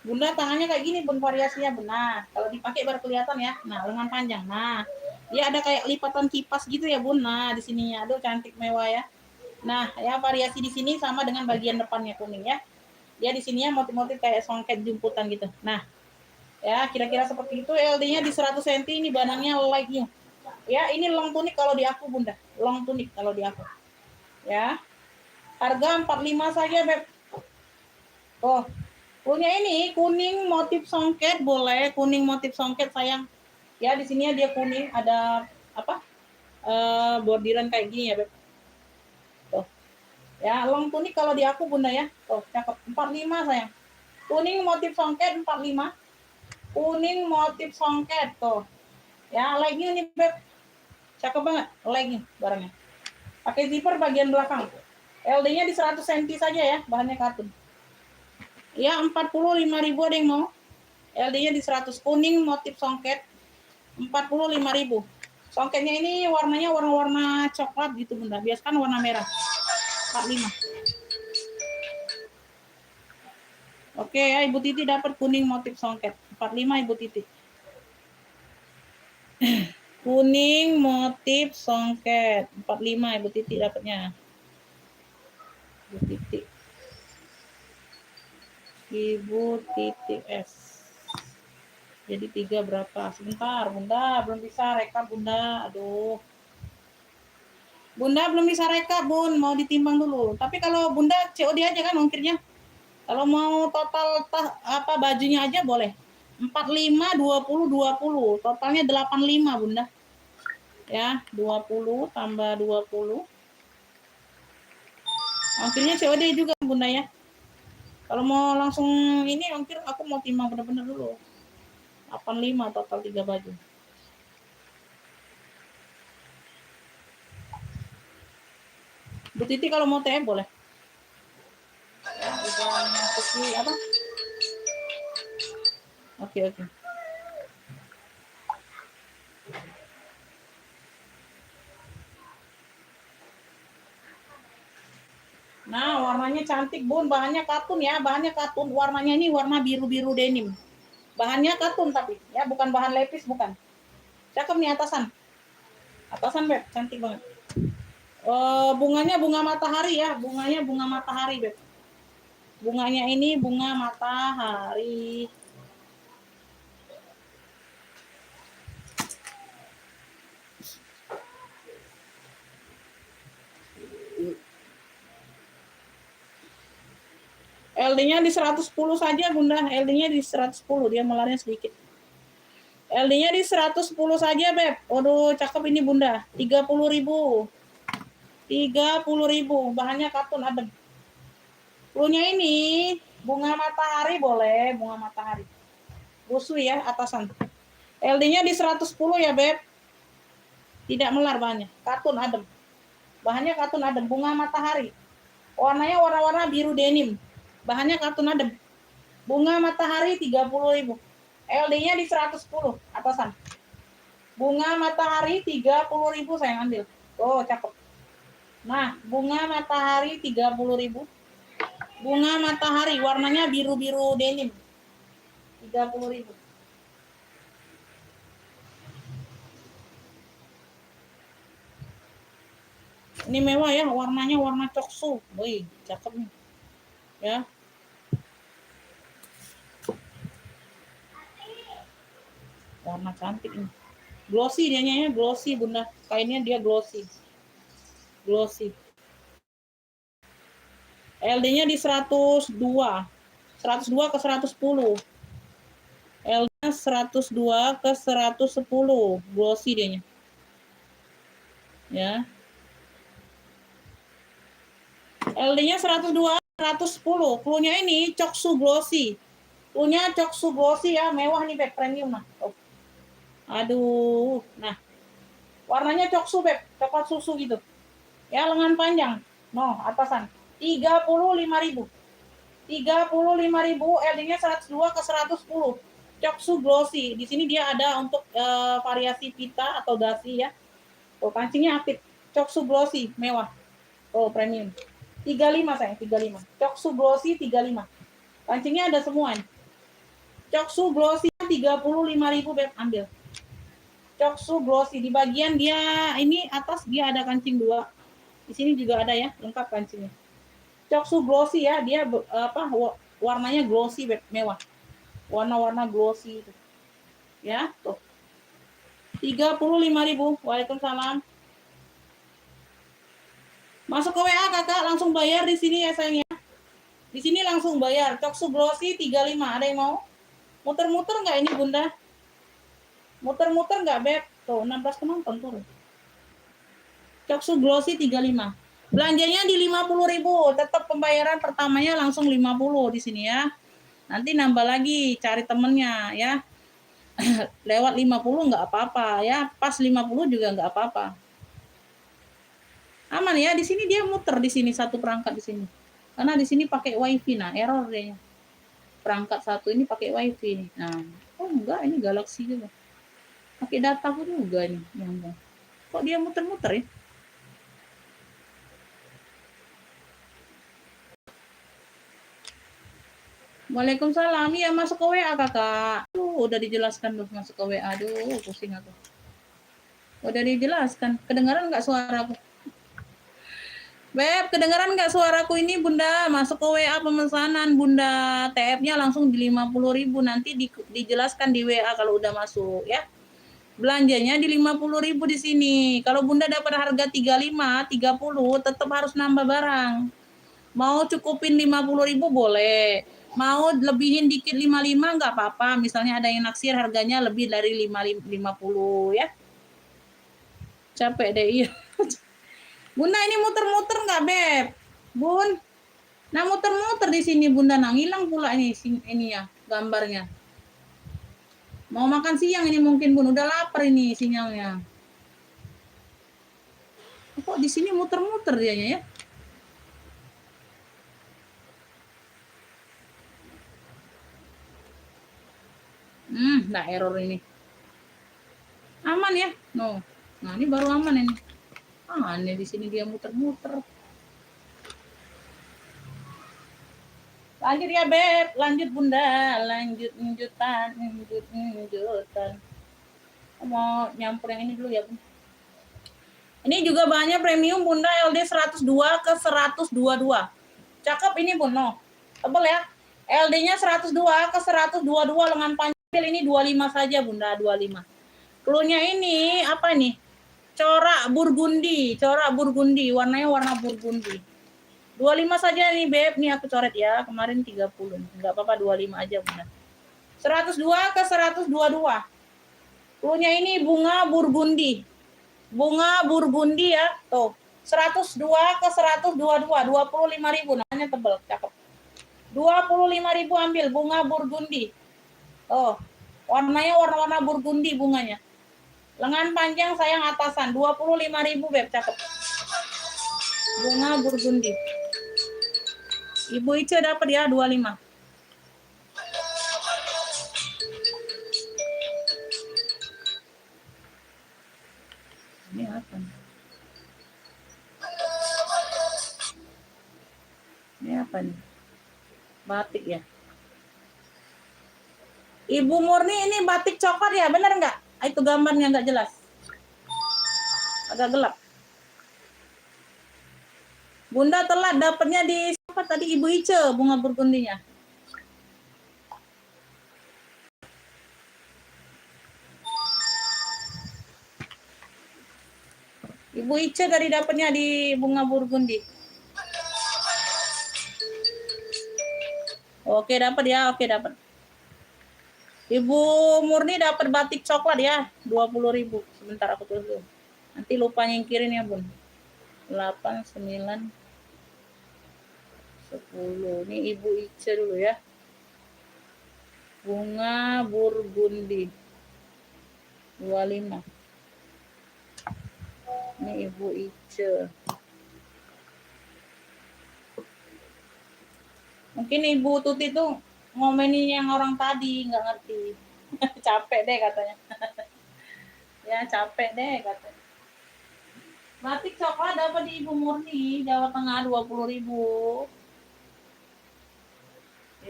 Bunda tangannya kayak gini Bun, variasinya benar. Kalau dipakai baru kelihatan ya. Nah, lengan panjang. Nah, dia ada kayak lipatan kipas gitu ya Bun. Nah, di sininya aduh cantik mewah ya. Nah, ya variasi di sini sama dengan bagian depannya kuning ya. Dia di sininya motif-motif kayak songket jemputan gitu. Nah, ya kira-kira seperti itu. LD-nya di 100 cm, ini benangnya light new. Ya, ini long tunik kalau di aku Bunda. Long tunik kalau di aku. Ya. Harga 45 saja, Beb. Oh, punya ini kuning motif songket boleh, kuning motif songket sayang. Ya, di sini dia kuning, ada apa? Bordiran kayak gini ya, Beb. Tuh. Ya, long tunik kalau di aku Bunda ya. Tuh, cakep. 45 sayang. Kuning motif songket 45. Kuning motif songket tuh. Ya, legnya nih, Beb. Cakep banget legnya barangnya. Pakai zipper bagian belakang. LD-nya di 100 cm saja ya, bahannya katun. Ya, 45.000 ada yang mau. LD-nya di 100, kuning motif songket 45.000. Songketnya ini warnanya warna-warna coklat gitu Bunda. Biasa kan warna merah. 45. Oke ya, Ibu Titi dapat kuning motif songket 45 Ibu Titi. Kuning motif songket 45 Ibu Titi dapatnya. Ibu Titi. Ibu Titi S. Jadi 3 berapa? Sebentar, Bunda, belum bisa rekap Bunda. Aduh. Bunda belum bisa rekap, Bun. Mau ditimbang dulu. Tapi kalau Bunda COD aja kan ongkirnya. Kalau mau total apa bajunya aja boleh. 45 20 20. Totalnya 85, Bunda. Ya, 20 tambah 20. Ongkirnya COD juga, Bunda ya. Kalau mau langsung ini ongkir aku mau timbang benar-benar dulu. 85 total 3 baju. Bu Titi kalau mau TM boleh. Ya, udah masuk di apa? Oke. Nah, warnanya cantik, Bun. Bahannya katun ya, bahannya katun. Warnanya ini warna biru-biru denim. Bahannya katun tapi, ya bukan bahan lepis, bukan. Cakep nih atasan. Atasan, Beb, cantik banget. Bunganya bunga matahari ya, bunganya bunga matahari, Beb. Bunganya ini bunga matahari. LD-nya di 110 saja, Bunda. LD-nya di 110, dia melarnya sedikit. LD-nya di 110 saja, Beb. Waduh, cakep ini, Bunda. 30.000. 30.000. Bahannya katun adem. Cluenya ini bunga matahari boleh, bunga matahari. Busui ya atasan. LD-nya di 110 ya, Beb. Tidak melar bahannya. Katun adem. Bahannya katun adem, bunga matahari. Warnanya warna-warna biru denim. Bahannya katun adem. Bunga matahari 30.000. LD-nya di 110 atasan. Bunga matahari 30.000 saya ambil. Oh, cakep. Nah, bunga matahari 30.000. Bunga matahari warnanya biru-biru denim. 30.000. Ini mewah ya, warnanya warna coksu. Wih, cakep nih. Ya. Warna cantik ini. Glossy dianya ya, glossy Bunda. Kainnya dia glossy. Glossy. LD-nya di 102. 102 ke 110. LD-nya 102 ke 110. Glossy dianya. Ya. LD-nya 102 110. Cluenya ini Coksu Glossy. Cluenya Coksu Glossy ya, mewah nih Beb, premium nah. Oh. Aduh. Nah. Warnanya Coksu Beb, coklat susu gitu. Ya, lengan panjang. No, atasan. 35.000. 35.000, LD-nya 102 ke 110. Coksu Glossy. Di sini dia ada untuk variasi pita atau dasi ya. Oh, kancingnya aktif. Coksu Glossy, mewah. Oh, premium. 35 sayang, 35. Coksu Glossy 35. Kancingnya ada semua nih. Coksu Glossy 35.000 Beb, ambil. Coksu Glossy di bagian dia ini atas dia ada kancing 2. Di sini juga ada ya, lengkap kancingnya. Coksu Glossy ya, dia warnanya glossy Beb, mewah. Warna-warna glossy itu. Ya, tuh. 35.000. Waalaikumsalam. Masuk ke WA Kakak, langsung bayar di sini ya sayangnya. Di sini langsung bayar. Coksu Glossy 35. Ada yang mau? Muter-muter nggak ini Bunda? Muter-muter nggak Beb? Tuh 16 penonton turun. Coksu Glossy 35. Belanjanya di 50.000. Tetap pembayaran pertamanya langsung 50 di sini ya. Nanti nambah lagi, cari temennya ya. Lewat 50 nggak apa-apa ya. Pas 50 juga nggak apa-apa. Aman ya, di sini dia muter di sini satu perangkat di sini. Karena di sini pakai wifi, nah error dia. Perangkat satu ini pakai wifi nih. Nah, oh enggak, ini Galaxy juga. Pakai data pun juga nih. Kok dia muter-muter ya? Waalaikumsalam. Iya, masuk ke WA Kakak. Udah dijelaskan tuh masuk ke WA. Aduh, pusing aku. Udah dijelaskan. Kedengaran nggak suaraku? Beb, kedengaran nggak suaraku ini Bunda? Masuk ke WA pemesanan Bunda. TF-nya langsung di 50.000. Nanti dijelaskan di WA kalau udah masuk ya. Belanjanya di 50.000 di sini. Kalau Bunda dapat harga 35, 30, tetap harus nambah barang. Mau cukupin 50.000 boleh. Mau lebihin dikit 55 nggak apa-apa. Misalnya ada yang naksir harganya lebih dari 50 ya. Capek deh iya. Bunda ini muter-muter nggak Beb? Bun. Nah muter-muter di sini Bunda, nah hilang pula ini ya gambarnya. Mau makan siang ini mungkin Bun, udah lapar ini sinyalnya. Kok di sini muter-muter dianya ya? Nah error ini. Aman ya? No. Nah ini baru aman ini. Aneh di sini dia muter-muter. Lanjut ya Beb, lanjut Bunda, lanjutan. Mau nyampur yang ini dulu ya Bunda. Ini juga bahannya premium Bunda, LD 102 ke 122. Cakep ini Bun, no. Tebel ya. LD-nya 102 ke 122 lengan panjang ini 25 saja Bunda, 25. Cluenya ini apa nih? Corak burgundi, warnanya warna burgundi. 25 saja nih Beb, nih aku coret ya. Kemarin 30. Enggak apa-apa 25 aja Bunda. 102 ke 122. Cluenya ini bunga burgundi. Bunga burgundi ya, tuh. 102 ke 122, 25.000 namanya tebel, cakep. 25.000 ambil bunga burgundi. Oh, warnanya warna-warna burgundi bunganya. Lengan panjang sayang atasan, 25.000 Beb, cakep. Bunga burgundi. Ibu Ica dapat ya 25. apa nih? Batik ya. Ibu Murni ini batik coklat ya, benar nggak? Itu gambarnya nggak jelas. Agak gelap. Bunda telat dapatnya di siapa tadi? Ibu Ice, bunga burgundinya. Ibu Ice dari dapatnya di bunga burgundi. Oke, dapat ya. Oke, dapat. Ibu Murni dapat batik coklat ya, 20.000. Sebentar aku tulis dulu. Nanti lupa nyingkirin ya, Bun. 8, 9, 10. Ini Ibu Ice dulu ya. Bunga burgundi. 25. Ini Ibu Ice. Mungkin Ibu Tuti tuh ngomenin yang orang tadi, nggak ngerti. Capek deh katanya. Ya, capek deh katanya. Batik coklat dapat di Ibu Murni, Jawa Tengah 20.000.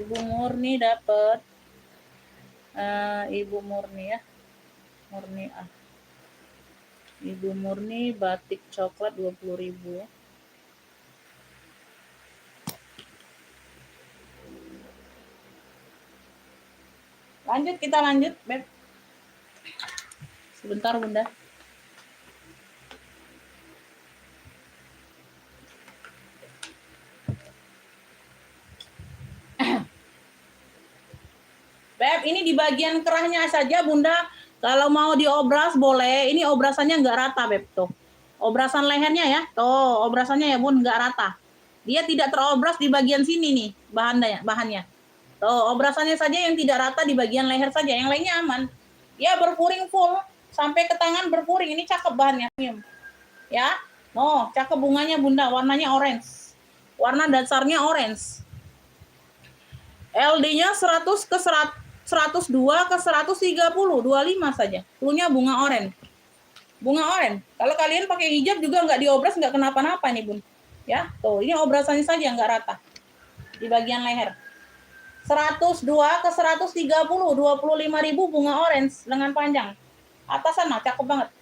Ibu Murni dapat. Ibu Murni ya. Murni ah. Ibu Murni batik coklat 20.000. Lanjut, kita lanjut, Beb. Sebentar, Bunda. Beb, ini di bagian kerahnya saja, Bunda. Kalau mau diobras boleh. Ini obrasannya nggak rata, Beb. Tuh. Obrasan lehernya ya. Tuh, obrasannya ya, Bun, nggak rata. Dia tidak terobras di bagian sini nih, bahannya. Tuh, obrasannya saja yang tidak rata di bagian leher saja. Yang lainnya aman. Ya, berpuring full. Sampai ke tangan berpuring. Ini cakep bahannya. Ya. Oh, cakep bunganya, Bunda. Warnanya orange. Warna dasarnya orange. LD-nya 100 ke 102 ke 130, 25 saja. Cluenya bunga oranye. Bunga oranye. Kalau kalian pakai hijab juga nggak diobras, nggak kenapa-napa nih, Bun. Ya, tuh, ini obrasannya saja nggak rata. Di bagian leher. 102 ke 130, 25.000 bunga orange lengan panjang. Atasan mah cakep banget.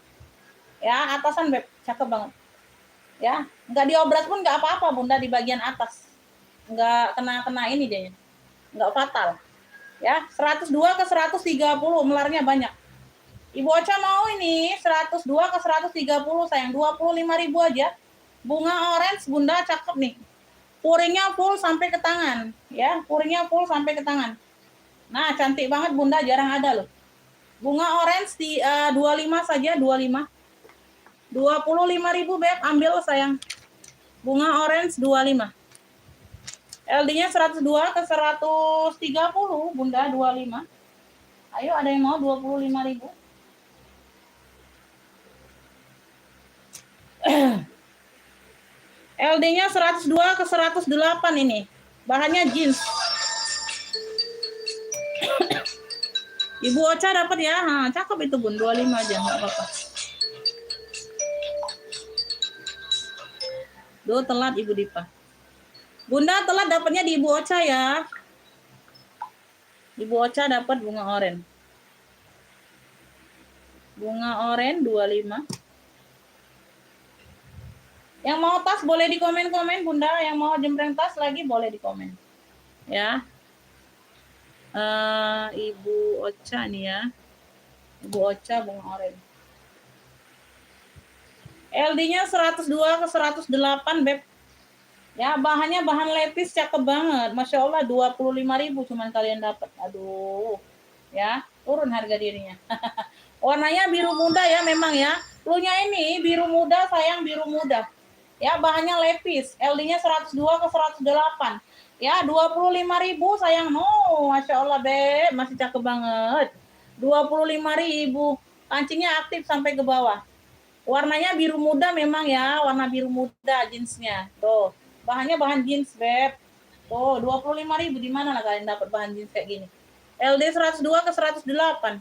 Ya, atasan Beb, cakep banget. Ya, nggak diobras pun nggak apa-apa, Bunda, di bagian atas. Nggak kena ini dia. Nggak fatal. Ya, 102 ke 130, melarnya banyak. Ibu Ocha mau ini 102 ke 130 sayang, 25.000 aja. Bunga orange, Bunda, cakep nih. Puringnya full sampai ke tangan, ya. Puringnya full sampai ke tangan. Nah, cantik banget, Bunda, jarang ada loh. Bunga orange di 25 saja, 25. 25.000, Beb, ambil sayang. Bunga orange 25. LD-nya 102 ke 130, Bunda, 25. Ayo, ada yang mau 25.000? LD-nya 102 ke 108 ini. Bahannya jeans. Ibu Ocha dapat ya. Cakep itu, Bun. 25 aja, enggak apa-apa. Duh, telat Ibu Dipa. Bunda telat dapatnya di Ibu Ocha ya. Ibu Ocha dapat bunga oranye. Bunga oranye 25. Yang mau tas boleh di komen-komen, Bunda. Yang mau jembreng tas lagi boleh di komen. Ya. Ibu Ocha nih ya. Ibu Ocha bunga oranye. LD-nya 102 ke 108, Beb. Ya, bahannya bahan lepis cakep banget. Masya Allah, 25.000 cuman kalian dapat. Aduh. Ya, turun harga dirinya. Warnanya biru muda ya memang ya. Cluenya ini biru muda, sayang, biru muda. Ya, bahannya lepis. LD-nya 102 ke 108. Ya, 25.000 sayang. No, Masya Allah, Beb. Masih cakep banget. 25.000. Kancingnya aktif sampai ke bawah. Warnanya biru muda memang ya. Warna biru muda jeansnya. Tuh. Bahannya bahan jeans, Beb. Tuh, 25.000. Di mana lah kalian dapat bahan jeans kayak gini? LD 102 ke 108.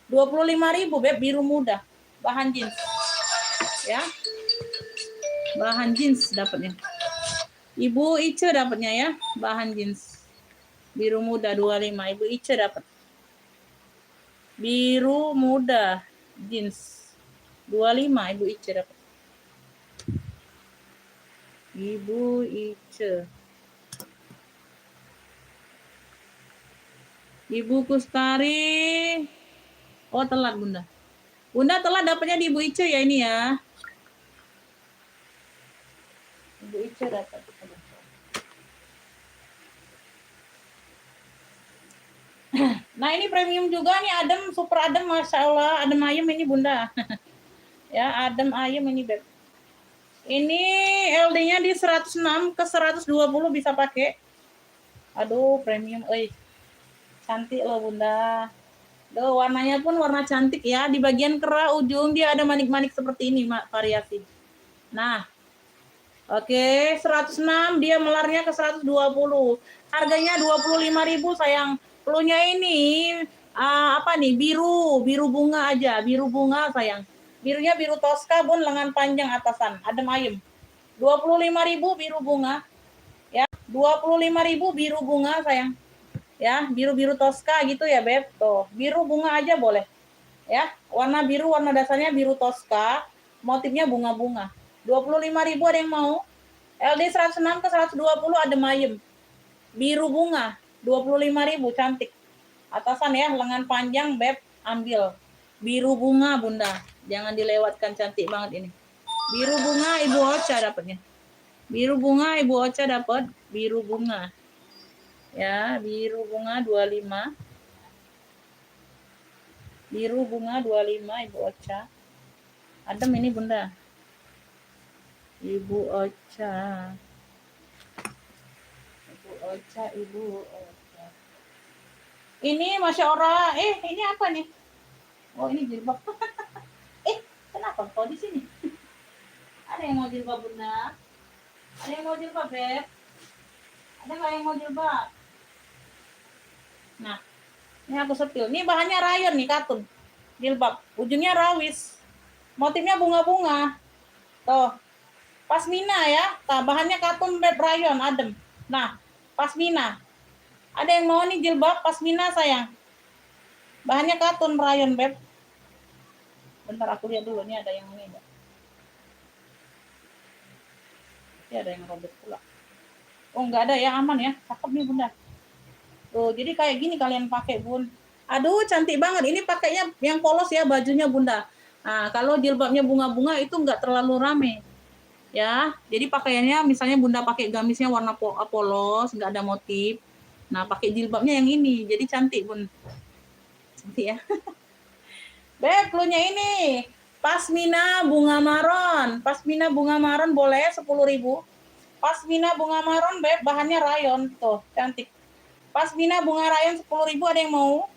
25.000, Beb, biru muda. Bahan jeans. Ya. Bahan jeans dapatnya. Ibu Ice dapatnya ya, bahan jeans. Biru muda 25, Ibu Ice dapat. Biru muda jeans 25, Ibu Ice dapat. Ibu Ice. Ibu Kustari. Oh, telat Bunda. Bunda telat dapatnya di Ibu Ice ya ini ya. Ibu Ice dapat. Nah ini premium juga nih, adem, super adem, masya Allah, adem ayem ini Bunda. Ya, adem ayem ini Beb. Ini LD-nya di 106 ke 120 bisa pakai. Aduh, premium, cantik loh Bunda. Duh, warnanya pun warna cantik ya. Di bagian kerah ujung dia ada manik-manik seperti ini, variasi. Nah, oke, 106 dia melarnya ke 120. Harganya 25.000 sayang. Pelunya ini apa nih? Biru bunga aja, biru bunga sayang. Birunya biru Tosca Bun, lengan panjang atasan, adem ayem. 25.000 biru bunga. Ya, 25.000 biru bunga sayang. Ya, biru-biru Tosca gitu ya, Beb. Tuh, biru bunga aja boleh. Ya, warna biru, warna dasarnya biru Tosca, motifnya bunga-bunga. 25.000 ada yang mau? LD 106 ke 120 adem ayem. Biru bunga, 25.000 cantik. Atasan ya, lengan panjang, Beb, ambil. Biru bunga, Bunda. Jangan dilewatkan, cantik banget ini. Biru bunga Ibu Ocha dapatnya. Biru bunga Ibu Ocha dapat, biru bunga. Ya, biru bunga 25. Biru bunga 25 Ibu Ocha. Adem ini Bunda. Ibu Ocha. Ibu Ocha, Ibu Ocha. Ini Masya Allah. Ini apa nih? Oh, ini jilbab. Kenapa kau di sini? Ada yang mau jilbab Bunda? Ada yang mau jilbab, Beb? Ada nggak yang mau jilbab? Nah, ini aku setil. Ini bahannya rayon nih, katun. Jilbab. Ujungnya rawis. Motifnya bunga-bunga. Tuh. Pasmina ya. Nah, bahannya katun, Beb, rayon, adem. Nah, pasmina. Ada yang mau nih jilbab pasmina sayang? Bahannya katun rayon, Beb. Bentar aku lihat dulu, nih ada yang ini enggak? Ini ada yang robek pula. Oh, enggak ada ya, aman ya. Cakep nih, Bunda. Tuh, jadi kayak gini kalian pakai, Bun. Aduh, cantik banget. Ini pakainya yang polos ya bajunya, Bunda. Nah, kalau jilbabnya bunga-bunga itu enggak terlalu rame. Ya, jadi pakaiannya misalnya Bunda pakai gamisnya warna polos, enggak ada motif. Nah, pakai jilbabnya yang ini, jadi cantik, Bun. Cantik ya. Beb, cluenya ini. Pasmina bunga maron. Pasmina bunga maron boleh 10.000. Pasmina bunga maron, Beb, bahannya rayon. Tuh, cantik. Pasmina bunga rayon 10.000 ada yang mau?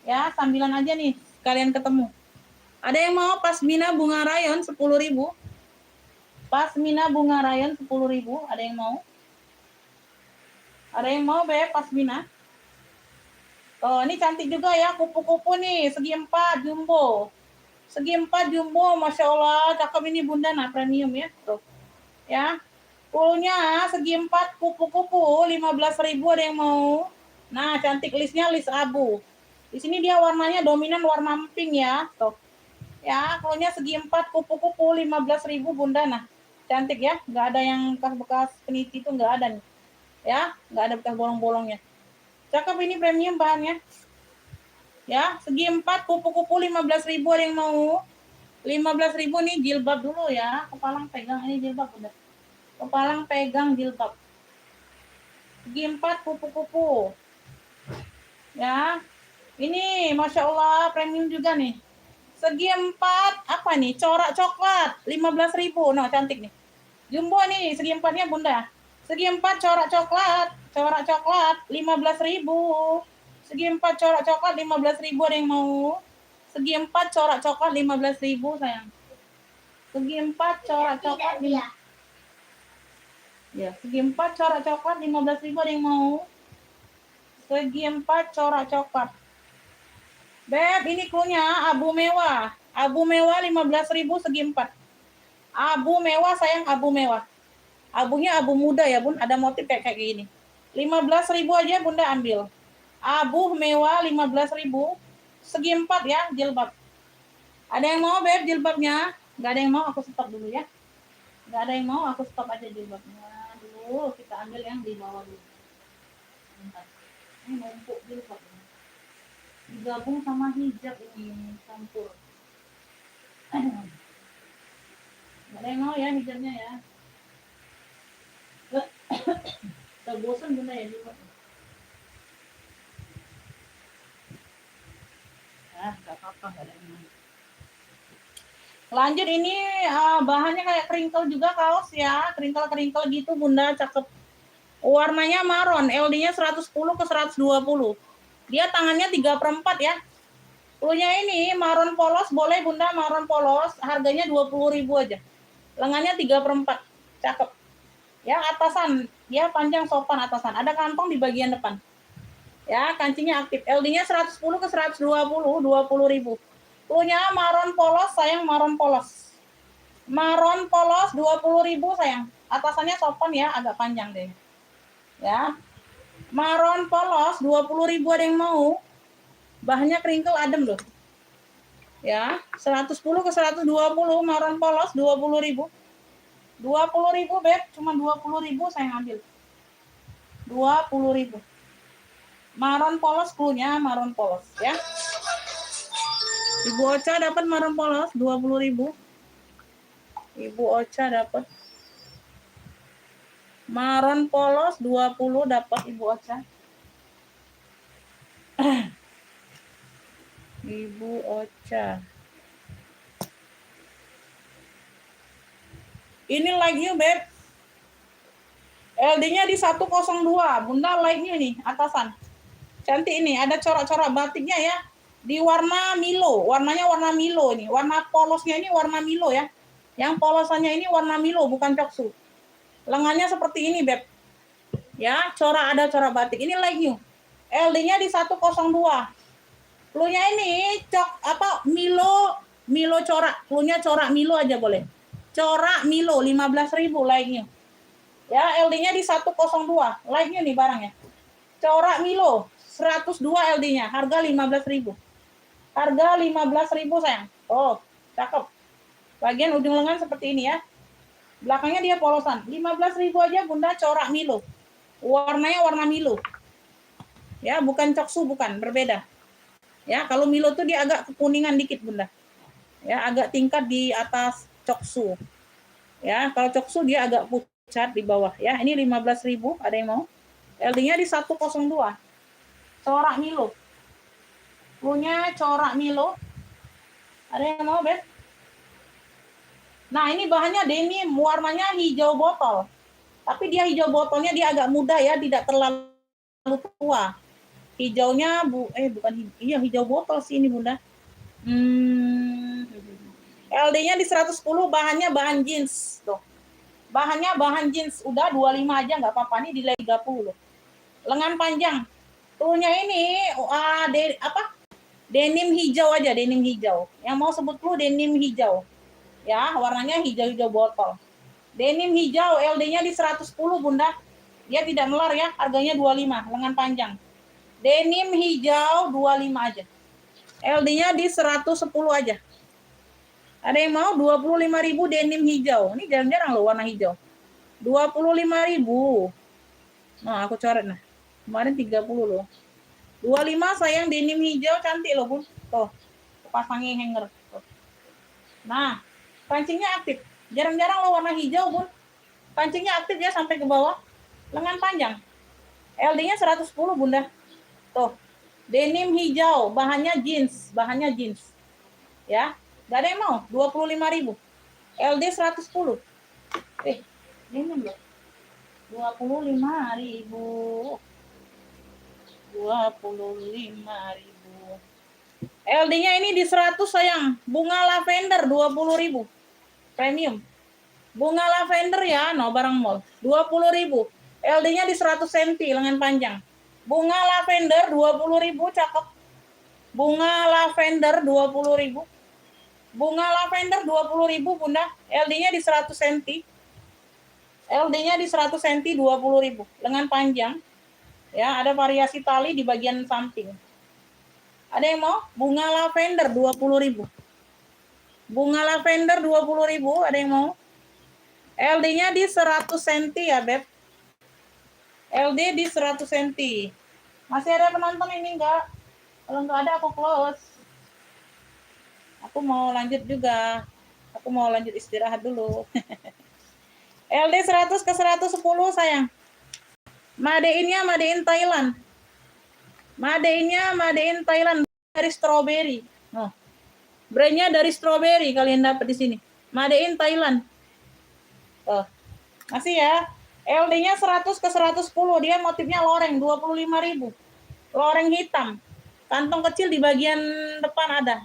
Ya, sambilan aja nih, kalian ketemu. Ada yang mau pasmina bunga rayon 10.000? Pasmina bunga rayon 10.000, ada yang mau? Ada yang mau, Beb, pasmina? Oh, ini cantik juga ya, kupu-kupu nih, segi 4 jumbo. Segi 4 jumbo, Masya Allah, cakep ini Bunda, nah premium ya. Tuh. Ya. Fullnya segi 4 kupu-kupu, 15.000 ada yang mau? Nah, cantik listnya list abu. Di sini dia warnanya dominan warna pink ya. Tuh. Ya, fullnya segi 4 kupu-kupu, 15.000 Bunda, nah. Cantik ya, nggak ada yang bekas-bekas peniti itu nggak ada nih. Ya, nggak ada bekas bolong-bolongnya. Cakep ini premium bahannya. Ya, segi 4 kupu-kupu 15.000 ada yang mau? 15.000 nih jilbab dulu ya. Kepalang pegang ini jilbab udah. Kepalang pegang jilbab. Segi 4 kupu-kupu. Ya. Ini Masya Allah premium juga nih. Segi 4 apa nih? Corak coklat 15.000. Nah, cantik nih. Jumbo nih segi 4-nya Bunda. Segi 4 corak coklat. Corak coklat 15.000. Segi 4 corak coklat 15.000 ada yang mau? Segi 4 corak coklat 15.000 sayang. Segi 4 corak coklat ya, segi 4 corak coklat 15.000 ada yang mau? Segi 4 corak coklat. Beb, ini cluenya abu mewah. Abu mewah 15.000 segi 4. Abu mewah sayang, abu mewah. Abunya abu muda ya Bun, ada motif kayak gini. 15.000 aja Bunda ambil. Abu mewah 15.000. Segi 4 ya jilbab. Ada yang mau Beb jilbabnya? Gak ada yang mau, aku stop dulu ya. Gak ada yang mau, aku stop aja jilbabnya dulu. Kita ambil yang di bawah dulu. Bentar. Ini numpuk jilbab. Digabung sama hijab ini campur. Gak ada yang mau ya hijabnya ya. Udah bosan Bunda ya jilbab. Gak apa-apa, gak ada yang mau. Lanjut ini bahannya kayak kringkel juga kaos ya, kringkel gitu Bunda, cakep. Warnanya maron, LD-nya 110 ke 120. Dia tangannya 3/4 ya. Punya ini maron polos, boleh Bunda maron polos, harganya 20.000 aja. Lengannya 3/4, cakep. Ya atasan, dia panjang sopan atasan. Ada kantong di bagian depan. Ya kancingnya aktif. LD-nya 110 ke 120, 20.000. Punya maron polos, sayang maron polos. Maron polos 20.000 sayang. Atasannya sopan ya, agak panjang deh. Ya. Maron polos 20.000 ada yang mau. Bahannya kringkel adem loh. Ya, 110 ke 120 maron polos 20.000. 20.000 Beb, cuma 20.000 saya ngambil. 20.000. Maron polos klunya maron polos ya. Ibu Ocha dapat maron polos 20.000. Ibu Ocha dapat maron polos 20 dapat Ibu Ocha. Ibu Ocha. Ini like-nya Beb. LD-nya di 102. Bunda like-nya nih atasan. Cantik ini, ada corak-corak batiknya ya. Di warna Milo, warnanya warna Milo ini. Warna polosnya ini warna Milo ya. Yang polosannya ini warna Milo, bukan coksu. Lengannya seperti ini, Beb. Ya, ada corak batik. Ini like you. LD-nya di 102. Cluenya ini Milo corak. Cluenya corak Milo aja boleh. Corak Milo 15.000 like you. Ya, LD-nya di 102. Like you nih barangnya. Corak Milo 102 LD-nya, harga 15.000. Harga 15.000 sayang. Oh, cakep. Bagian ujung lengan seperti ini ya. Belakangnya dia polosan. 15.000 aja Bunda, corak Milo. Warnanya warna Milo. Ya, bukan coksu, bukan, berbeda. Ya, kalau Milo tuh dia agak kekuningan dikit Bunda. Ya, agak tingkat di atas coksu. Ya, kalau coksu dia agak pucat di bawah ya. Ini 15.000, ada yang mau? LD-nya di 102. Corak Milo. Punya corak Milo. Ada yang mau, Beb? Nah, ini bahannya denim, warnanya hijau botol. Tapi dia hijau botolnya dia agak muda ya, tidak terlalu tua. Hijaunya bukan hijau botol sih ini Bunda. LD-nya di 110, bahannya bahan jeans. Tuh. Bahannya bahan jeans, udah 25 aja nggak apa-apa, nih nilai 30. Lengan panjang. Tuhnya ini denim hijau aja, denim hijau. Yang mau sebut lu denim hijau. Ya, warnanya hijau-hijau botol. Denim hijau, LD-nya di 110 Bunda. Dia tidak melar ya, harganya 25, lengan panjang. Denim hijau 25 aja. LD-nya di 110 aja. Ada yang mau 25.000 denim hijau. Ini jarang-jarang loh warna hijau. 25.000. Nah, aku coret nah. Kemarin 30 loh. 25 sayang denim hijau cantik loh, Bun. Tuh. Pasangin hanger. Tuh. Nah, kancingnya aktif. Jarang-jarang loh warna hijau, Bun. Kancingnya aktif ya sampai ke bawah. Lengan panjang. LD-nya 110, Bunda. Tuh. Denim hijau, bahannya jeans, Ya. Gak ada yang mau, 25.000. LD 110. Denim loh. 25.000. 25.000. LD-nya ini di 100 sayang. Bunga lavender 20.000. Premium. Bunga lavender ya, no barang mall. 20.000. LD-nya di 100 cm lengan panjang. Bunga lavender 20.000 cakep. Bunga lavender 20.000. Bunga lavender 20.000 Bunda. LD-nya di 100 cm. LD-nya di 100 cm 20.000. Lengan panjang. Ya, ada variasi tali di bagian samping. Ada yang mau? Bunga lavender 20.000. Bunga lavender 20.000, ada yang mau? LD-nya di 100 cm ya, Beb. LD di 100 cm. Masih ada penonton ini enggak? Kalau enggak ada aku close. Aku mau lanjut juga. Aku mau lanjut istirahat dulu. LD 100 ke 110 sayang. Made in-nya Made in Thailand. Made in-nya Made in Thailand dari strawberry. Oh. Brand-nya dari strawberry kalian dapat di sini. Made in Thailand. Oh. Masih ya. LD-nya 100 ke 110, dia motifnya loreng 25.000. Loreng hitam. Kantong kecil di bagian depan ada.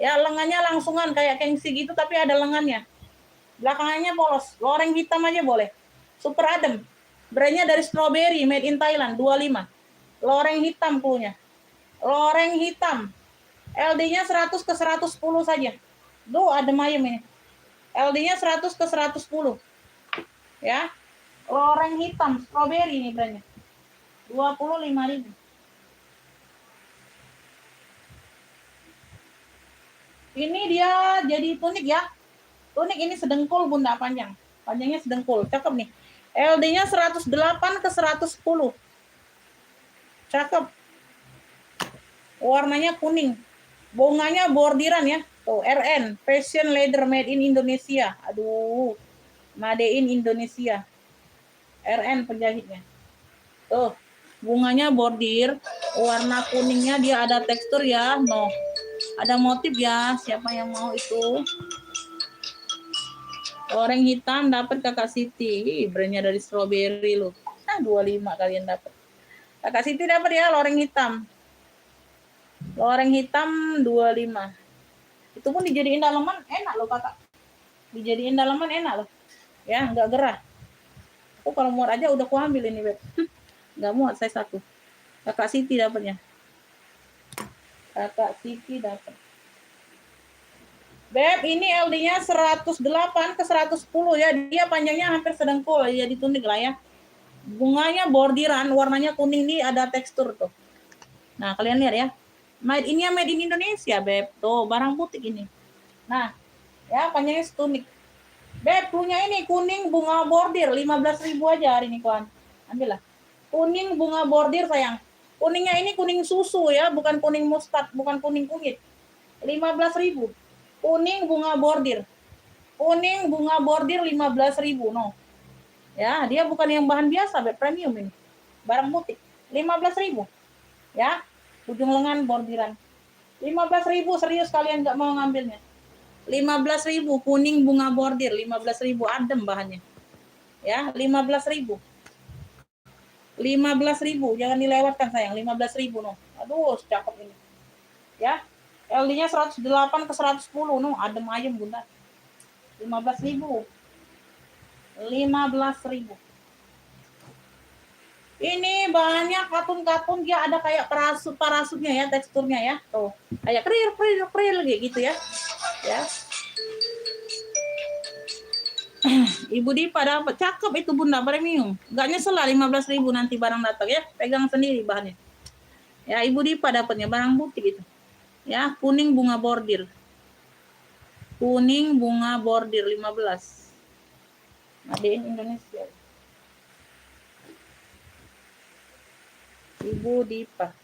Ya, lengannya langsungan kayak gengsi gitu tapi ada lengannya. Belakangnya polos. Loreng hitam aja boleh. Super adem. Brandnya dari strawberry, made in Thailand 25. Loreng hitam punya. Loreng hitam. LD-nya 100 ke 110 saja. Duh, adem ayem ini. LD-nya 100 ke 110. Ya. Loreng hitam, strawberry ini brandnya. 25.000. Ini dia jadi tunik ya. Tunik ini sedengkul bunda panjang. Panjangnya sedengkul. Cakep nih. LD-nya 108 ke 110. Cakep. Warnanya kuning. Bonganya bordiran ya. Tuh, RN. Fashion Leather Made in Indonesia. Aduh. Made in Indonesia. RN penjahitnya. Tuh, bunganya bordir, warna kuningnya dia ada tekstur ya, no. Ada motif ya, siapa yang mau itu? Loreng hitam dapat Kakak Siti. Brandnya dari strawberry loh. Nah, 25 kalian dapat. Kakak Siti dapat ya loreng hitam. Loreng hitam 25. Itu pun dijadiin dalaman enak loh, Kakak. Dijadiin dalaman enak loh. Ya, enggak gerah. Aku kalau muat aja udah kuambil ini, Beb. Nggak muat saya satu. Kakak Siti dapatnya. Kakak Siti dapat. Beb, ini LD-nya 108 ke 110 ya. Dia panjangnya hampir sedengkul, ya ditunik lah ya. Bunganya bordiran, warnanya kuning nih, ada tekstur tuh. Nah, kalian lihat ya. Made in Indonesia, Beb. Tuh, barang butik ini. Nah, ya panjangnya setunik. Beb, punya ini kuning bunga bordir 15.000 aja hari ini kawan. Ambillah. Kuning bunga bordir sayang. Kuningnya ini kuning susu ya, bukan kuning mustard, bukan kuning kunyit. 15.000. Kuning bunga bordir. Kuning bunga bordir 15.000 no. Ya, dia bukan yang bahan biasa, Beb, premium ini. Barang butik. 15.000. Ya. Ujung lengan bordiran. 15.000 serius kalian nggak mau ngambilnya. 15.000 kuning bunga bordir, 15.000 adem bahannya. Ya, 15.000. 15.000, jangan dilewatkan sayang, 15.000 no. Aduh, cakep ini. Ya. LD-nya 108 ke 110 no, adem ayem bunda. 15.000. 15.000. Ini bahannya katun-katun, dia ada kayak parasutnya ya, teksturnya ya. Tuh, kayak keril gitu ya. Ya. Ibu Dipa dapat, cakep itu bunda, premium. Enggak nyesel lah 15.000 nanti barang datang ya. Pegang sendiri bahannya. Ya, Ibu Dipa dapatnya barang butik itu. Ya, kuning bunga bordir. Kuning bunga bordir 15. Made in Indonesia. Ibu Dipa.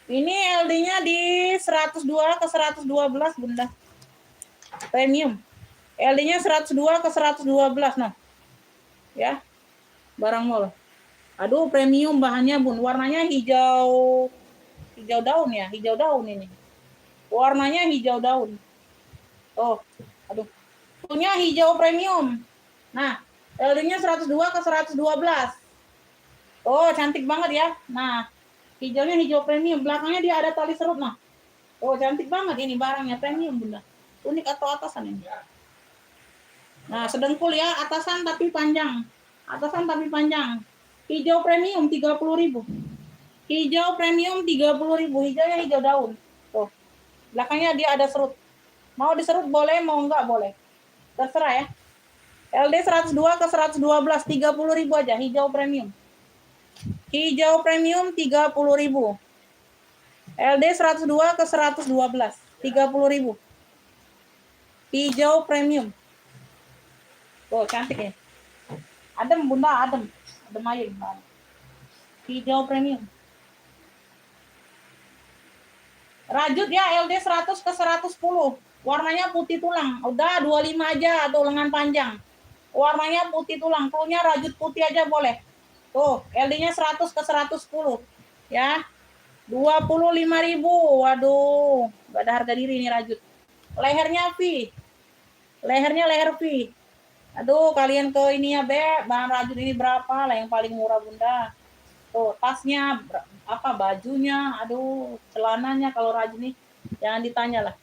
Ini LD-nya di 102 ke 112 bunda. Premium. LD-nya 102 ke 112 nah. Ya. Barang mall. Aduh, premium bahannya bun. Warnanya hijau daun ya, hijau daun ini. Warnanya hijau daun. Oh, aduh. Punya hijau premium. Nah, LD-nya 102 ke 112. Oh, cantik banget ya. Nah, hijaunya hijau premium. Belakangnya dia ada tali serut nah. Oh, cantik banget ini barangnya premium bunda. Unik atau atasan ini. Nah, sedengkul ya, atasan tapi panjang. Atasan tapi panjang. Hijau premium 30.000. Hijau premium 30.000. Hijaunya hijau daun. Tuh. Belakangnya dia ada serut. Mau diserut boleh, mau enggak boleh. Terserah ya. LD 102 ke 112, 30.000 aja. Hijau premium. Hijau premium 30.000. LD 102 ke 112, 30.000. Hijau premium. Tuh, cantik ya. Adem bunda, adem. Adem aja. Hijau premium. Rajut ya, LD 100 ke 110. Warnanya putih tulang. Udah 25 aja atau lengan panjang. Warnanya putih tulang. Cluenya rajut putih aja boleh. Tuh, LD-nya 100 ke 110. Ya. 25.000. Waduh, nggak ada harga diri ini rajut. Lehernya V. Lehernya leher V. Aduh, kalian ke ini ya, Be. Bahan rajut ini berapa lah yang paling murah, Bunda? Tuh, tasnya apa, bajunya, aduh, celananya kalau rajut nih jangan ditanya lah.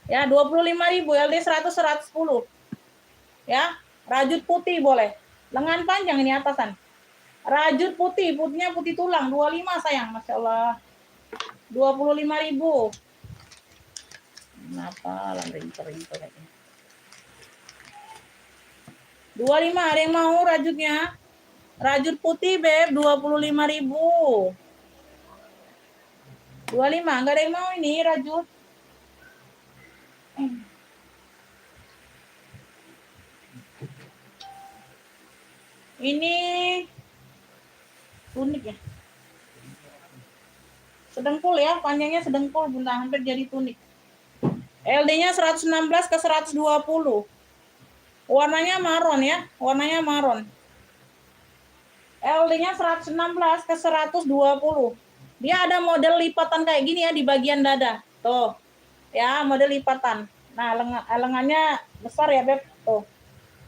Ya, 25.000, LD 100 110. Ya, rajut putih boleh. Lengan panjang ini atasan. Rajut putih, putihnya putih tulang, 25 sayang, Masya Allah. 25.000. Kenapa lah ringkel-ringkel kayaknya. 25, ada yang mau rajutnya? Rajut putih, Beb, 25.000. 25, enggak ada yang mau ini rajut. Ini tunik ya. Sedengkul ya, panjangnya sedengkul, Bunda, hampir jadi tunik. LD-nya 116 ke 120. Warnanya maron ya, warnanya maron. LD-nya 116 ke 120. Dia ada model lipatan kayak gini ya di bagian dada. Tuh. Ya, model lipatan. Nah, lengannya besar ya, Beb. Tuh.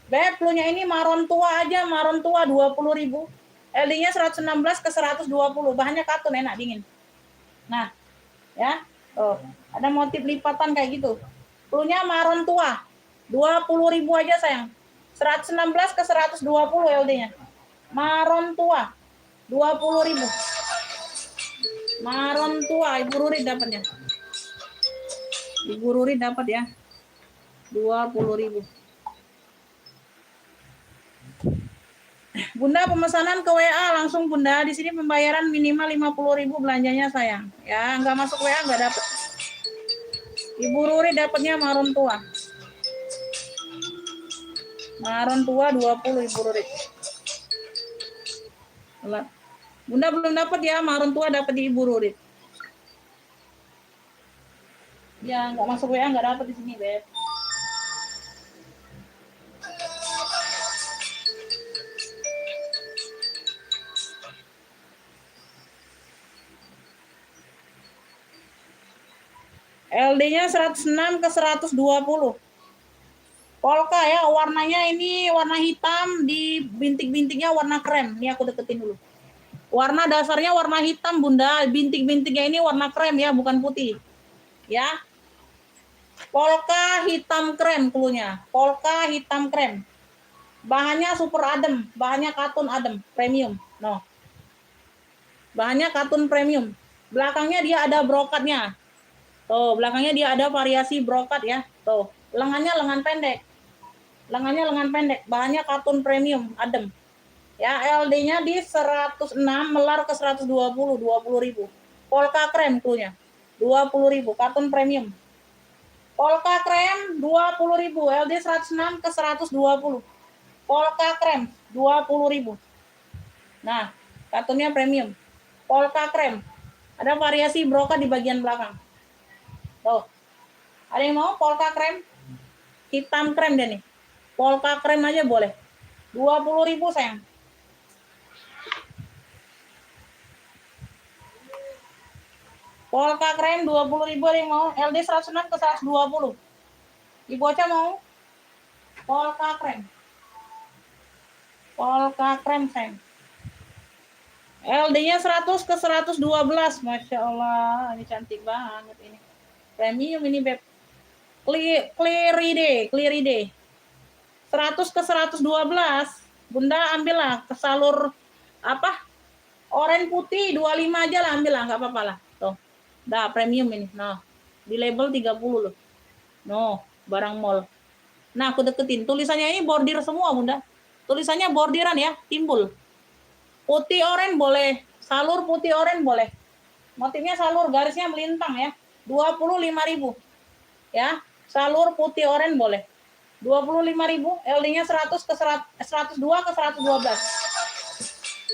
Beb, plunya ini maron tua aja, maron tua 20.000. LD-nya 116 ke 120. Bahannya katun, enak dingin. Nah, ya. Tuh. Ada motif lipatan kayak gitu. Plunya maron tua. 20.000 aja, sayang. 116 ke 120 LD-nya. Maron tua 20.000. Maron tua, Ibu Ruri dapatnya. Ibu Ruri dapat ya. 20.000. Bunda pemesanan ke WA langsung, Bunda. Di sini pembayaran minimal 50.000 belanjanya sayang. Ya, nggak masuk WA nggak dapat. Ibu Ruri dapatnya maron tua. Maron tua 20 Ibu Ruri. Bunda belum dapat ya, maron tua dapat di Ibu Ruri. Ya, nggak masuk WA nggak dapat di sini, Beb. LD-nya 106 ke 120. Polka ya, warnanya ini warna hitam, di bintik-bintiknya warna krem. Ini aku deketin dulu. Warna dasarnya warna hitam, Bunda. Bintik-bintiknya ini warna krem ya, bukan putih. Ya. Polka hitam krem klunya. Polka hitam krem. Bahannya super adem, bahannya katun adem, premium. No. Bahannya katun premium. Belakangnya dia ada brokatnya. Tuh, belakangnya dia ada variasi brokat ya. Tuh, lengannya lengan pendek. Lengannya lengan pendek, bahannya katun premium, adem. Ya, LD-nya di 106 melar ke 120, 20.000. Polka krem klunya. 20.000, katun premium. Polka krem 20.000, LD 106 ke 120. Polka krem 20.000. Nah, katunnya premium. Polka krem. Ada variasi brokat di bagian belakang. Tuh. Ada yang mau polka krem? Hitam krem deh nih. Polka krem aja boleh. 20.000 sayang. Polka krem 20.000 ada yang mau. LD 106 ke 120. Ibu Ocha mau? Polka krem. Polka krem sayang. LD-nya 100 ke 112. Masya Allah. Ini cantik banget ini. Premium ini, Beb. Clear ide. 100 ke 112. Bunda ambillah ke salur apa? Oren putih 25 aja lah, ambil lah, nggak apa-apa lah. Tuh. Dah, premium ini. Nah, di label 30 loh. No, barang mall. Nah, aku deketin. Tulisannya ini bordir semua, Bunda. Tulisannya bordiran ya, timbul. Putih oren boleh, salur putih oren boleh. Motifnya salur, garisnya melintang ya. 25.000. Ya, salur putih oren boleh. 25.000, LD-nya 100 ke 102 ke 112.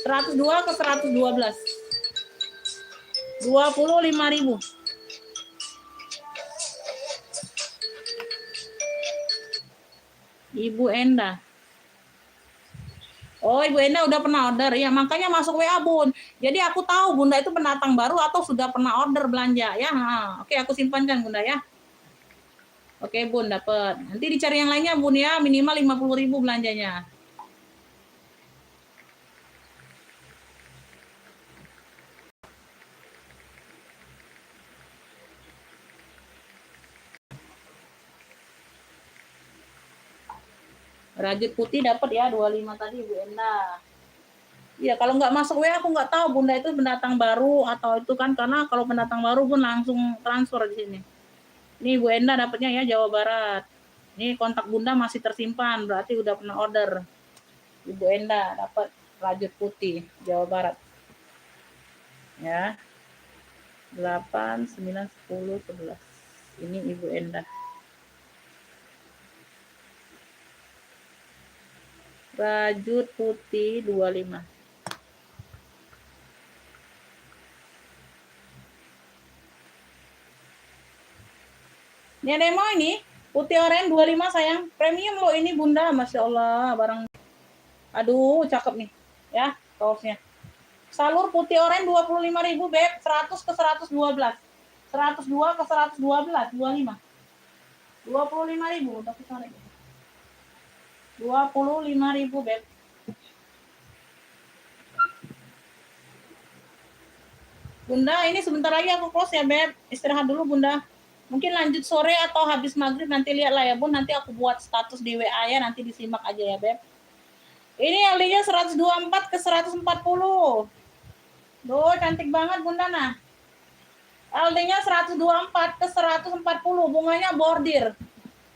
102 ke 112. 25.000. Ibu Enda. Oh, Ibu Enda udah pernah order ya, makanya masuk WA Bun. Jadi aku tahu Bunda itu pendatang baru atau sudah pernah order belanja ya. Oke, aku simpankan Bunda ya. Oke Bun, dapat. Nanti dicari yang lainnya Bun ya, minimal 50.000 belanjanya. Rajut putih dapat ya 25 tadi Bu Enda. Iya, kalau nggak masuk WA aku nggak tahu Bunda itu pendatang baru atau itu kan, karena kalau pendatang baru pun langsung transfer di sini. Ini Bu Enda dapatnya ya Jawa Barat. Ini kontak Bunda masih tersimpan, berarti udah pernah order. Ibu Enda dapat rajut putih Jawa Barat. Ya. 8, 9, 10, 11. Ini Ibu Enda. Rajut putih 25. Ini ada yang mau ini? Putih oranye 25 sayang. Premium loh ini Bunda. Masya Allah. Barang. Aduh cakep nih. Ya kaosnya. Salur putih oranye 25.000 Beb. 100 ke 112. 102 ke 112. 25. 25.000. Tapi sore. 25.000 Beb. Bunda ini sebentar lagi aku close ya Beb. Istirahat dulu Bunda. Mungkin lanjut sore atau habis maghrib, nanti lihat lah ya Bun. Nanti aku buat status di WA ya, nanti disimak aja ya Beb. Ini LD-nya 124 ke 140. Duh, cantik banget Bunda nah. LD-nya 124 ke 140. Bunganya bordir.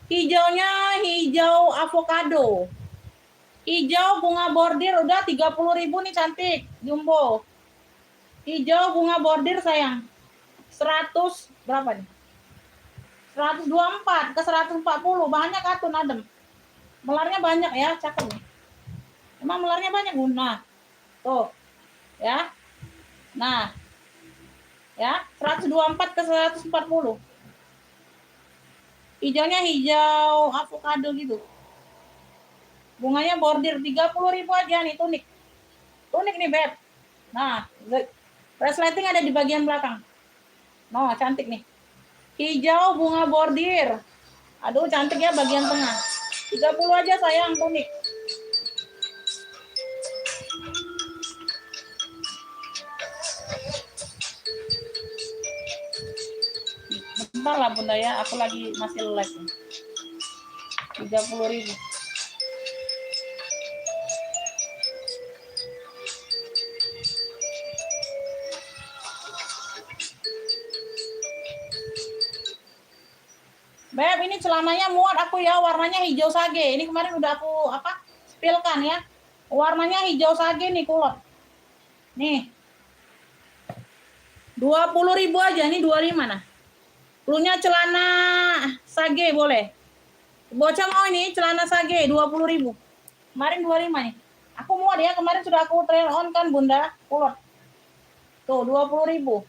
Hijaunya hijau avocado. Hijau bunga bordir udah 30.000 nih cantik. Jumbo. Hijau bunga bordir sayang. 100 berapa nih? 124 ke 140, bahannya katun adem. Melarnya banyak ya, cakep nih. Emang melarnya banyak Bun. Nah, tuh. Ya. Nah. Ya, 124 ke 140. Hijaunya hijau avocado gitu. Bunganya bordir 30.000 aja nih, tunik. Tunik nih, Beb. Nah, resleting ada di bagian belakang. Nah, cantik nih. Hijau bunga bordir. Aduh, cantik ya bagian tengah. 30 aja sayang, tunik. Bentar lah Bunda ya, aku lagi masih live. 30.000. Beb, ini celananya muat aku ya, warnanya hijau sage. Ini kemarin udah aku spillkan ya. Warnanya hijau sage nih kulot. Nih. 20.000 aja nih 25 nah. Punya celana sage boleh. Bocah mau ini celana sage 20.000. Kemarin 25 nih. Aku muat ya, kemarin sudah aku trial on kan Bunda, kulot. Tuh 20.000.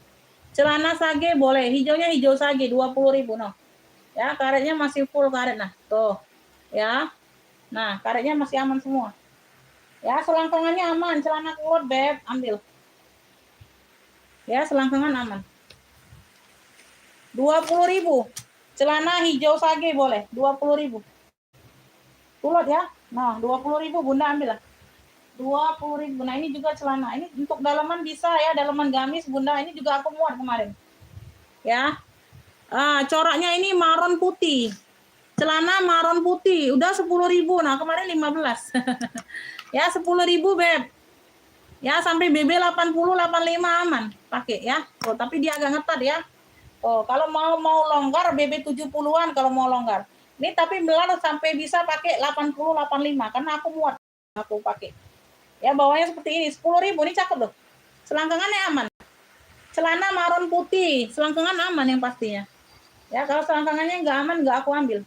Celana sage boleh, hijaunya hijau sage 20.000 noh. Ya, karetnya masih full karet nah. Tuh. Ya. Nah, karetnya masih aman semua. Ya, selangkangannya aman, celana kulot Beb, ambil. Ya, selangkangan aman. 20.000. Celana hijau sage boleh, 20.000. Kulot ya. Nah, 20.000 Bunda ambil lah. 20.000. Nah, ini juga celana. Ini untuk dalaman bisa ya, dalaman gamis Bunda. Ini juga aku muat kemarin. Ya. Coraknya ini maron putih. Celana maron putih, udah 10.000. Nah, kemarin 15. Ya, 10.000 Beb. Ya sampai BB 80 85 aman pakai ya. Oh, tapi dia agak ngetat ya. Oh, kalau mau longgar BB 70-an kalau mau longgar. Ini tapi melar sampai bisa pakai 80 85 karena aku muat aku pakai. Ya bawahnya seperti ini 10.000 ini cakep loh. Selangkangannya aman. Celana marun putih, selangkangan aman yang pastinya. Ya kalau selangkangannya nggak aman nggak aku ambil.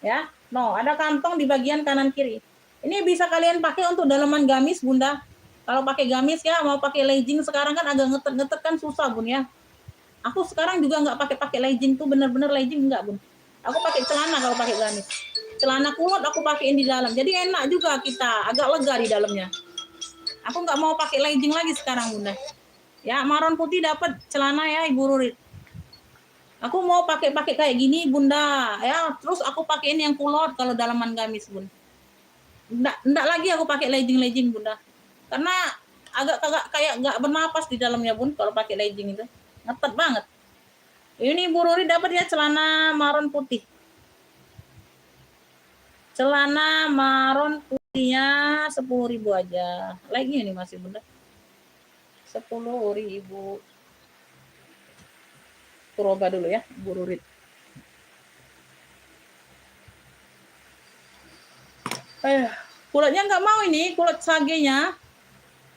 Ya, no ada kantong di bagian kanan kiri. Ini bisa kalian pakai untuk dalaman gamis bunda. Kalau pakai gamis ya mau pakai legging sekarang kan agak ngetet kan susah bun ya. Aku sekarang juga nggak pakai legging tuh bener-bener legging enggak bun. Aku pakai celana kalau pakai gamis. Celana kulot aku pakein di dalam. Jadi enak juga kita agak lega di dalamnya. Aku nggak mau pakai legging lagi sekarang bunda. Ya marun putih dapat celana ya ibu Rurit. Aku mau pakai kayak gini bunda ya. Terus aku pakein yang kulot kalau dalaman gamis bun. Enggak lagi aku pakai legging bunda. Karena agak kayak nggak bernapas di dalamnya bun kalau pakai legging itu. Ngetet banget. Ini Bu Ruri dapat ya celana marun putih. Celana marun putihnya 10.000 aja. Lagi ini masih bunda. 10.000. Coba dulu ya Bu Ruri. Kulitnya nggak mau ini, kulit sagenya.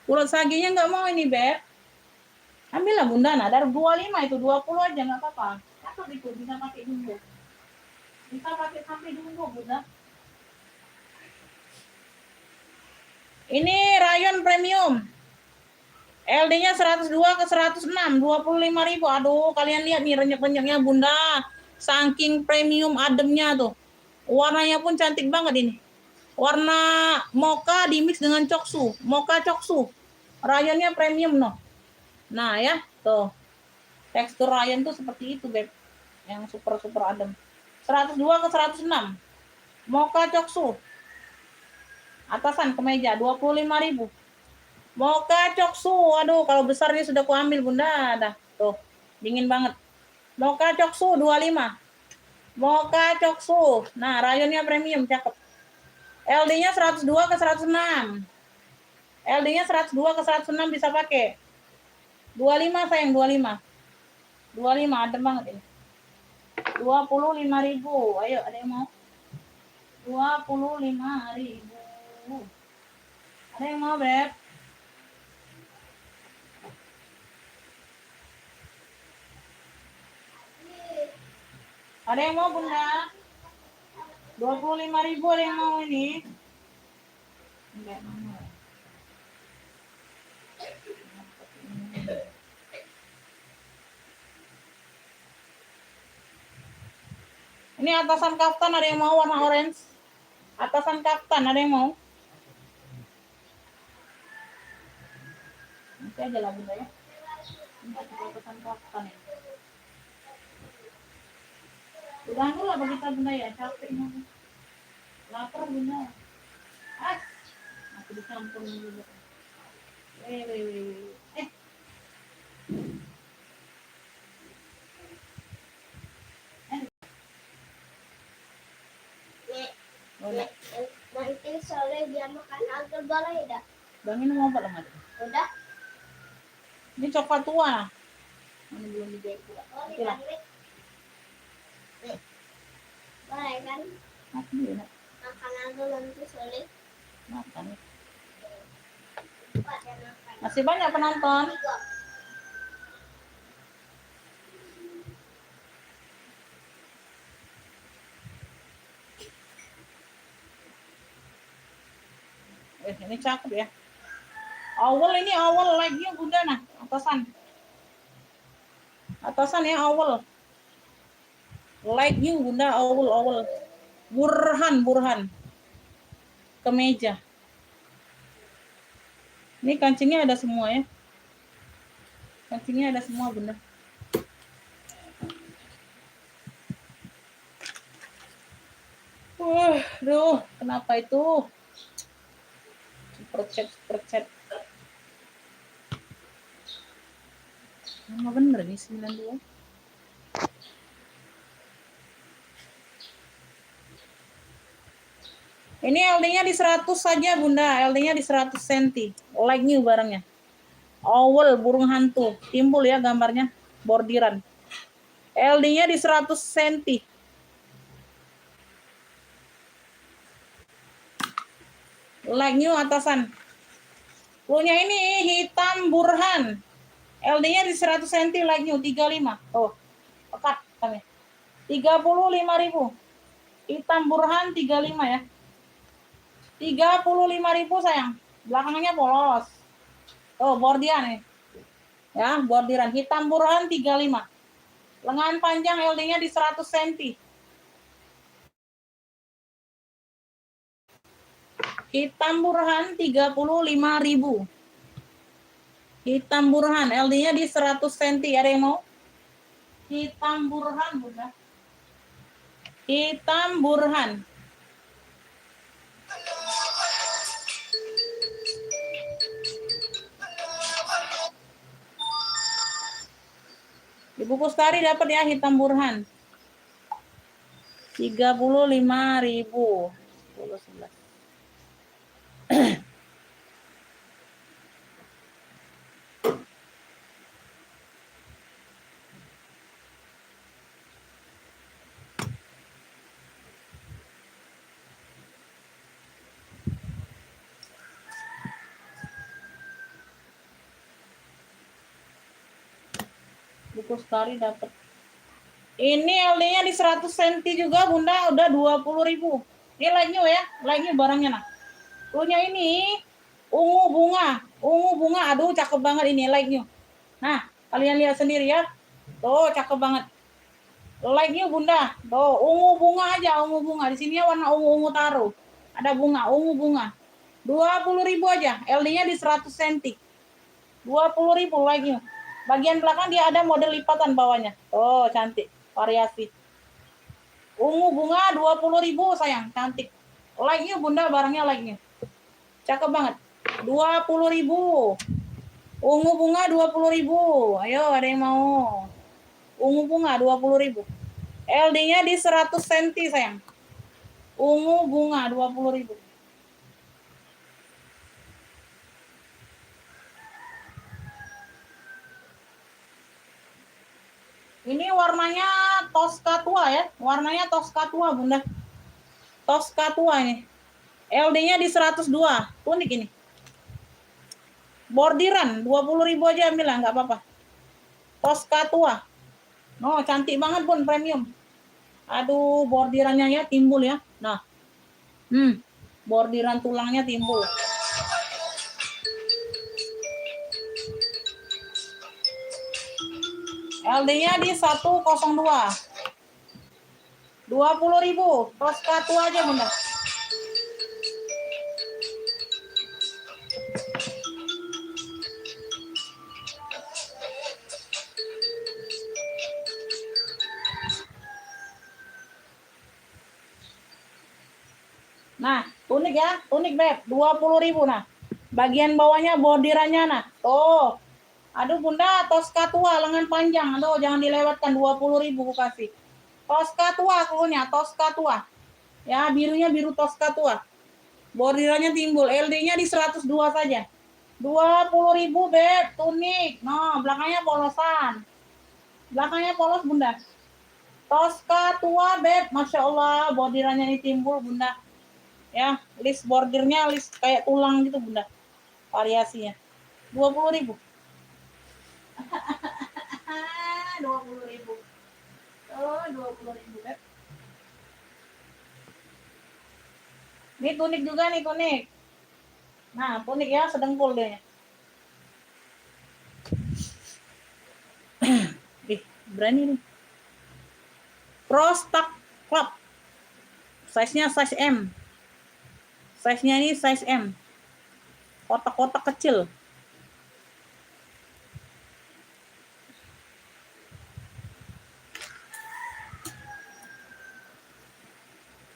Kulit sagenya nggak mau ini, Beb. Ambillah bunda, nah dari 25 itu 20 aja nggak apa-apa. Cakep itu bisa pakai jumbo. Bisa pakai sampai jumbo bunda. Ini rayon premium. LD-nya 102 ke 106, 25.000. Aduh, kalian lihat nih renyek-renyeknya bunda. Saking premium ademnya tuh. Warnanya pun cantik banget ini. Warna mocha dimix dengan coksu. Mocha coksu. Rayonnya premium no. Nah ya, tuh. Tekstur rayon tuh seperti itu, Beb. Yang super adem. 102 ke 106. Mocha coksu. Atasan kemeja 25.000. Mocha coksu. Aduh, kalau besar ini sudah kuambil, bunda. Dah, tuh. Dingin banget. Mocha coksu 25. Mocha coksu. Nah, rayonnya premium, cakep. LD-nya 102 ke 106. LD-nya 102 ke 106 bisa pakai. 25 sayang, 25. 25 adem banget ini. 25.000. Ayo, ada yang mau? 25.000. Ada yang mau, Beb? Ada yang mau, bunda? 25.000 ada yang mau ini? Enggak mau. Ini atasan kaftan ada yang mau warna orange? Atasan kaftan ada yang mau? Nanti aja lah bunda ya. Ini atasan kaftan ya. Udah dulu lah bagi kita bunda ya, capek nih. Lapar bunda. Aku dicampur dulu. Nanti sore dia makan agak balai dah. Bangin mau apa lama? Udah. Ini coklat tua. Ini belum dijahit pula. Oke lah. Balai kan? Makan dulu nak. Makan agak nanti sore. Makan. Masih banyak penonton. Ini cakep ya. Awal ini awal lagi bunda nah atasan. Atasan ya awal. Like you bunda awal. Burhan. Kemeja. Ini kancingnya ada semua ya. Kancingnya ada semua bunda. Duh, kenapa itu? Super chat. Nama bener nih 92. Ini LD-nya di 100 saja, Bunda. LD-nya di 100 cm. Like new barangnya. Owl, burung hantu. Timbul ya gambarnya. Bordiran. LD-nya di 100 cm. Like new atasan. Punya ini hitam burhan. LD-nya di 100 cm like new 35. Oh, pekat kami. 35.000. Hitam burhan 35 ya. 35.000 sayang. Belakangnya polos. Oh, bordiran nih. Ya, bordiran hitam burhan 35. Lengan panjang LD-nya di 100 cm. Hitam burhan 35.000. Hitam burhan LD-nya di 100 cm. Ada yang mau? Hitam burhan, Bunda. Hitam burhan. Ibu Kustari dapat ya hitam burhan. 35.000. 10 11. Ibu Kustari dapat. Ini LD-nya di 100 cm juga, Bunda, udah 20.000. Ini like new ya, like new barangnya nah. Punya ini ungu bunga, aduh cakep banget ini like new. Nah, kalian lihat sendiri ya. Tuh, cakep banget. Like new, Bunda. Tuh, ungu bunga aja, ungu bunga. Di sini warna ungu taruh. Ada bunga, ungu bunga. 20.000 aja. LD-nya di 100 cm. 20.000 like new. Bagian belakang dia ada model lipatan bawahnya. Oh, cantik. Variasi. Ungu bunga 20.000 sayang, cantik. Like new, Bunda, barangnya like new. Cakep banget. 20.000. Ungu bunga 20.000. Ayo, ada yang mau? Ungu bunga 20.000. LD-nya di 100 cm sayang. Ungu bunga 20.000. Ini warnanya Tosca tua ya. Warnanya Tosca tua, Bunda. Tosca tua ini. LD-nya di 102. Unik ini. Bordiran 20.000 aja ambil lah, nggak apa-apa. Tosca tua. Oh, cantik banget, Bun, premium. Aduh, bordirannya ya timbul ya. Nah. Bordiran tulangnya timbul. LD-nya di 102. 20.000. Tosca tua aja, Bunda. Nah, tunik ya, tunik beb, 20.000 nah. Bagian bawahnya bordirannya nah. Tuh. Aduh Bunda, Tosca tua lengan panjang. Aduh, jangan dilewatkan 20.000 ku kasih. Tosca tua klunya, Tosca tua. Ya, birunya biru Tosca tua. Bordirannya timbul, LD-nya di 102 saja. 20.000 beb, tunik. Nah, belakangnya polosan. Belakangnya polos Bunda. Tosca tua beb, Masya Allah, bordirannya ini timbul Bunda. Ya, list bordirnya list kayak tulang gitu Bunda. Variasinya. 20.000. 20.000. Oh, 20.000 beb. Ini tunik juga nih, tunik. Nah, tunik ya, sedengkul deh. Berani nih. Prostak Club. Size-nya size M. Size-nya ini size M. Kotak-kotak kecil.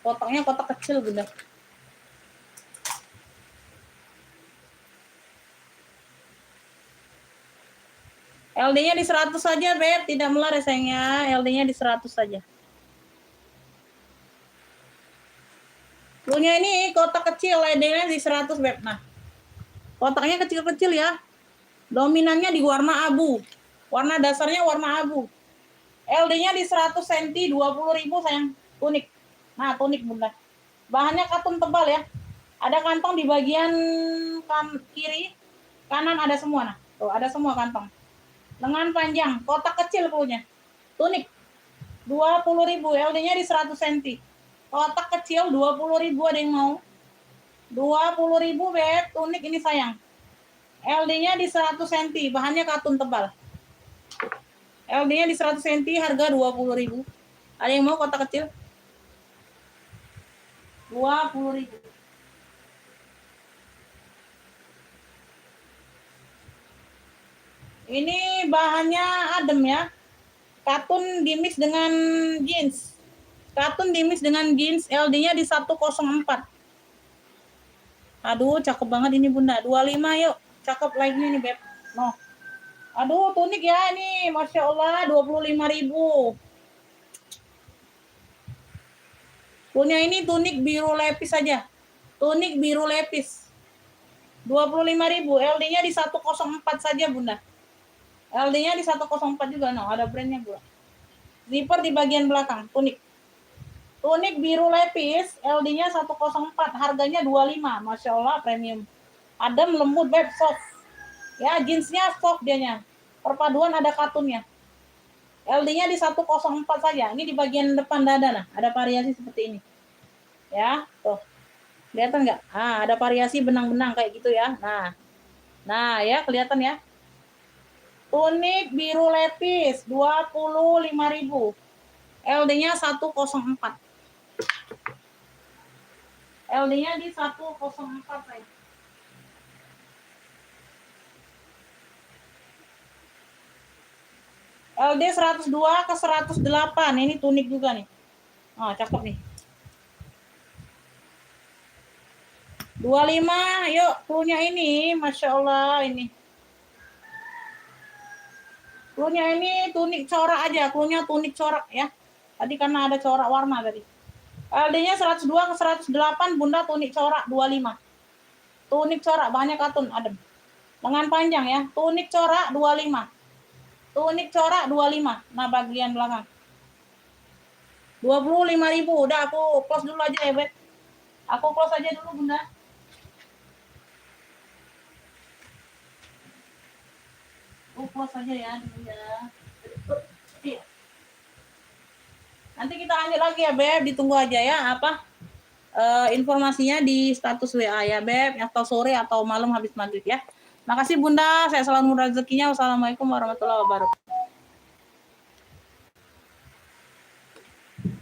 Kotaknya kotak kecil, Bunda. LD-nya di 100 saja, Beb. Tidak melar ya, sayangnya. LD-nya di 100 saja. Punya ini kotak kecil, LED-nya di 100 Beb. Nah, kotaknya kecil-kecil ya. Dominannya di warna abu. Warna dasarnya warna abu. LD-nya di 100 cm 20.000 sayang. Tunik. Nah, tunik Bunda. Bahannya katun tebal ya. Ada kantong di bagian kiri, kanan ada semua. Nah, tuh ada semua kantong. Lengan panjang, kotak kecil punya. Tunik. 20.000, LD-nya di 100 cm. Kotak kecil 20.000, ada yang mau? 20.000 Beb, tunik ini sayang. LD-nya di 100 cm, bahannya katun tebal. LD-nya di 100 cm, harga 20.000. Ada yang mau kotak kecil? 20.000. Ini bahannya adem ya. Katun dimix dengan jeans. Katun dimix dengan jeans, LD-nya di 104. Aduh, cakep banget ini Bunda. 25 yuk. Cakep like-nya nih Beb. No. Aduh, tunik ya ini. Masya Allah, 25.000. Punya ini tunik biru lepis saja. Tunik biru lepis. 25.000. LD-nya di 104 saja Bunda. LD-nya di 104 juga. No, ada brandnya Bunda. Zipper di bagian belakang. Tunik. Tunik biru lepis, LD-nya 104, harganya 25. Masya Allah, premium. Adem, lembut, Beb, soft. Ya, jeansnya soft dianya. Perpaduan ada katunnya. LD-nya di 104 saja. Ini di bagian depan dada, nah. Ada variasi seperti ini. Ya, tuh. Kelihatan nggak? Ah, ada variasi benang-benang kayak gitu ya. Nah ya, kelihatan ya. Tunik biru lepis, 25.000. LD-nya 104. LD-nya di 104 saya. LD 102 ke 108. Ini tunik juga nih. Oh, cakep nih. 25, yuk cluenya ini, Masya Allah ini. Cluenya ini tunik corak aja, cluenya tunik corak ya. Tadi karena ada corak warna tadi. LD-nya 102 ke 108, Bunda tunik corak 25. Tunik corak, banyak katun, adem. Lengan panjang ya, tunik corak 25. Tunik corak 25. Nah, bagian belakang. 25.000. Udah aku close dulu aja ya, Beb. Aku close aja dulu, Bunda. Aku close aja ya dulu ya. Nanti kita lanjut lagi ya, Beb. Ditunggu aja ya informasinya di status WA ya, Beb. Atau sore atau malam habis maghrib ya. Makasih Bunda. Saya selalu murah rezekinya. Wassalamualaikum warahmatullahi wabarakatuh.